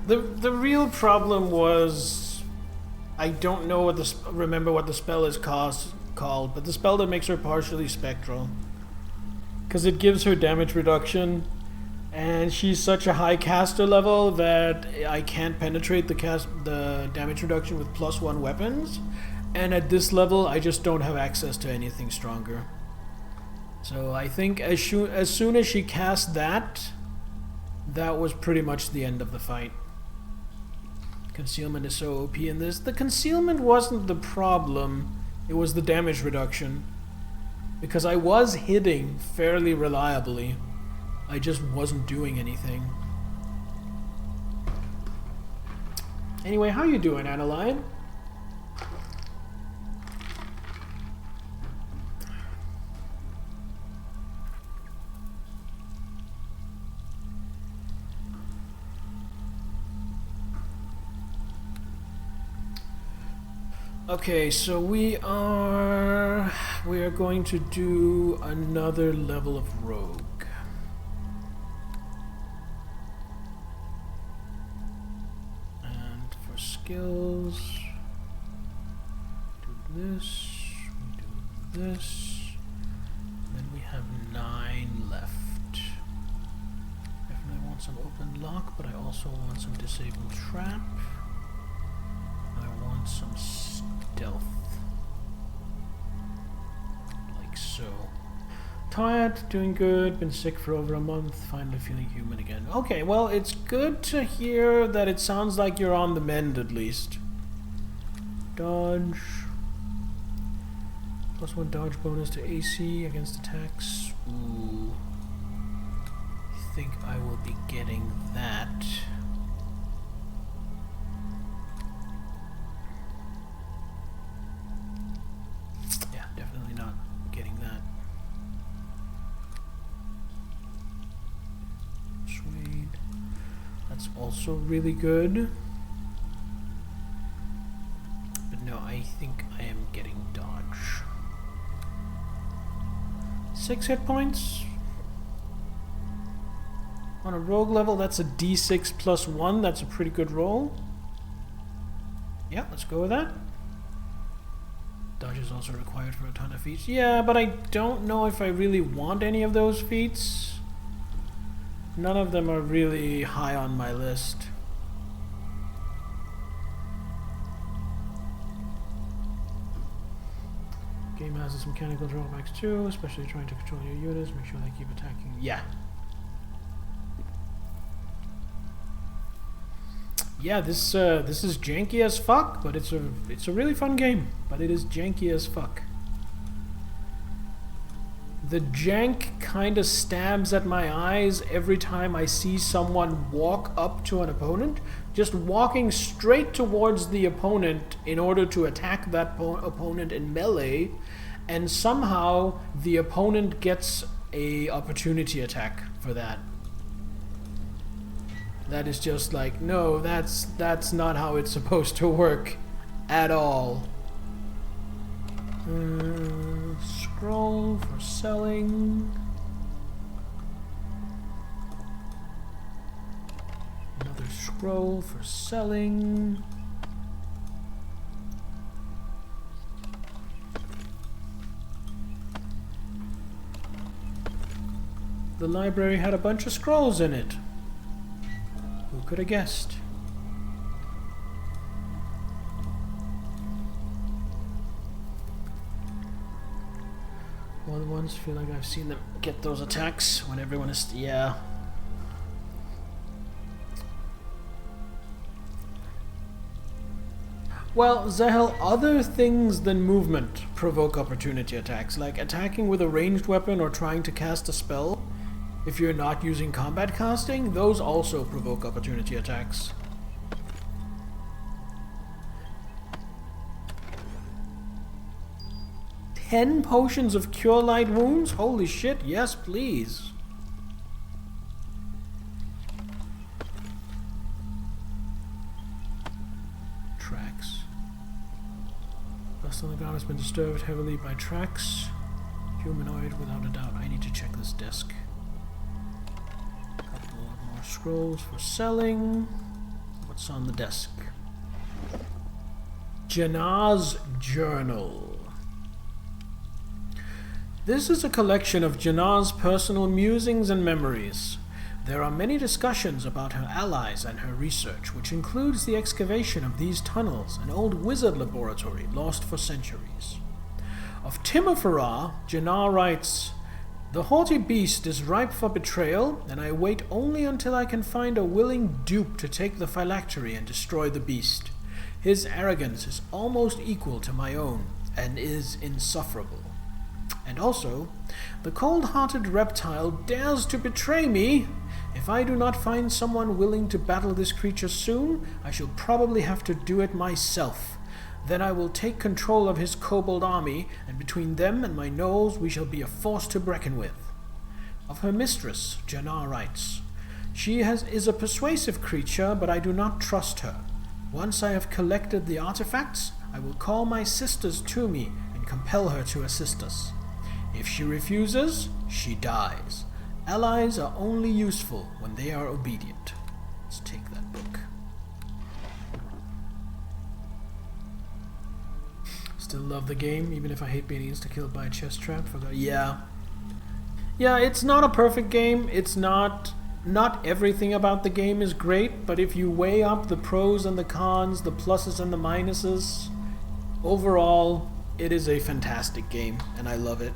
The real problem was I don't know what remember what the spell is called, but the spell that makes her partially spectral. Because it gives her damage reduction, and she's such a high caster level that I can't penetrate the damage reduction with +1 weapons. And at this level, I just don't have access to anything stronger. So I think as soon as she cast that, that was pretty much the end of the fight. Concealment is so OP in this. The concealment wasn't the problem, it was the damage reduction. Because I was hitting fairly reliably, I just wasn't doing anything. Anyway, how you doing, Adeline? Okay, so we are going to do another level of rogue. And for skills, do this, we do this, then we have 9 left. Definitely want some open lock, but I also want some disabled trap. I want some stealth. Like so. Tired, doing good, been sick for over a month, finally feeling human again. Okay, well, it's good to hear that it sounds like you're on the mend at least. Dodge. +1 dodge bonus to AC against attacks. Ooh. I think I will be getting that. Also really good. But no, I think I am getting dodge. 6 hit points. On a rogue level, that's a D6 +1. That's a pretty good roll. Yeah, let's go with that. Dodge is also required for a ton of feats. Yeah, but I don't know if I really want any of those feats. None of them are really high on my list. Game has its mechanical drawbacks too, especially trying to control your units, make sure they keep attacking. Yeah. Yeah, this is janky as fuck, but it's a really fun game, but it is janky as fuck. The jank kind of stabs at my eyes every time I see someone walk up to an opponent, just walking straight towards the opponent in order to attack that opponent in melee, and somehow the opponent gets a opportunity attack for that. That is just like, no, that's not how it's supposed to work at all. Scroll for selling. Another scroll for selling. The library had a bunch of scrolls in it. Who could have guessed? All the ones feel like I've seen them get those attacks when everyone is... yeah. Well, Zahel, other things than movement provoke opportunity attacks, like attacking with a ranged weapon or trying to cast a spell. If you're not using combat casting, those also provoke opportunity attacks. "10 potions of cure light wounds? Holy shit, yes please. Tracks. Dust on the ground has been disturbed heavily by tracks. Humanoid, without a doubt. I need to check this desk. Couple more scrolls for selling. What's on the desk? Janna's journal. This is a collection of Janna's personal musings and memories. There are many discussions about her allies and her research, which includes the excavation of these tunnels, an old wizard laboratory lost for centuries. Of Timofera, Janna writes, "The haughty beast is ripe for betrayal, and I wait only until I can find a willing dupe to take the phylactery and destroy the beast. His arrogance is almost equal to my own, and is insufferable. And also, the cold-hearted reptile dares to betray me. If I do not find someone willing to battle this creature soon, I shall probably have to do it myself. Then I will take control of his kobold army, and between them and my gnolls we shall be a force to reckon with." Of her mistress, Janna writes, "She is a persuasive creature, but I do not trust her. Once I have collected the artifacts, I will call my sisters to me and compel her to assist us. If she refuses, she dies. Allies are only useful when they are obedient." Let's take that book. Still love the game, even if I hate being insta-killed by a chest trap. Yeah, it's not a perfect game. It's not everything about the game is great, but if you weigh up the pros and the cons, the pluses and the minuses, overall, it is a fantastic game, and I love it.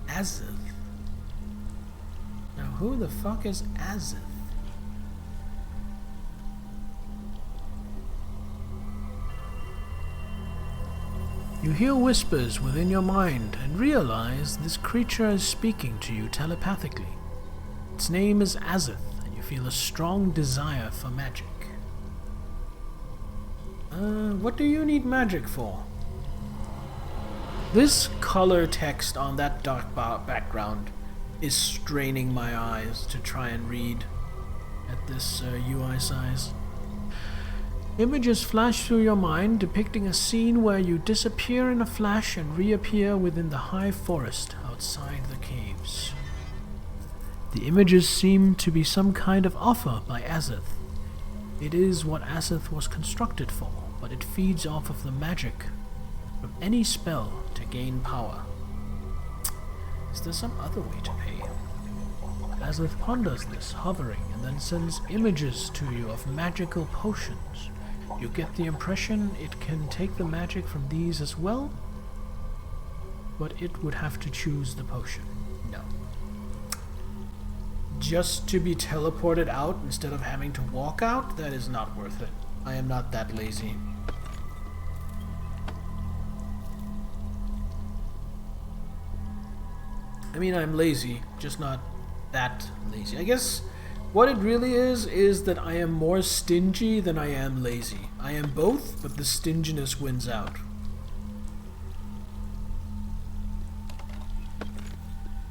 Azith. Now, who the fuck is Azith? You hear whispers within your mind and realize this creature is speaking to you telepathically. Its name is Azith, and you feel a strong desire for magic. What do you need magic for? This color text on that dark background is straining my eyes to try and read at this UI size. Images flash through your mind depicting a scene where you disappear in a flash and reappear within the high forest outside the caves. The images seem to be some kind of offer by Azith. It is what Azith was constructed for, but it feeds off of the magic from any spell to gain power. Is there some other way to pay? Azith ponders this, hovering, and then sends images to you of magical potions. You get the impression it can take the magic from these as well, but it would have to choose the potion. No. Just to be teleported out instead of having to walk out? That is not worth it. I am not that lazy. I mean, I'm lazy, just not that lazy. I guess what it really is that I am more stingy than I am lazy. I am both, but the stinginess wins out.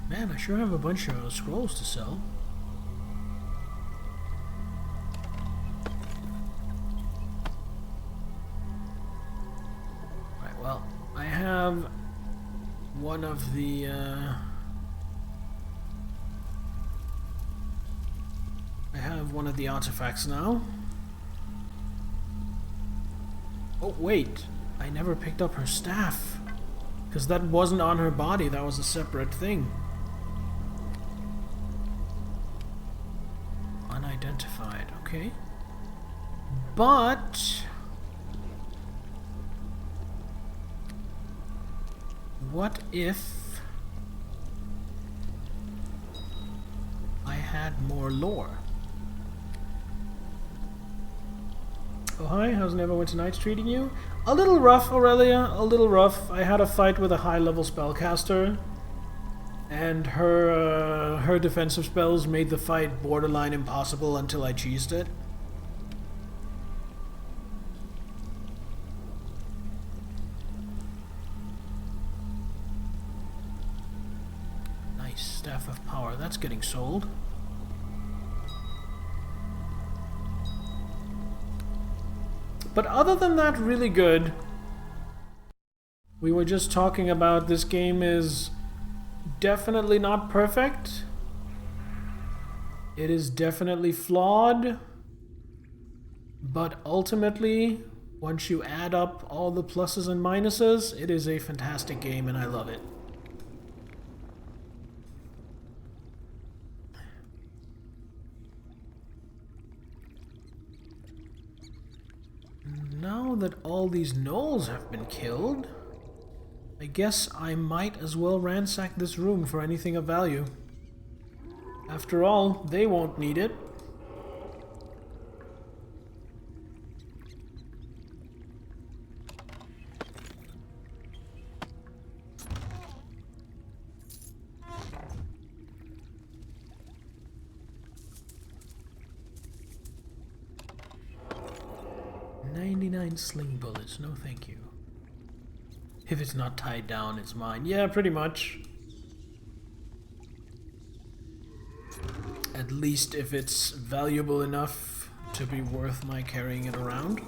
Man, I sure have a bunch of scrolls to sell. Right, well, I have one of the, artifacts now. Oh wait, I never picked up her staff, because that wasn't on her body, that was a separate thing. Unidentified, okay. But what if I had more lore? Oh hi, how's Neverwinter Nights treating you? A little rough, Aurelia, a little rough. I had a fight with a high-level spellcaster, and her defensive spells made the fight borderline impossible until I cheesed it. Nice, Staff of Power, that's getting sold. But other than that, really good. We were just talking about this game is definitely not perfect. It is definitely flawed. But ultimately, once you add up all the pluses and minuses, it is a fantastic game and I love it. Now that all these gnolls have been killed, I guess I might as well ransack this room for anything of value. After all, they won't need it. Sling bullets, no thank you. If it's not tied down, it's mine. Yeah, pretty much. At least if it's valuable enough to be worth my carrying it around.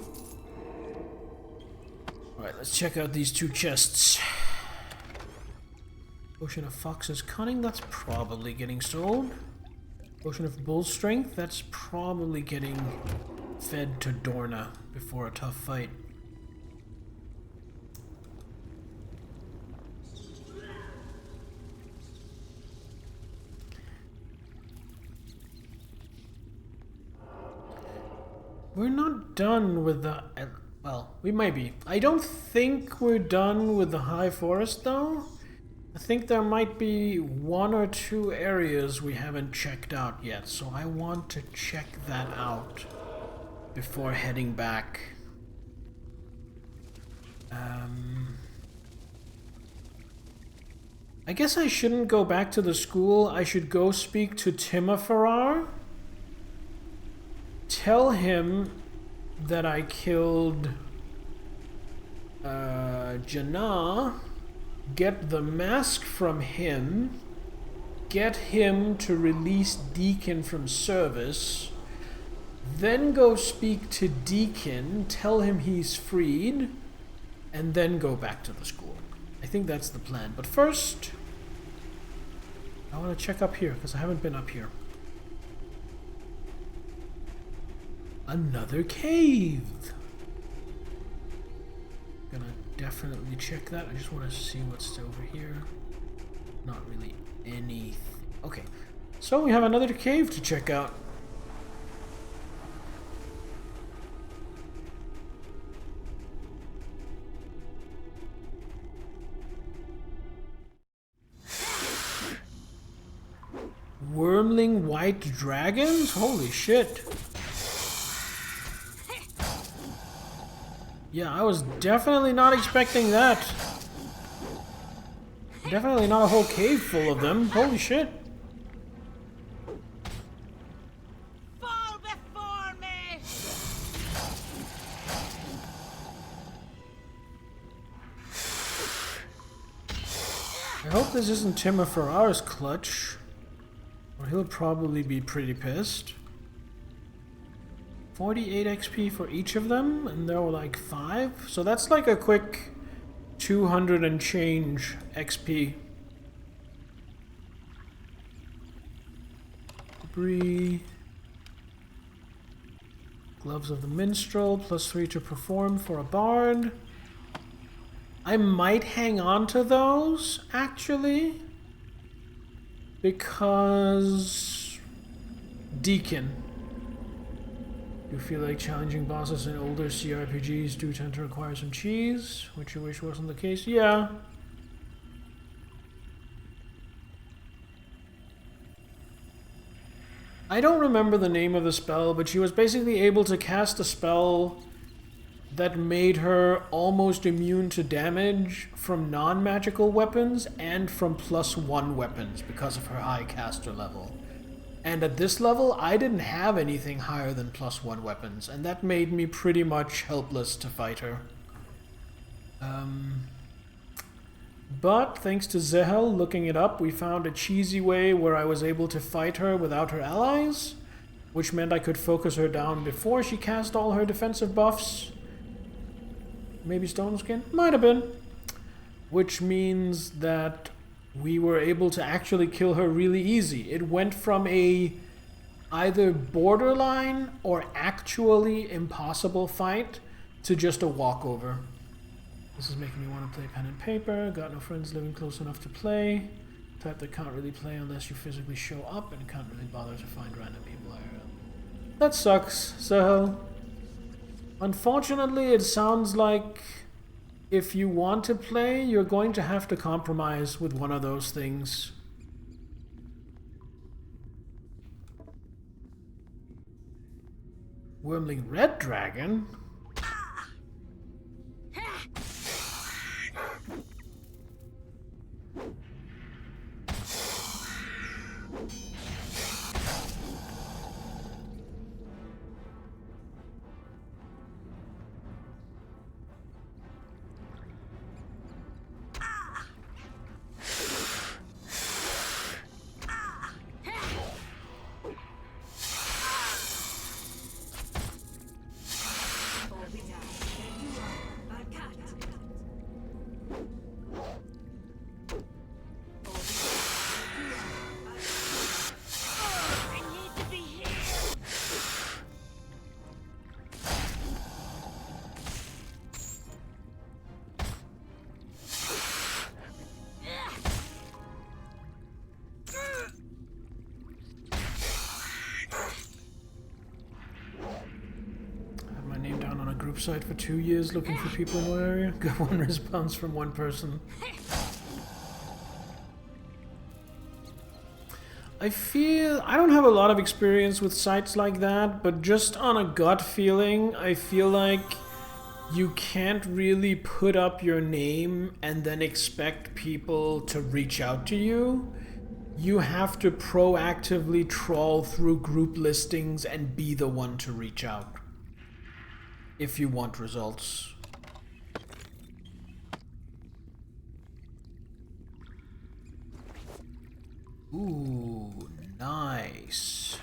Alright, let's check out these two chests. Potion of Fox's Cunning, that's probably getting sold. Potion of Bull Strength, that's probably getting fed to Dorna before a tough fight. We're not done with the... well, we might be. I don't think we're done with the High Forest, though. I think there might be 1 or 2 areas we haven't checked out yet, so I want to check that out before heading back. I guess I shouldn't go back to the school. I should go speak to Timaferrar. Tell him that I killed Janna, get the mask from him, get him to release Deacon from service, then go speak to Deacon, tell him he's freed, and then go back to the school. I think that's the plan. But first, I want to check up here, because I haven't been up here. Another cave! Gonna definitely check that. I just want to see what's over here. Not really anything. Okay, so we have another cave to check out. Wormling white dragons? Holy shit. Yeah, I was definitely not expecting that. Definitely not a whole cave full of them. Holy shit. Fall before me! I hope this isn't Timaferrar's clutch, or he'll probably be pretty pissed. 48 XP for each of them, and there were like 5, so that's like a quick 200 and change XP. Debris. Gloves of the Minstrel, +3 to perform for a bard. I might hang on to those, actually, because Deacon. You feel like challenging bosses in older CRPGs do tend to require some cheese, which you wish wasn't the case? Yeah. I don't remember the name of the spell, but she was basically able to cast a spell that made her almost immune to damage from non-magical weapons and from +1 weapons because of her high caster level. And at this level, I didn't have anything higher than +1 weapons, and that made me pretty much helpless to fight her. But thanks to Zehel looking it up, we found a cheesy way where I was able to fight her without her allies, which meant I could focus her down before she cast all her defensive buffs. Maybe Stone Skin? Might have been. which means that we were able to actually kill her really easy. It went from a either borderline or actually impossible fight to just a walkover. This is making me want to play pen and paper. Got no friends living close enough to play. Type that can't really play unless you physically show up and can't really bother to find random people IRL. That sucks, Sahel. Unfortunately, it sounds like if you want to play, you're going to have to compromise with one of those things. Wormling Red Dragon? Site for 2 years looking for people in one area. Got one response from one person. I don't have a lot of experience with sites like that, but just on a gut feeling, I feel like you can't really put up your name and then expect people to reach out to you. You have to proactively trawl through group listings and be the one to reach out if you want results. Ooh, nice.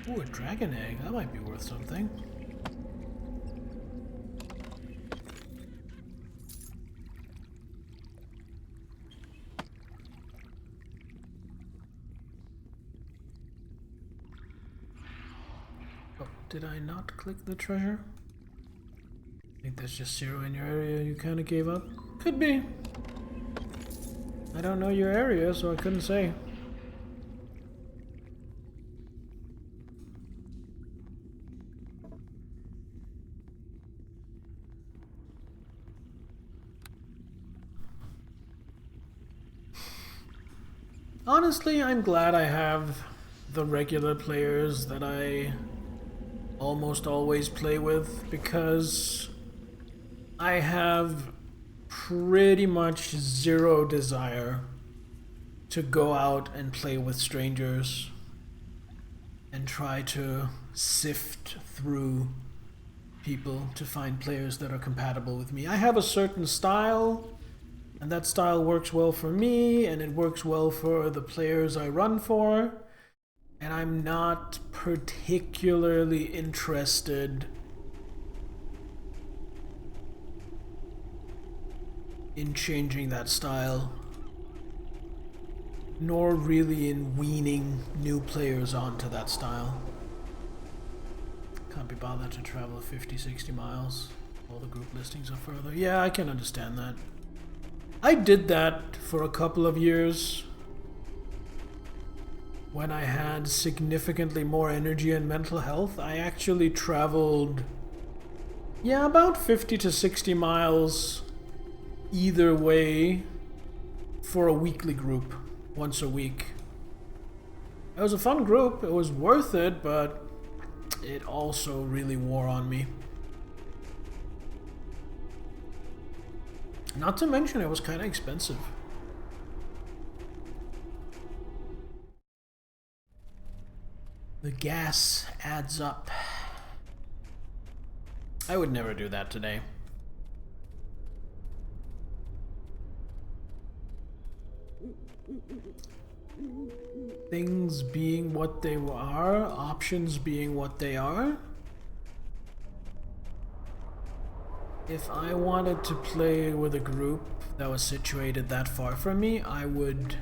Ooh, a dragon egg. That might be worth something. Did I not click the treasure? I think there's just 0 in your area. You kind of gave up? Could be. I don't know your area, so I couldn't say. Honestly, I'm glad I have the regular players that I almost always play with, because I have pretty much 0 desire to go out and play with strangers and try to sift through people to find players that are compatible with me. I have a certain style, and that style works well for me, and it works well for the players I run for. And I'm not particularly interested in changing that style, nor really in weaning new players onto that style. Can't be bothered to travel 50, 60 miles. All the group listings are further. Yeah, I can understand that. I did that for a couple of years when I had significantly more energy and mental health. I actually traveled, about 50 to 60 miles either way for a weekly group, once a week. It was a fun group, it was worth it, but it also really wore on me. Not to mention it was kind of expensive. The gas adds up. I would never do that today. Things being what they are, options being what they are, If I wanted to play with a group that was situated that far from me, I would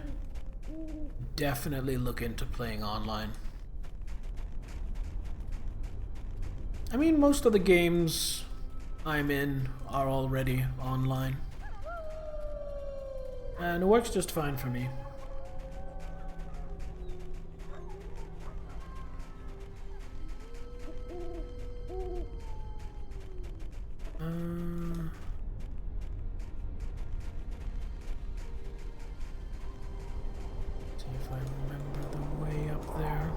definitely look into playing online. I mean, most of the games I'm in are already online. And it works just fine for me. See if I remember the way up there.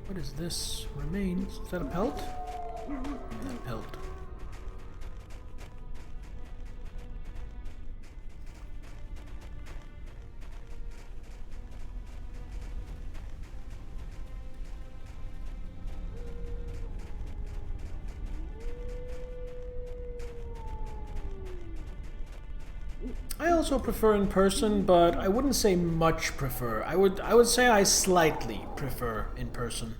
What is this? Remains? Is that a pelt? Yeah, a pelt. I also prefer in person, but I wouldn't say much prefer. I would say I slightly prefer in person.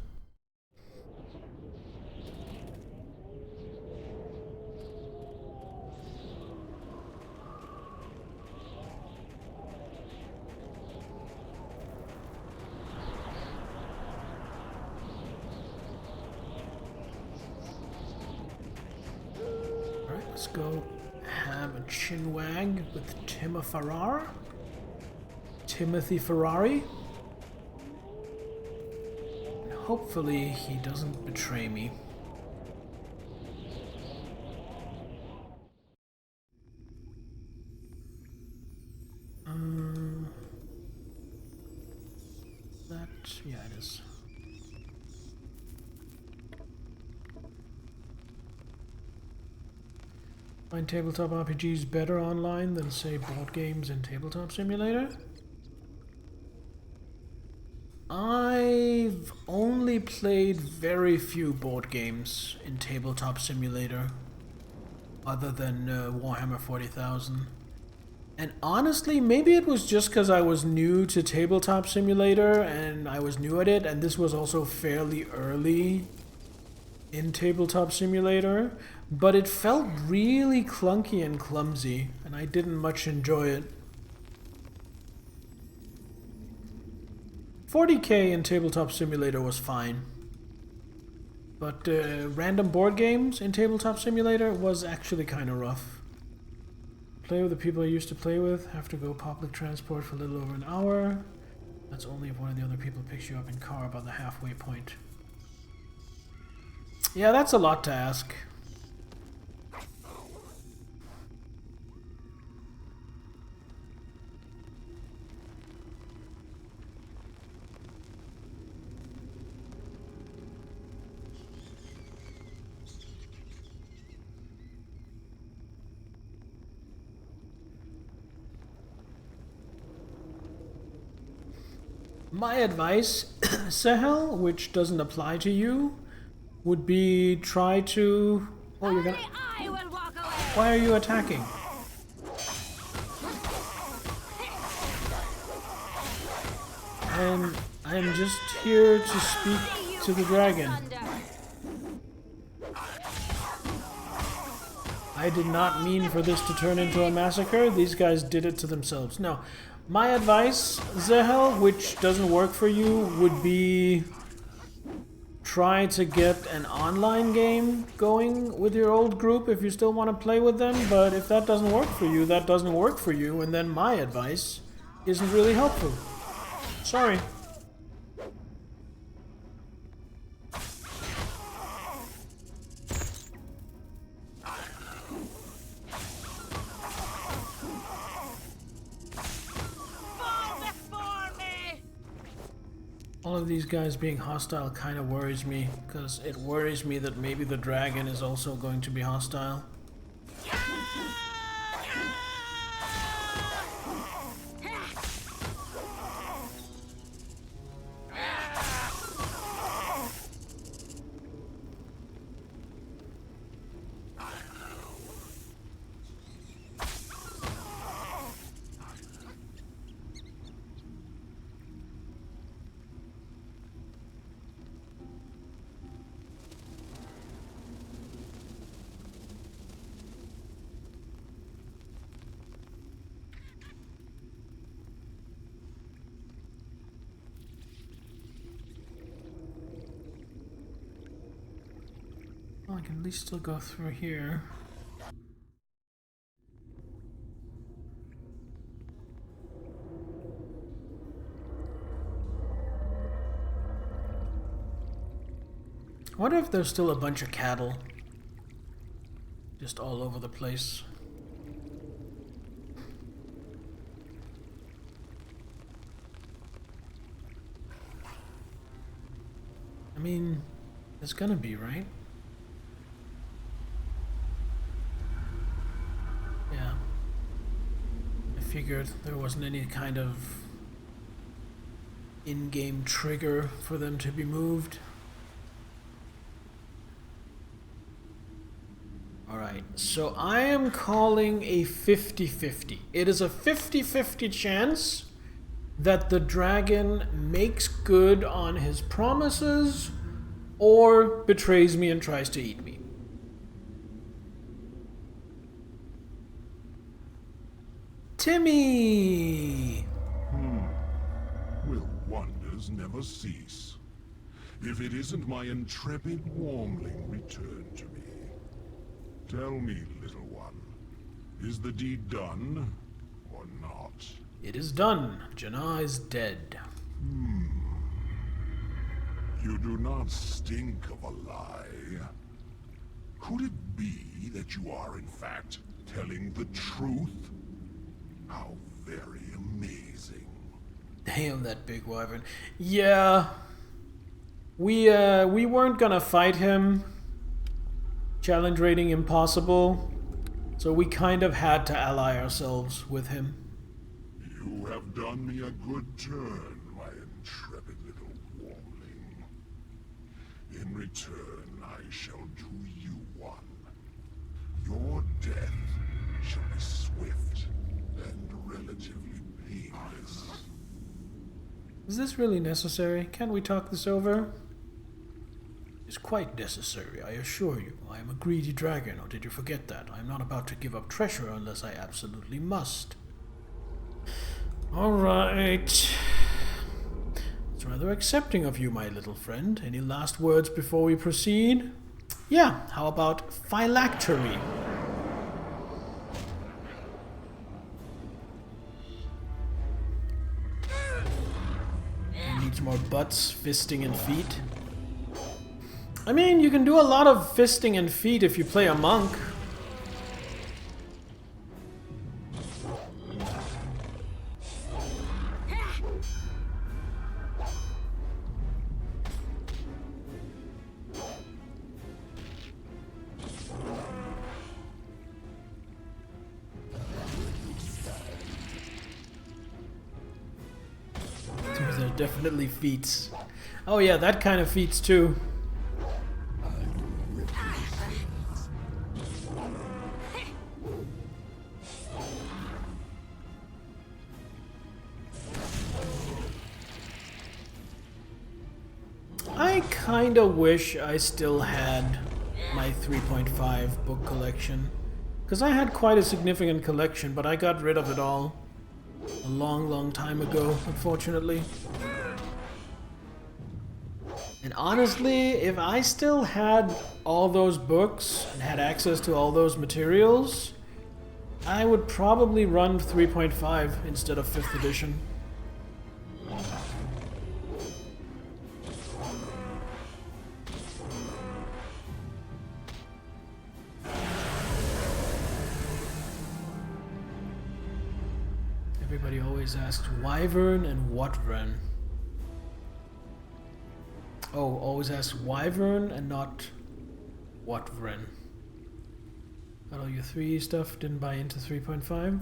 Alright, let's go have a chinwag with Timothy Ferrari. And hopefully he doesn't betray me. Yeah, it is. Find tabletop RPGs better online than, say, board games and Tabletop Simulator? I've only played very few board games in Tabletop Simulator, other than Warhammer 40,000. And honestly, maybe it was just because I was new to Tabletop Simulator and I was new at it, and this was also fairly early in Tabletop Simulator, but it felt really clunky and clumsy, and I didn't much enjoy it. 40k in Tabletop Simulator was fine, but random board games in Tabletop Simulator was actually kind of rough. Play with the people I used to play with, have to go public transport for a little over an hour. That's only if one of the other people picks you up in car about the halfway point. Yeah, that's a lot to ask. My advice, Sahel, which doesn't apply to you, would be try to... Oh, you're gonna... I will walk away. Why are you attacking? I'm just here to speak to the dragon. I did not mean for this to turn into a massacre. These guys did it to themselves. No. My advice, Zehel, which doesn't work for you, would be try to get an online game going with your old group if you still want to play with them, but if that doesn't work for you, that doesn't work for you, and then my advice isn't really helpful. Sorry. All of these guys being hostile kind of worries me, because it worries me that maybe the dragon is also going to be hostile. I can at least still go through here. I wonder if there's still a bunch of cattle just all over the place. I mean, there's gonna be, right? Yeah. I figured there wasn't any kind of in-game trigger for them to be moved. Alright, so I am calling a 50-50. It is a 50-50 chance that the dragon makes good on his promises or betrays me and tries to eat me. Timmy! Will wonders never cease? If it isn't my intrepid wormling returned to me. Tell me, little one, is the deed done or not? It is done. Janna is dead. You do not stink of a lie. Could it be that you are in fact telling the truth? How very amazing. Damn, that big wyvern. Yeah. We weren't gonna fight him. Challenge rating impossible. So we kind of had to ally ourselves with him. You have done me a good turn, my intrepid little wormling. In return, I shall do you one. Your death shall be swift and relatively painless. Is this really necessary? Can't we talk this over? It's quite necessary, I assure you. I am a greedy dragon, or did you forget that? I am not about to give up treasure unless I absolutely must. Alright. It's rather accepting of you, my little friend. Any last words before we proceed? Yeah, how about phylactery? Needs more butts, fisting, and feet. I mean, you can do a lot of fisting and feet if you play a monk. These are definitely feats. Oh yeah, that kind of feats too. I kinda wish I still had my 3.5 book collection. Because I had quite a significant collection, but I got rid of it all a long time ago, unfortunately. And honestly, if I still had all those books and had access to all those materials, I would probably run 3.5 instead of 5th edition. Everybody always asks wyvern and what wren. Oh, always asks wyvern and not what wren. Got all your 3 stuff, didn't buy into 3.5.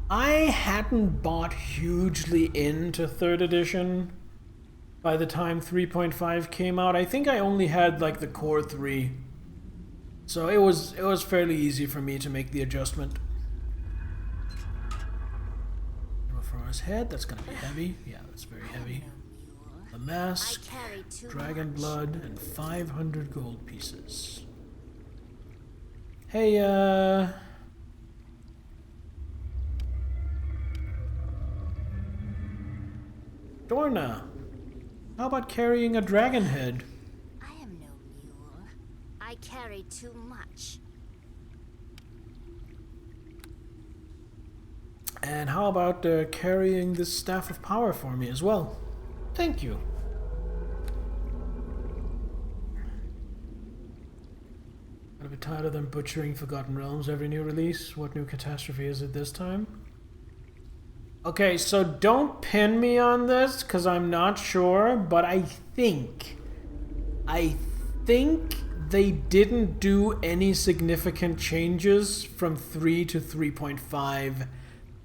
I hadn't bought hugely into 3rd edition by the time 3.5 came out. I think I only had like the core 3. So it was fairly easy for me to make the adjustment. For his head, that's gonna be heavy. Yeah, that's very heavy. The mask, dragon blood, and 500 gold pieces. Hey, Dorna, how about carrying a dragon head? I am no carry too much. And how about carrying this Staff of Power for me as well? Thank you. I'm a bit tired of them butchering Forgotten Realms every new release. What new catastrophe is it this time? Okay, so don't pin me on this, because I'm not sure, but I think they didn't do any significant changes from 3 to 3.5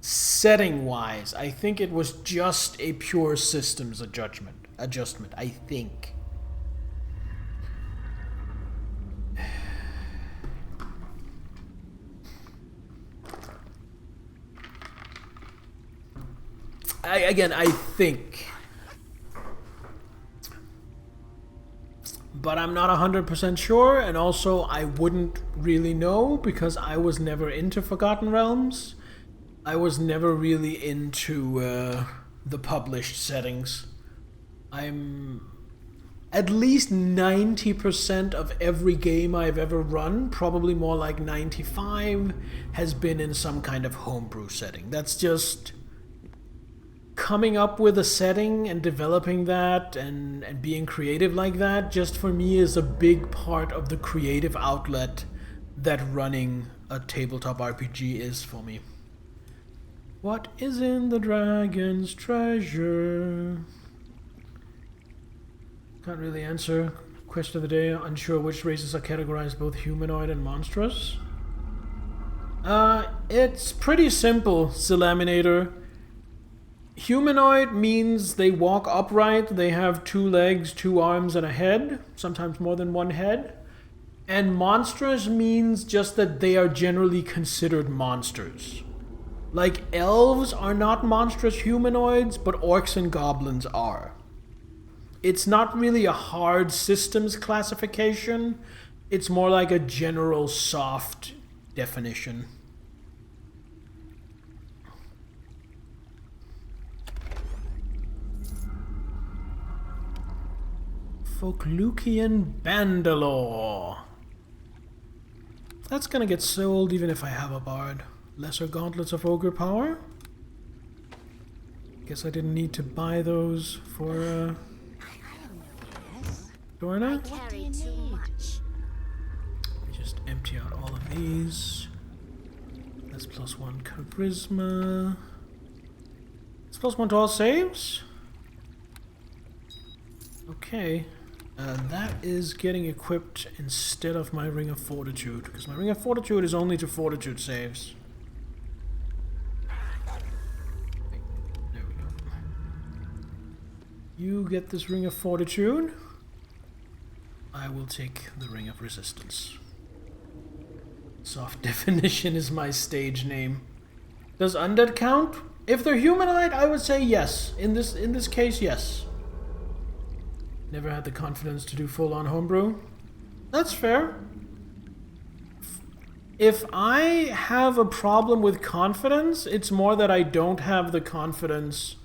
setting-wise. I think it was just a pure systems adjustment, I think. I think. But I'm not 100% sure, and also I wouldn't really know because I was never into Forgotten Realms. I was never really into the published settings. I'm at least 90% of every game I've ever run, probably more like 95, has been in some kind of homebrew setting. That's just coming up with a setting and developing that and being creative like that, just for me is a big part of the creative outlet that running a tabletop RPG is for me. What is in the dragon's treasure? Can't really answer. Question of the day, unsure which races are categorized both humanoid and monstrous. It's pretty simple, Zilaminator. Humanoid means they walk upright, they have 2 legs, 2 arms, and a head, sometimes more than 1 head. And monstrous means just that they are generally considered monsters. Like, elves are not monstrous humanoids, but orcs and goblins are. It's not really a hard systems classification, it's more like a general soft definition. Folklukian Bandalore. That's gonna get sold even if I have a bard. Lesser Gauntlets of Ogre Power. Guess I didn't need to buy those for Dorna. Carry too much. Let me just empty out all of these. That's +1 charisma. It's +1 to all saves. Okay. That is getting equipped instead of my Ring of Fortitude, because my Ring of Fortitude is only to Fortitude saves. There we go. You get this Ring of Fortitude. I will take the Ring of Resistance. Soft Definition is my stage name. Does Undead count? If they're humanoid, I would say yes. In this case, yes. Never had the confidence to do full-on homebrew. That's fair. If I have a problem with confidence, it's more that I don't have the confidence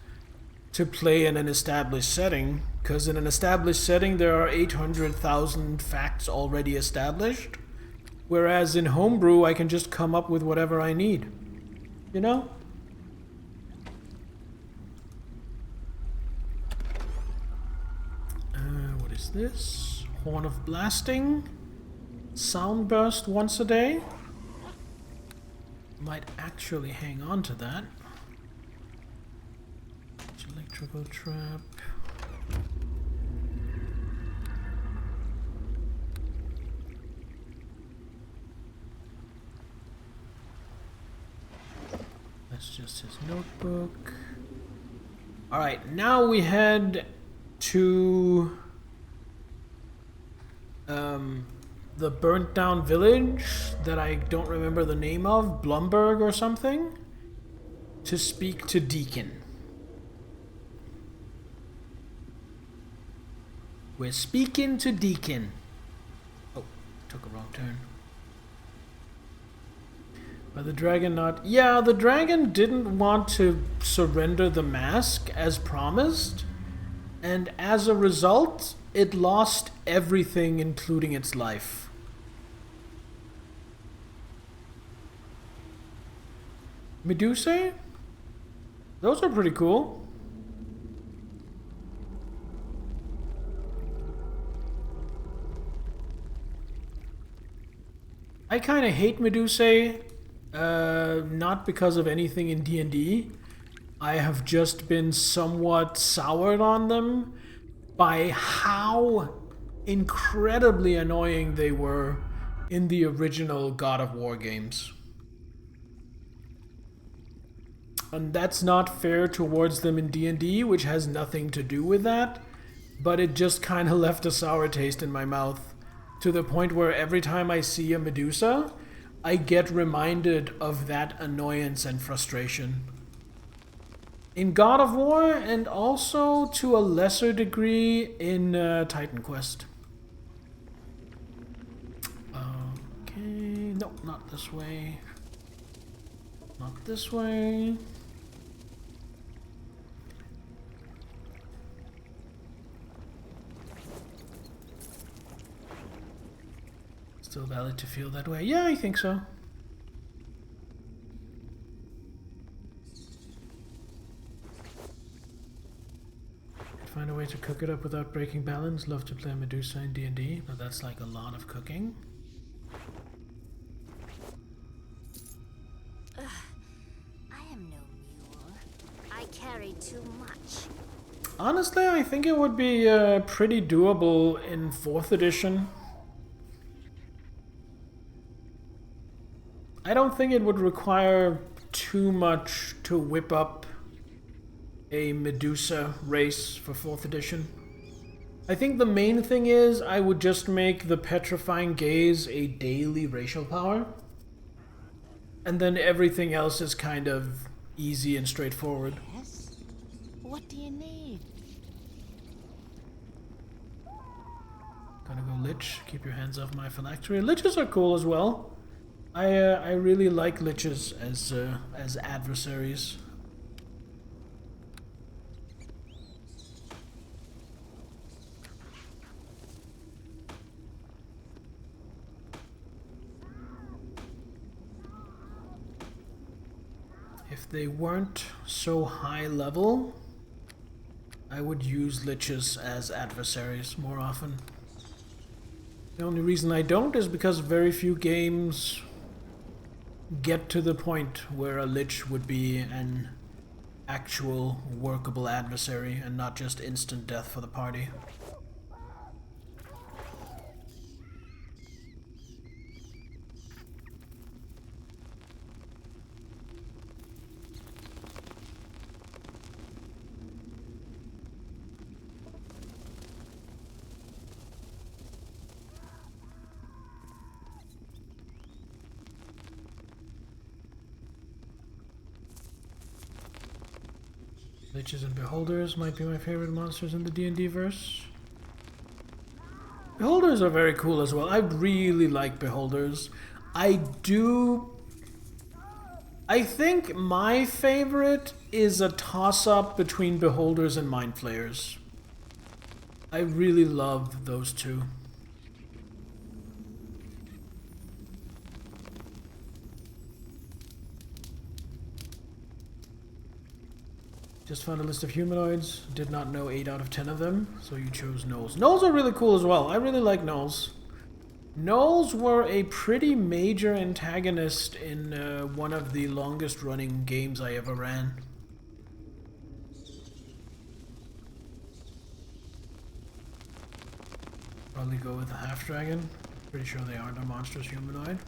to play in an established setting. Because in an established setting, there are 800,000 facts already established. Whereas in homebrew, I can just come up with whatever I need. You know? This Horn of Blasting, Sound Burst once a day. Might actually hang on to that. Electrical Trap. That's just his notebook. Alright, now we head to the burnt down village that I don't remember the name of, Blumberg or something, to speak to Deacon. We're speaking to Deacon. Oh, took a wrong turn. But the dragon not... Yeah, the dragon didn't want to surrender the mask as promised, and as a result, it lost everything, including its life. Medusae? Those are pretty cool. I kind of hate Medusae, not because of anything in D&D. I have just been somewhat soured on them by how incredibly annoying they were in the original God of War games. And that's not fair towards them in D&D, which has nothing to do with that, but it just kind of left a sour taste in my mouth, to the point where every time I see a Medusa, I get reminded of that annoyance and frustration. In God of War, and also to a lesser degree in Titan Quest. Okay, no, not this way. Not this way. Still valid to feel that way? Yeah, I think so. Find a way to cook it up without breaking balance. Love to play Medusa in D&D, but that's like a lot of cooking. I am no mule. I carry too much. Honestly, I think it would be pretty doable in 4th edition. I don't think it would require too much to whip up a Medusa race for 4th edition. I think the main thing is I would just make the Petrifying Gaze a daily racial power. And then everything else is kind of easy and straightforward. Yes? What do you need? Gonna go Lich. Keep your hands off my phylactery. Liches are cool as well. I really like Liches as adversaries. If they weren't so high level, I would use Liches as adversaries more often. The only reason I don't is because very few games get to the point where a Lich would be an actual workable adversary and not just instant death for the party. Liches and Beholders might be my favorite monsters in the D&D verse. Beholders are very cool as well. I really like Beholders. I think my favorite is a toss-up between Beholders and Mind Flayers. I really love those two. Just found a list of humanoids. Did not know 8 out of 10 of them, so you chose gnolls. Gnolls are really cool as well. I really like gnolls. Gnolls were a pretty major antagonist in one of the longest running games I ever ran. Probably go with the half-dragon. Pretty sure they aren't a monstrous humanoid.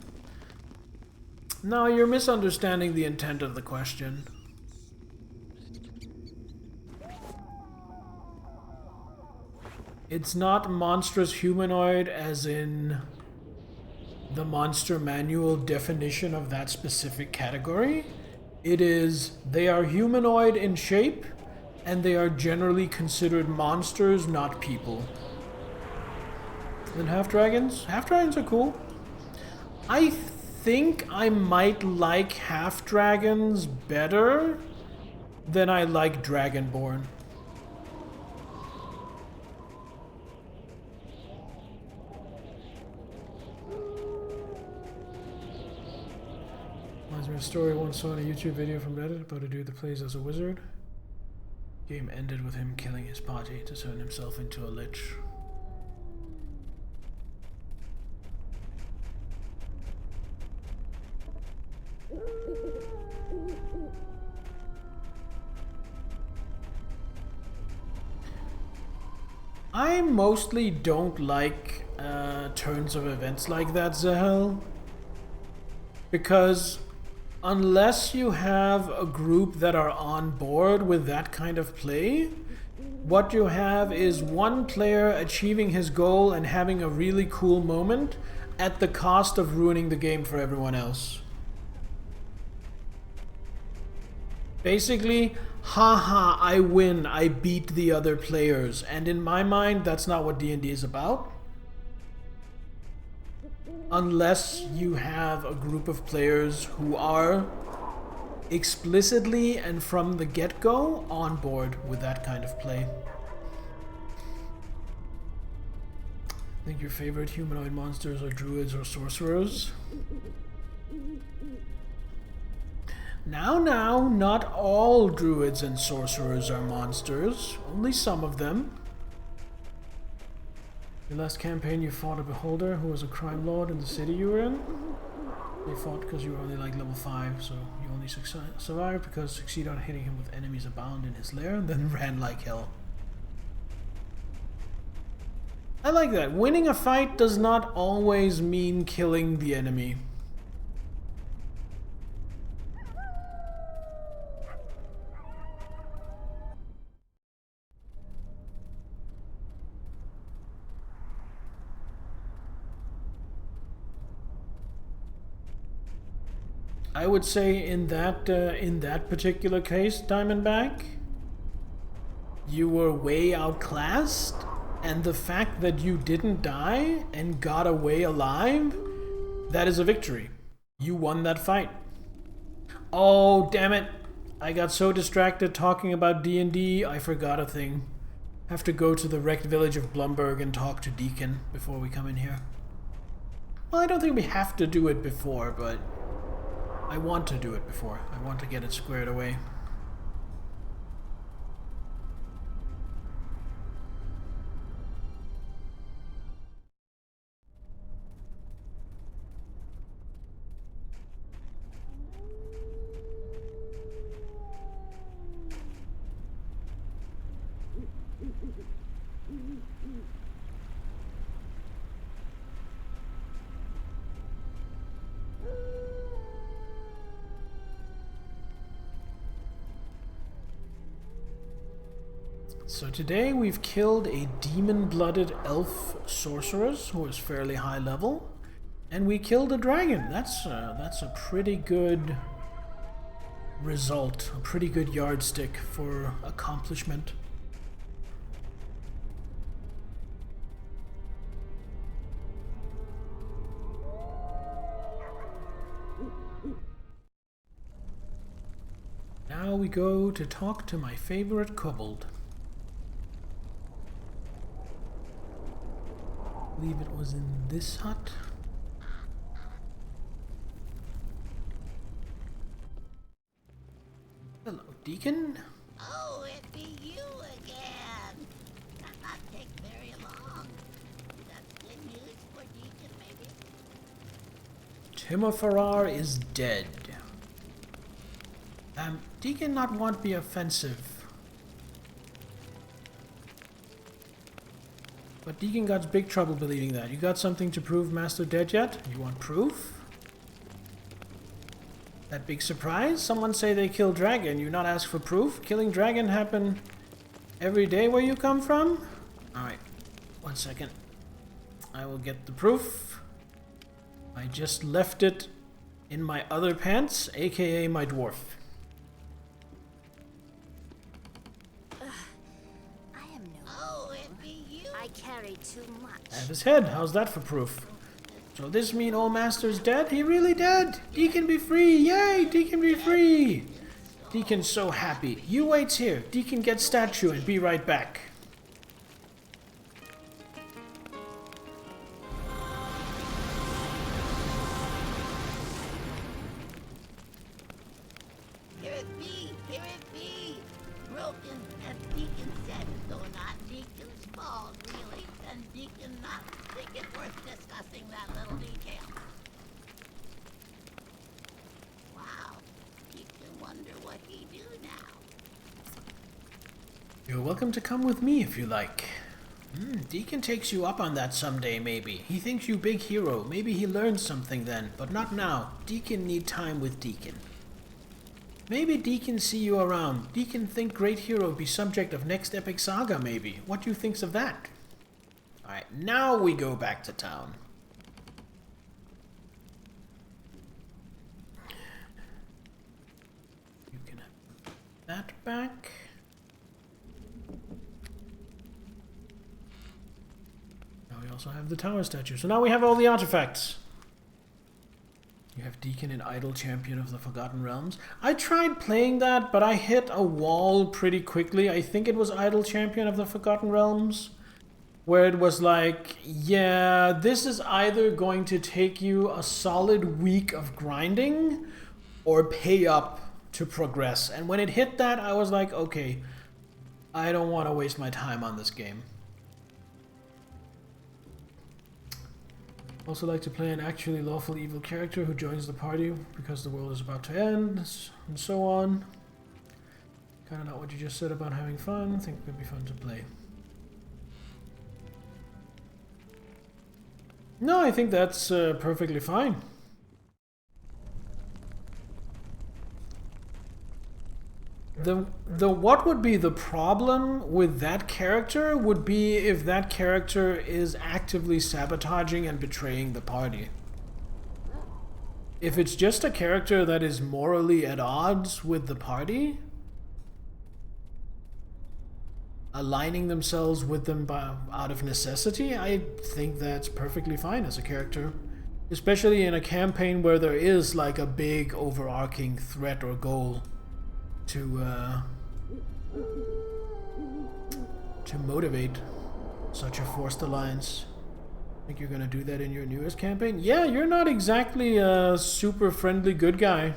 No, you're misunderstanding the intent of the question. It's not monstrous humanoid as in the monster manual definition of that specific category. It is, they are humanoid in shape, and they are generally considered monsters, not people. Then half-dragons? Half-dragons are cool. I think I might like half-dragons better than I like Dragonborn. There's a story I once saw in a YouTube video from Reddit about a dude that plays as a wizard. Game ended with him killing his party to turn himself into a lich. I mostly don't like turns of events like that, Zahel. Because unless you have a group that are on board with that kind of play, what you have is one player achieving his goal and having a really cool moment at the cost of ruining the game for everyone else. Basically, haha, I win, I beat the other players. And in my mind, that's not what D&D is about. Unless you have a group of players who are explicitly and from the get-go on board with that kind of play. I think your favorite humanoid monsters are druids or sorcerers. Now, not all druids and sorcerers are monsters. Only some of them. Your last campaign you fought a beholder who was a crime lord in the city you were in. You fought because you were only like level 5, so you only survived because succeeded on hitting him with enemies abound in his lair and then ran like hell. I like that. Winning a fight does not always mean killing the enemy. I would say in that particular case, Diamondback, you were way outclassed, and the fact that you didn't die and got away alive, that is a victory. You won that fight. Oh, damn it. I got so distracted talking about D&D, I forgot a thing. Have to go to the wrecked village of Blumberg and talk to Deacon before we come in here. Well, I don't think we have to do it before, but I want to do it before. I want to get it squared away. So today we've killed a demon-blooded elf sorceress who is fairly high level, and we killed a dragon. That's a pretty good result, a pretty good yardstick for accomplishment. Now we go to talk to my favorite kobold. I believe it was in this hut. Hello, Deacon. Oh, it be you again. That not take very long. That's good news for Deacon, maybe? Timofarar is dead. Deacon not want be offensive. But Deacon got big trouble believing that. You got something to prove Master dead yet? You want proof? That big surprise? Someone say they killed dragon. You not ask for proof? Killing dragon happen every day where you come from? Alright. 1 second. I will get the proof. I just left it in my other pants, aka my dwarf. I carry too much. And his head. How's that for proof? So this mean old master's dead? He really dead? Deacon be free! Yay! Deacon be free! Deacon's so happy. You wait here. Deacon get statue and be right back. it be, hear it be. Broken, as Deacon said, though not Deacon's fault, really. And Deacon not think it worth discussing that little detail. Wow, Deacon wonder what he do now. You're welcome to come with me if you like. Deacon takes you up on that someday, maybe. He thinks you big hero. Maybe he learns something then, but not now. Deacon need time with Deacon. Maybe Deacon see you around. Deacon think great hero be subject of next epic saga, maybe. What do you thinks of that? Alright, now we go back to town. You can have that back. We also have the tower statue. So now we have all the artifacts. You have Deacon and Idle Champion of the Forgotten Realms. I tried playing that, but I hit a wall pretty quickly. I think it was Idle Champion of the Forgotten Realms, where it was like, yeah, this is either going to take you a solid week of grinding or pay up to progress. And when it hit that, I was like, okay, I don't want to waste my time on this game. Also like to play an actually lawful evil character who joins the party because the world is about to end, and so on. Kind of not what you just said about having fun. Think it could be fun to play. No, I think that's perfectly fine. The what would be the problem with that character would be if that character is actively sabotaging and betraying the party. If it's just a character that is morally at odds with the party, aligning themselves with them out of necessity, I think that's perfectly fine as a character. Especially in a campaign where there is like a big overarching threat or goal to motivate such a forced alliance. Think you're gonna do that in your newest campaign? Yeah, you're not exactly a super friendly good guy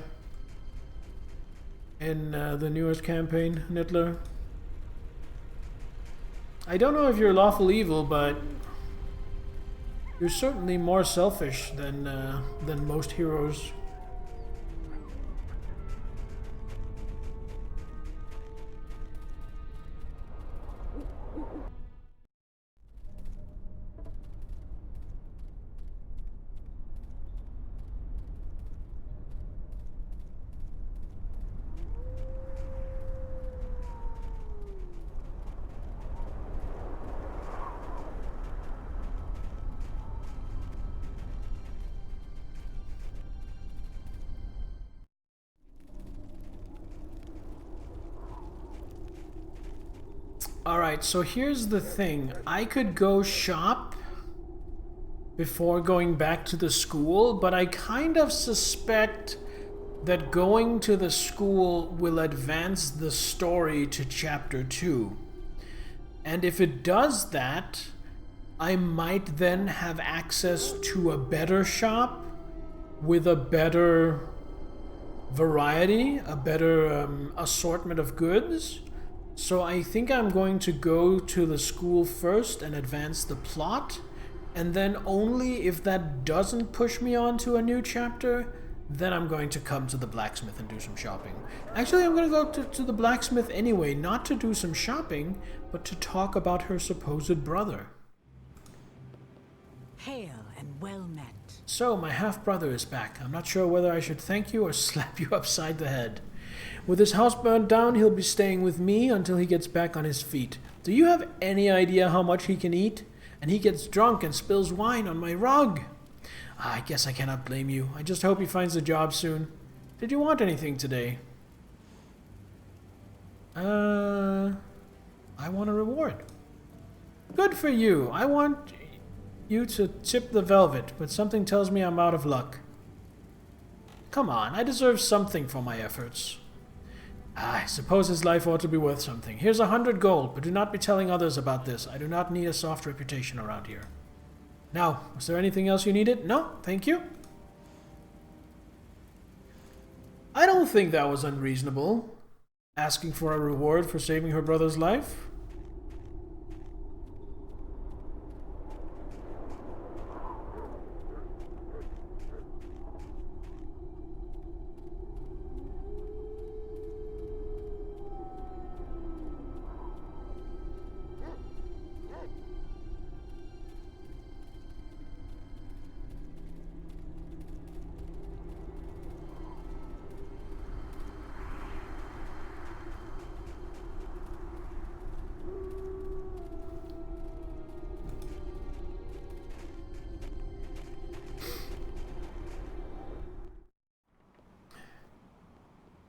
in the newest campaign, Nittler. I don't know if you're lawful evil, but you're certainly more selfish than most heroes. Alright, so here's the thing. I could go shop before going back to the school, but I kind of suspect that going to the school will advance the story to chapter 2. And if it does that, I might then have access to a better shop with a better variety, a better assortment of goods. So I think I'm going to go to the school first and advance the plot, and then only if that doesn't push me on to a new chapter, then I'm going to come to the blacksmith and do some shopping. Actually, I'm going to go to the blacksmith anyway, not to do some shopping, but to talk about her supposed brother. Hail and well met. So, my half-brother is back. I'm not sure whether I should thank you or slap you upside the head. With his house burned down, he'll be staying with me until he gets back on his feet. Do you have any idea how much he can eat? And he gets drunk and spills wine on my rug. I guess I cannot blame you. I just hope he finds a job soon. Did you want anything today? I want a reward. Good for you. I want you to tip the velvet, but something tells me I'm out of luck. Come on, I deserve something for my efforts. I suppose his life ought to be worth something. Here's 100 gold, but do not be telling others about this. I do not need a soft reputation around here. Now, was there anything else you needed? No, thank you. I don't think that was unreasonable. Asking for a reward for saving her brother's life?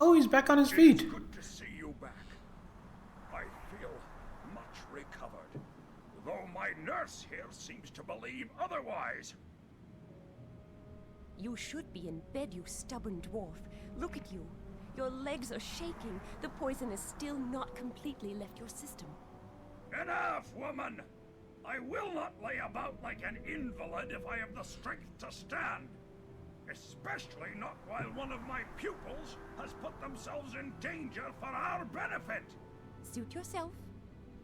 Oh, he's back on his feet. It's good to see you back. I feel much recovered, though my nurse here seems to believe otherwise. You should be in bed, you stubborn dwarf. Look at you. Your legs are shaking. The poison is still not completely left your system. Enough, woman! I will not lay about like an invalid if I have the strength to stand. Especially not while one of my pupils has put themselves in danger for our benefit. Suit yourself.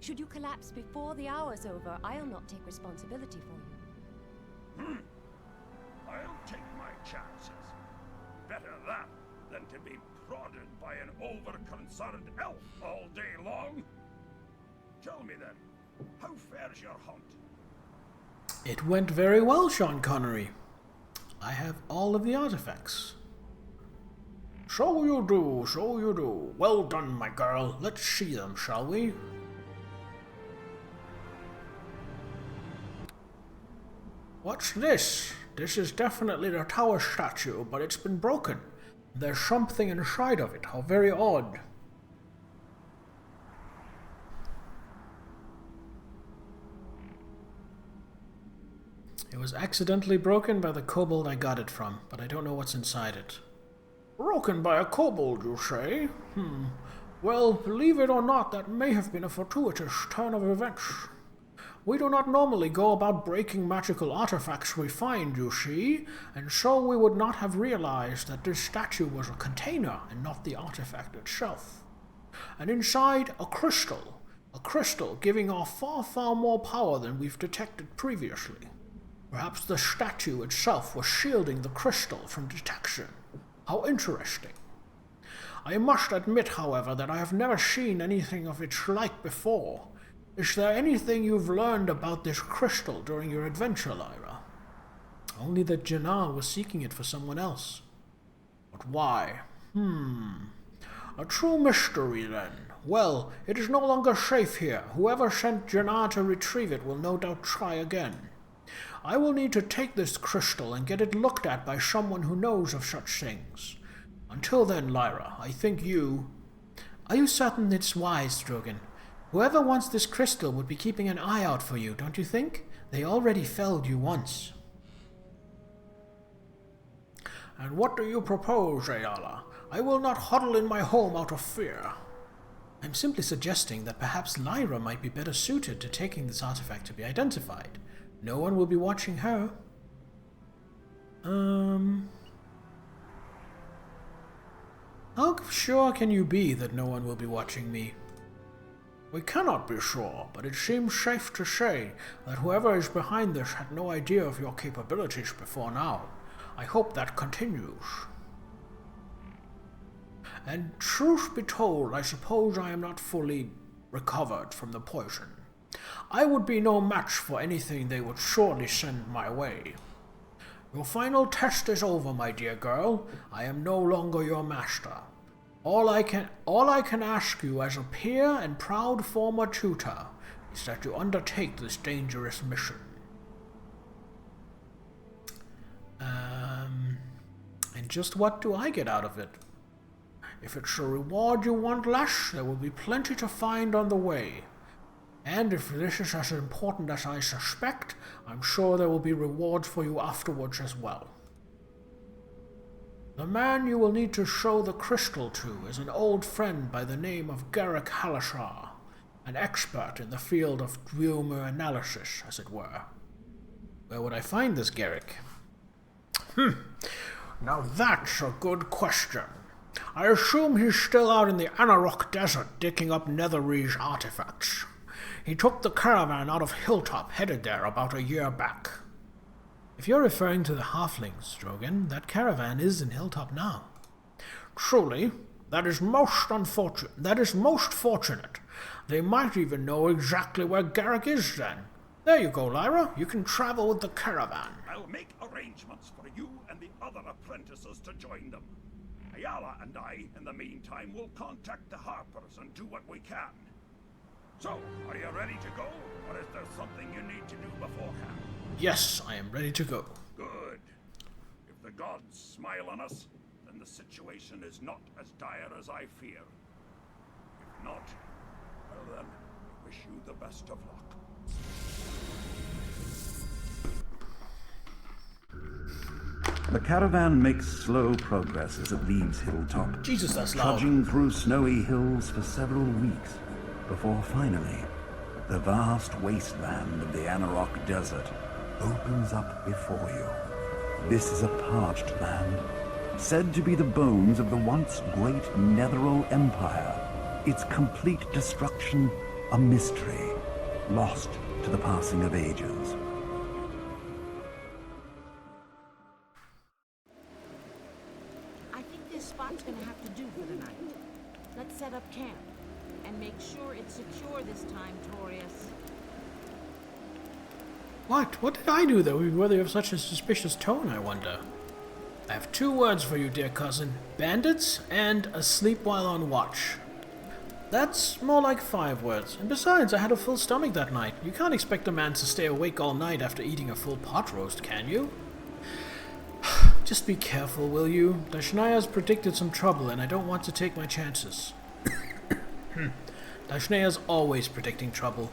Should you collapse before the hour's over, I'll not take responsibility for you. I'll take my chances. Better that than to be prodded by an over-concerned elf all day long. Tell me then, how fares your hunt? It went very well, Sean Connery. I have all of the artifacts. So you do, so you do. Well done, my girl. Let's see them, shall we? What's this? This is definitely the tower statue, but it's been broken. There's something inside of it. How very odd. It was accidentally broken by the kobold I got it from, but I don't know what's inside it. Broken by a kobold, you say? Well, believe it or not, that may have been a fortuitous turn of events. We do not normally go about breaking magical artifacts we find, you see, and so we would not have realized that this statue was a container and not the artifact itself. And inside, a crystal giving off far, far more power than we've detected previously. Perhaps the statue itself was shielding the crystal from detection. How interesting. I must admit, however, that I have never seen anything of its like before. Is there anything you've learned about this crystal during your adventure, Lyra? Only that Jannar was seeking it for someone else. But why? A true mystery, then. Well, it is no longer safe here. Whoever sent Jannar to retrieve it will no doubt try again. I will need to take this crystal and get it looked at by someone who knows of such things. Until then, Lyra, I think you... Are you certain it's wise, Drogon? Whoever wants this crystal would be keeping an eye out for you, don't you think? They already felled you once. And what do you propose, Ayala? I will not huddle in my home out of fear. I'm simply suggesting that perhaps Lyra might be better suited to taking this artifact to be identified. No one will be watching her. How sure can you be that no one will be watching me? We cannot be sure, but it seems safe to say that whoever is behind this had no idea of your capabilities before now. I hope that continues. And truth be told, I suppose I am not fully recovered from the poison. I would be no match for anything they would surely send my way. Your final test is over, my dear girl. I am no longer your master. All I can ask you as a peer and proud former tutor is that you undertake this dangerous mission. And just what do I get out of it? If it's a reward you want less, there will be plenty to find on the way. And if this is as important as I suspect, I'm sure there will be rewards for you afterwards as well. The man you will need to show the crystal to is an old friend by the name of Garrick Halashar, an expert in the field of rumor analysis, as it were. Where would I find this Garrick? Now that's a good question. I assume he's still out in the Anarok Desert digging up Netherese artifacts. He took the caravan out of Hilltop, headed there about a year back. If you're referring to the halflings, Drogon, that caravan is in Hilltop now. Truly, that is most unfortunate. That is most fortunate. They might even know exactly where Garrick is then. There you go, Lyra. You can travel with the caravan. I'll make arrangements for you and the other apprentices to join them. Ayala and I, in the meantime, will contact the Harpers and do what we can. So, are you ready to go, or is there something you need to do beforehand? Yes, I am ready to go. Good. If the gods smile on us, then the situation is not as dire as I fear. If not, well then, I wish you the best of luck. The caravan makes slow progress as it leaves Hilltop, Jesus, that's loud. trudging through snowy hills for several weeks, before finally, the vast wasteland of the Anarok Desert opens up before you. This is a parched land, said to be the bones of the once great Netheril Empire, its complete destruction a mystery, lost to the passing of ages. I think this spot's gonna have to do for the night. Let's set up camp and make sure it's secure this time, Torius. What? What did I do that would be worthy of such a suspicious tone, I wonder? I have 2 words for you, dear cousin. Bandits and asleep while on watch. That's more like 5 words. And besides, I had a full stomach that night. You can't expect a man to stay awake all night after eating a full pot roast, can you? Just be careful, will you? Dashnaya's predicted some trouble, and I don't want to take my chances. Dashnaya's always predicting trouble.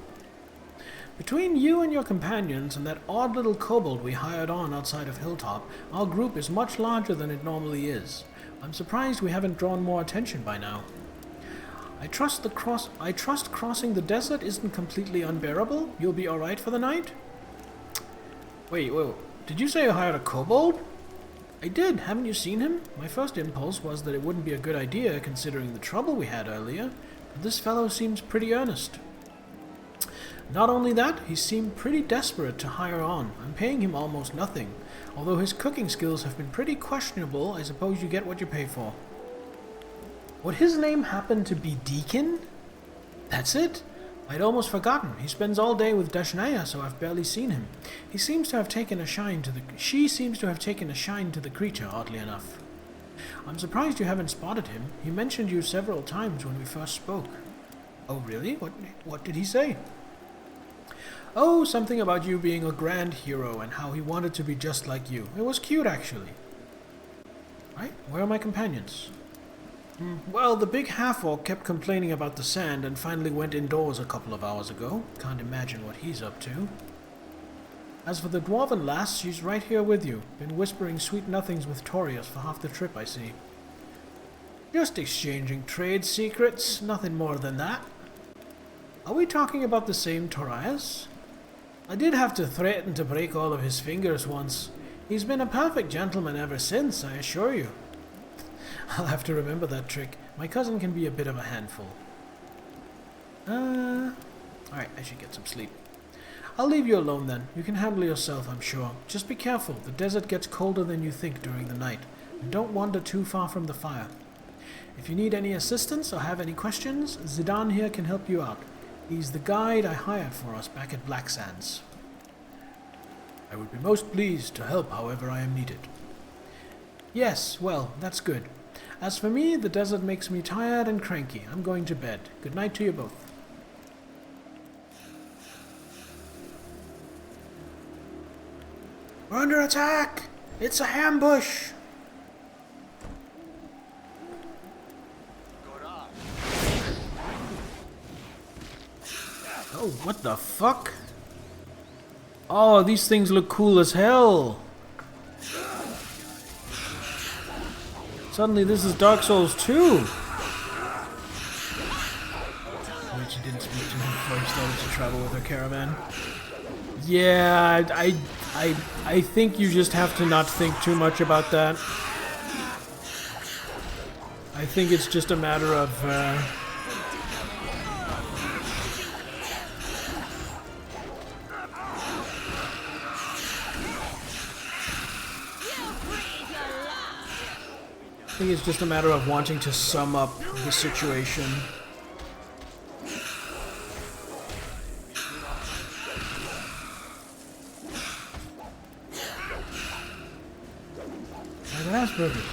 Between you and your companions and that odd little kobold we hired on outside of Hilltop, our group is much larger than it normally is. I'm surprised we haven't drawn more attention by now. I trust crossing the desert isn't completely unbearable. You'll be alright for the night? Wait, did you say you hired a kobold? I did. Haven't you seen him? My first impulse was that it wouldn't be a good idea considering the trouble we had earlier, but this fellow seems pretty earnest. Not only that, he seemed pretty desperate to hire on. I'm paying him almost nothing. Although his cooking skills have been pretty questionable, I suppose you get what you pay for. Would his name happen to be Deacon? That's it. I'd almost forgotten. He spends all day with Dashnaya, so I've barely seen him. She seems to have taken a shine to the creature, oddly enough. I'm surprised you haven't spotted him. He mentioned you several times when we first spoke. Oh, really? What did he say? Oh, something about you being a grand hero and how he wanted to be just like you. It was cute, actually. Right? Where are my companions? Well, the big half-orc kept complaining about the sand and finally went indoors a couple of hours ago. Can't imagine what he's up to. As for the dwarven lass, she's right here with you. Been whispering sweet nothings with Torius for half the trip, I see. Just exchanging trade secrets, nothing more than that. Are we talking about the same Torius? I did have to threaten to break all of his fingers once. He's been a perfect gentleman ever since, I assure you. I'll have to remember that trick. My cousin can be a bit of a handful. Alright, I should get some sleep. I'll leave you alone then. You can handle yourself, I'm sure. Just be careful. The desert gets colder than you think during the night. And don't wander too far from the fire. If you need any assistance or have any questions, Zidane here can help you out. He's the guide I hired for us back at Black Sands. I would be most pleased to help however I am needed. Yes, well, that's good. As for me, the desert makes me tired and cranky. I'm going to bed. Good night to you both. We're under attack! It's a ambush! Oh, what the fuck? Oh, these things look cool as hell! Suddenly this is Dark Souls 2! Wait, she didn't speak to me before he started to travel with her caravan. Yeah, I think you just have to not think too much about that. I think it's just a matter of... I think it's just a matter of wanting to sum up the situation.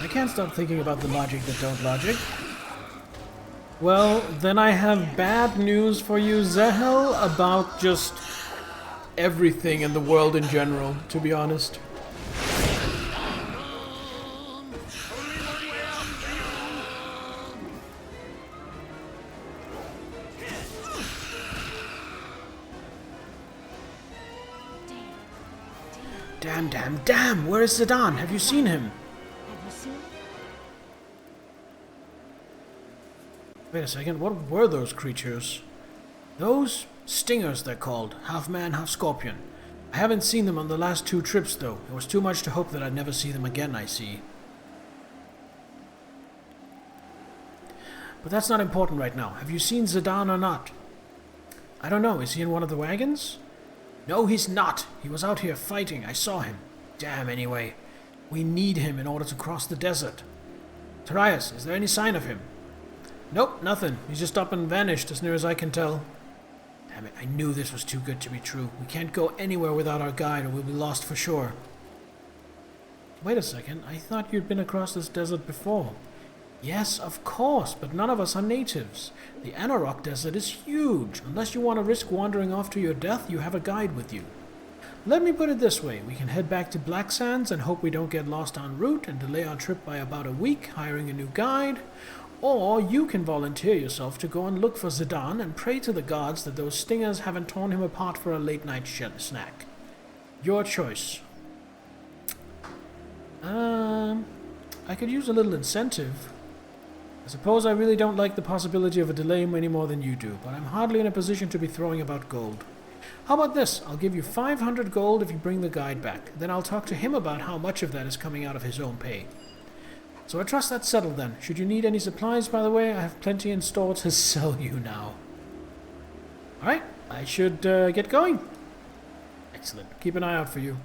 I can't stop thinking about the logic that don't logic. Well, then I have bad news for you, Zehel, about just everything in the world in general, to be honest. Damn! Where is Zidane? Have you seen him? Wait a second, what were those creatures? Those? Stingers, they're called. Half man, half scorpion. I haven't seen them on the last 2 trips, though. It was too much to hope that I'd never see them again, I see. But that's not important right now. Have you seen Zidane or not? I don't know. Is he in one of the wagons? No, he's not. He was out here fighting. I saw him. Damn, anyway. We need him in order to cross the desert. Tarius, is there any sign of him? Nope, nothing. He's just up and vanished, as near as I can tell. Damn it, I knew this was too good to be true. We can't go anywhere without our guide, or we'll be lost for sure. Wait a second, I thought you'd been across this desert before. Yes, of course, but none of us are natives. The Anarok Desert is huge. Unless you want to risk wandering off to your death, you have a guide with you. Let me put it this way. We can head back to Black Sands and hope we don't get lost en route and delay our trip by about a week, hiring a new guide. Or you can volunteer yourself to go and look for Zidane and pray to the gods that those stingers haven't torn him apart for a late-night snack. Your choice. I could use a little incentive. I suppose I really don't like the possibility of a delay any more than you do, but I'm hardly in a position to be throwing about gold. How about this? I'll give you 500 gold if you bring the guide back. Then I'll talk to him about how much of that is coming out of his own pay. So I trust that's settled then. Should you need any supplies, by the way, I have plenty in store to sell you now. Alright, I should get going. Excellent. Keep an eye out for you.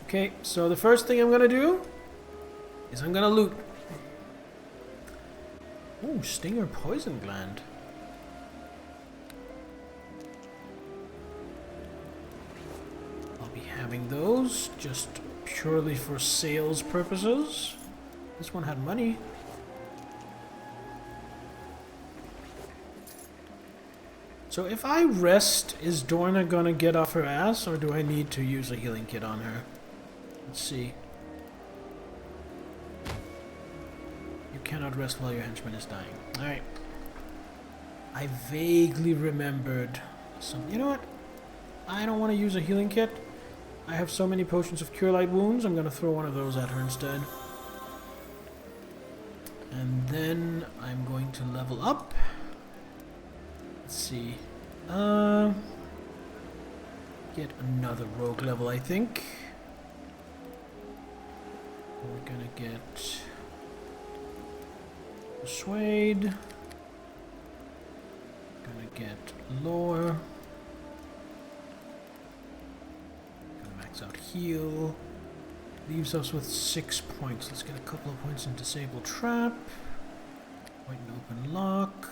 Okay, so the first thing I'm going to do is I'm going to loot. Ooh, Stinger Poison Gland. I'll be having those just purely for sales purposes. This one had money. So if I rest, is Dorna gonna get off her ass, or do I need to use a healing kit on her? Let's see. You cannot rest while your henchman is dying. Alright. I vaguely remembered some... You know what? I don't want to use a healing kit. I have so many potions of Cure Light Wounds, I'm going to throw one of those at her instead. And then I'm going to level up. Let's see. Get another rogue level, I think. We're going to get... Persuade. Gonna get Lore. Gonna max out Heal. Leaves us with 6 points. Let's get a couple of points in Disable Trap. Point in Open Lock.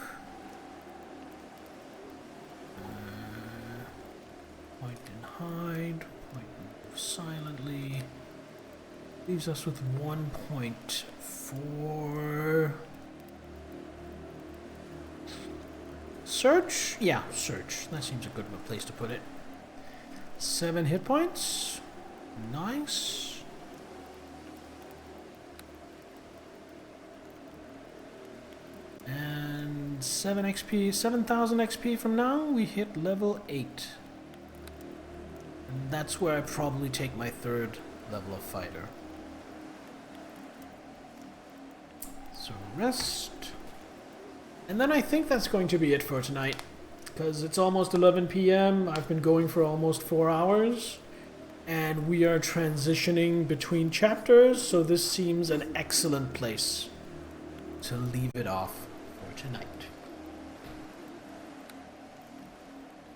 Point in Hide. Point in Move Silently. Leaves us with 1 point for... Search? Yeah, search. That seems a good place to put it. 7 hit points. Nice. And 7 XP, 7,000 XP from now, we hit level 8. And that's where I probably take my 3rd level of fighter. So rest. And then I think that's going to be it for tonight, because it's almost 11 p.m. I've been going for almost 4 hours, and we are transitioning between chapters, so this seems an excellent place to leave it off for tonight.